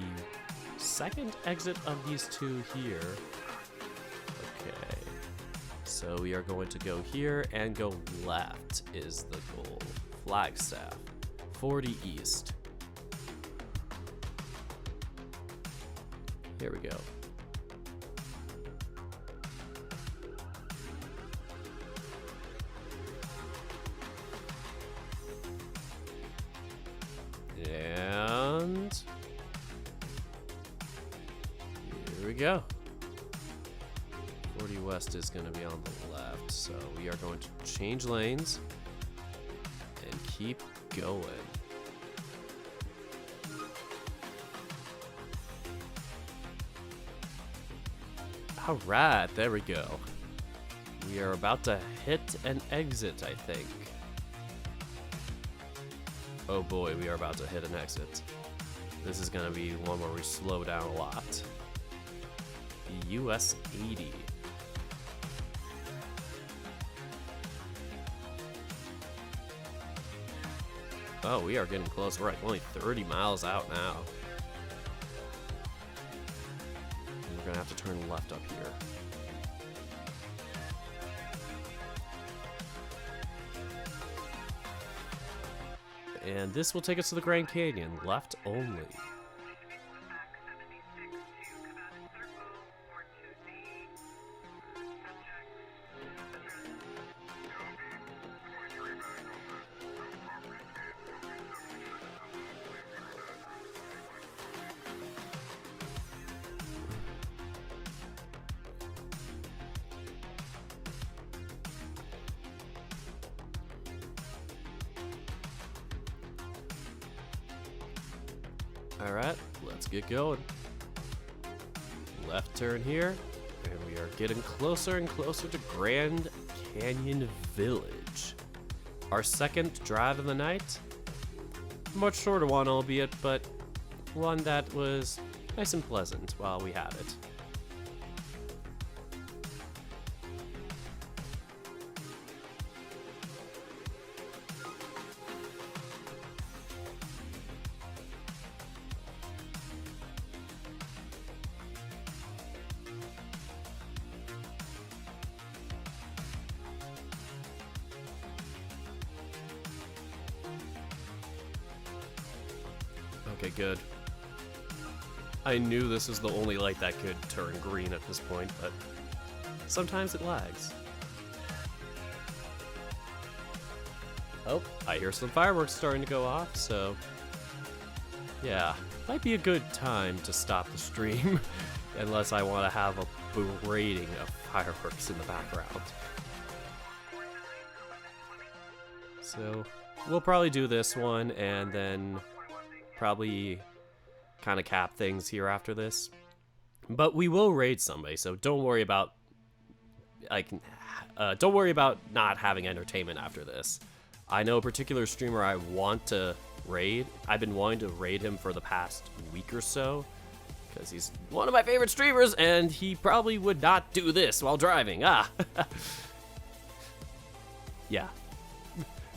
second exit of these two here. Okay, so we are going to go here and go left is the goal. Flagstaff, 40 East. Here we go. And here we go. 40 West is going to be on the left, so we are going to change lanes and keep going. Alright, there we go. We are about to hit an exit, I think. Oh boy, we are about to hit an exit. This is gonna be one where we slow down a lot. The US 80. Oh, we are getting close. We're like only 30 miles out now. And we're gonna have to turn left up here. And this will take us to the Grand Canyon, left only. Alright, let's get going. Left turn here, and we are getting closer and closer to Grand Canyon Village. Our second drive of the night. Much shorter one, albeit, but one that was nice and pleasant while we had it. Okay, good. I knew this was the only light that could turn green at this point, but sometimes it lags. Oh, I hear some fireworks starting to go off, so yeah, might be a good time to stop the stream, unless I want to have a berating of fireworks in the background. So we'll probably do this one, and then probably kind of cap things here after this. But we will raid somebody, so don't worry about not having entertainment after this. I know a particular streamer I want to raid. I've been wanting to raid him for the past week or so, because he's one of my favorite streamers, and he probably would not do this while driving. Yeah.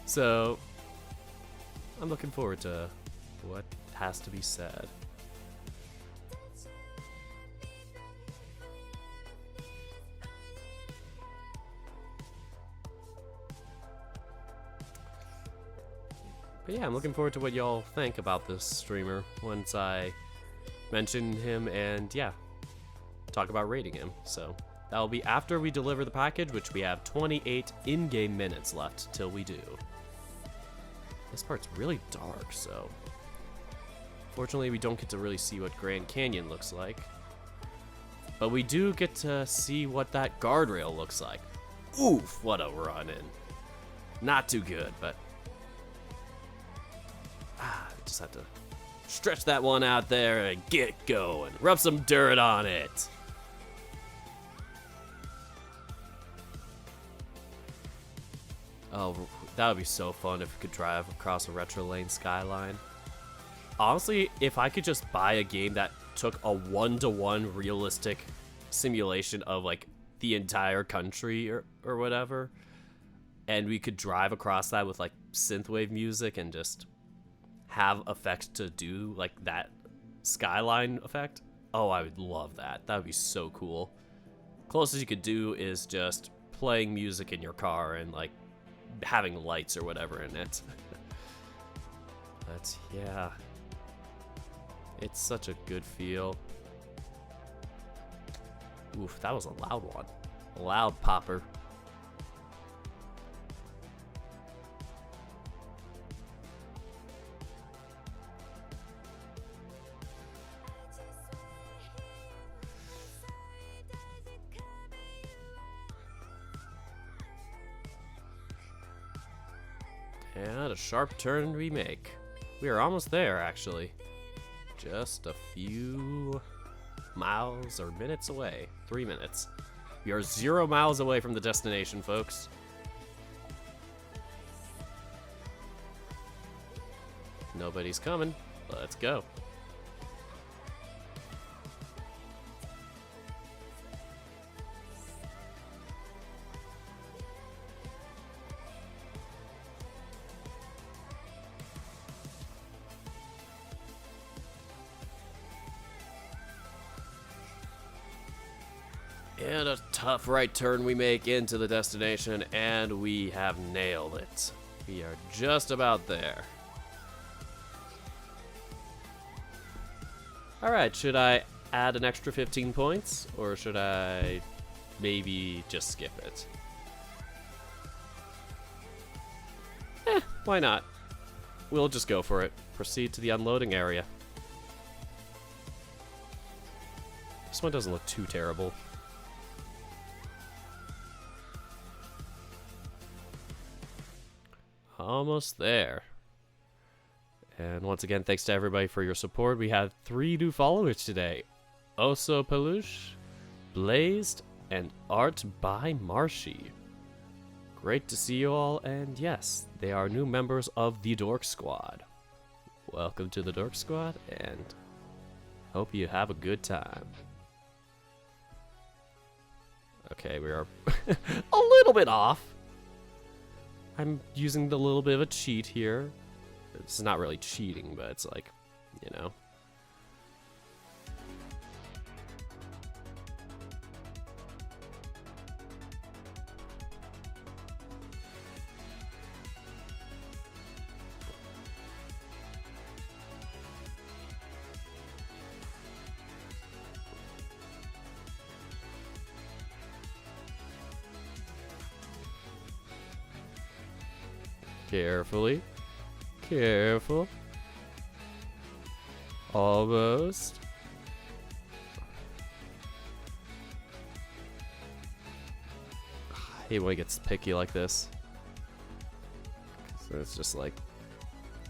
So I'm looking forward to what has to be said. But yeah, I'm looking forward to what y'all think about this streamer once I mention him and, yeah, talk about rating him. So that'll be after we deliver the package, which we have 28 in-game minutes left till we do. This part's really dark, so fortunately we don't get to really see what Grand Canyon looks like. But we do get to see what that guardrail looks like. Oof, what a run-in. Not too good, but just have to stretch that one out there and get going. Rub some dirt on it. Oh, that would be so fun if we could drive across a retro lane skyline. Honestly, if I could just buy a game that took a 1-to-1 realistic simulation of like the entire country or whatever, and we could drive across that with like synthwave music and just have effects to do like that skyline effect. Oh, I would love that. That would be so cool. Closest you could do is just playing music in your car and like having lights or whatever in it. But yeah, it's such a good feel. Oof, that was a loud one. A loud popper. And a sharp turn we make. We are almost there, actually. Just a few miles or minutes away. 3 minutes. We are 0 miles away from the destination, folks. Nobody's coming. Let's go. And a tough right turn we make into the destination, and we have nailed it. We are just about there. Alright, should I add an extra 15 points, or should I maybe just skip it? Why not? We'll just go for it. Proceed to the unloading area. This one doesn't look too terrible. Almost there. And once again, thanks to everybody for your support. We have 3 new followers today. Oso Peluche, Blazed, and Art by Marshy. Great to see you all, and yes, they are new members of the Dirk Squad. Welcome to the Dirk Squad, and hope you have a good time. Okay, we are a little bit off. I'm using a little bit of a cheat here. It's not really cheating, but it's like, you know. Carefully. Careful. Almost. I hate when it gets picky like this. So it's just like,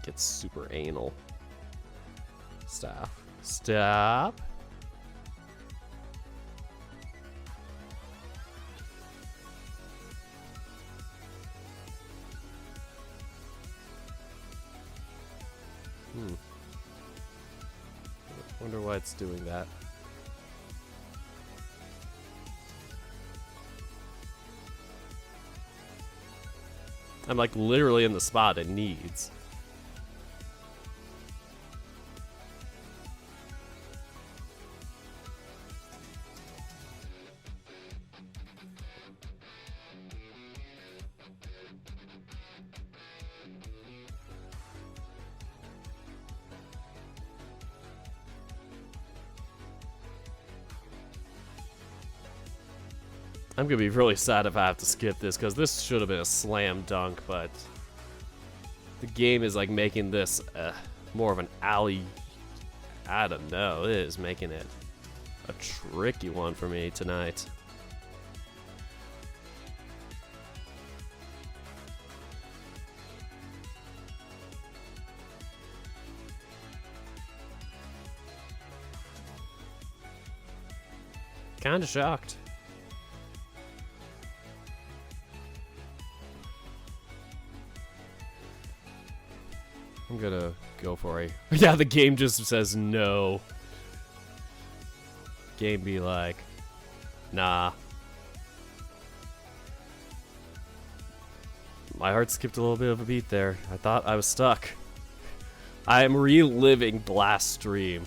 gets super anal. Stop. Stop. Wonder why it's doing that. I'm like literally in the spot it needs. I'm gonna be really sad if I have to skip this, because this should have been a slam dunk, but the game is like making this more of an alley. I don't know, it is making it a tricky one for me tonight. Kinda shocked. I'm gonna go for a... Yeah, the game just says no. Game be like, nah. My heart skipped a little bit of a beat there. I thought I was stuck. I am reliving the last stream.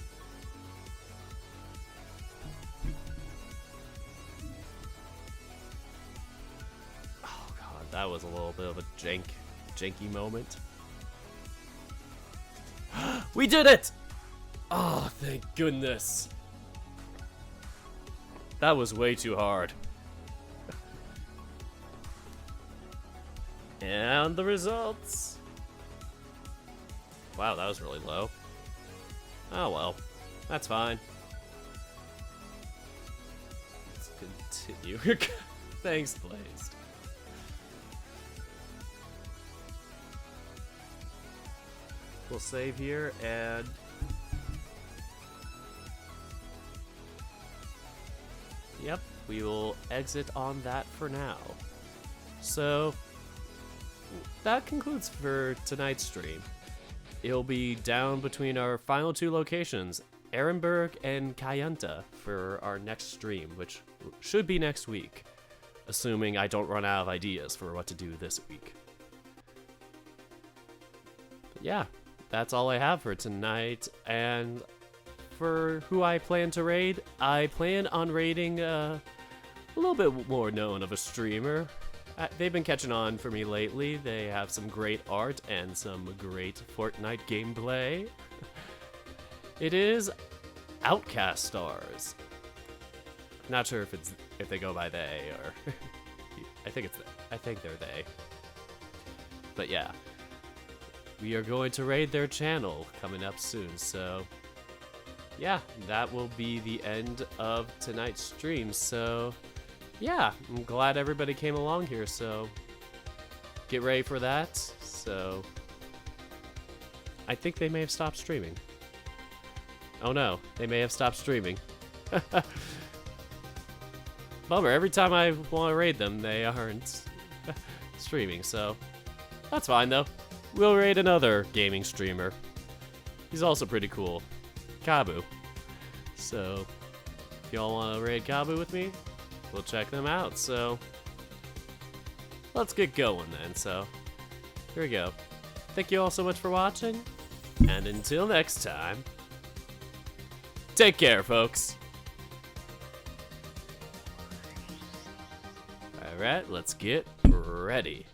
Oh god, that was a little bit of a janky moment. We did it! Oh, thank goodness. That was way too hard. And the results. Wow, that was really low. Oh well, that's fine. Let's continue. Thanks, Blazed. we'll save here, and yep, we will exit on that for now. So that concludes for tonight's stream. It'll be down between our final two locations, Ehrenberg and Kayenta, for our next stream, which should be next week, assuming I don't run out of ideas for what to do this week. But yeah, that's all I have for tonight, and for who I plan to raid, I plan on raiding a little bit more known of a streamer. They've been catching on for me lately. They have some great art and some great Fortnite gameplay. It is Outcast Stars. Not sure if they go by they or I think they're they. But yeah, we are going to raid their channel coming up soon. So yeah, that will be the end of tonight's stream. So yeah, I'm glad everybody came along here, so get ready for that. So I think they may have stopped streaming. Oh no, they may have stopped streaming. Bummer, every time I want to raid them, they aren't streaming, so that's fine though. We'll raid another gaming streamer. He's also pretty cool. Kabu. So if y'all want to raid Kabu with me, we'll check them out. So let's get going then. So here we go. Thank you all so much for watching, and until next time, take care, folks. Alright, let's get ready.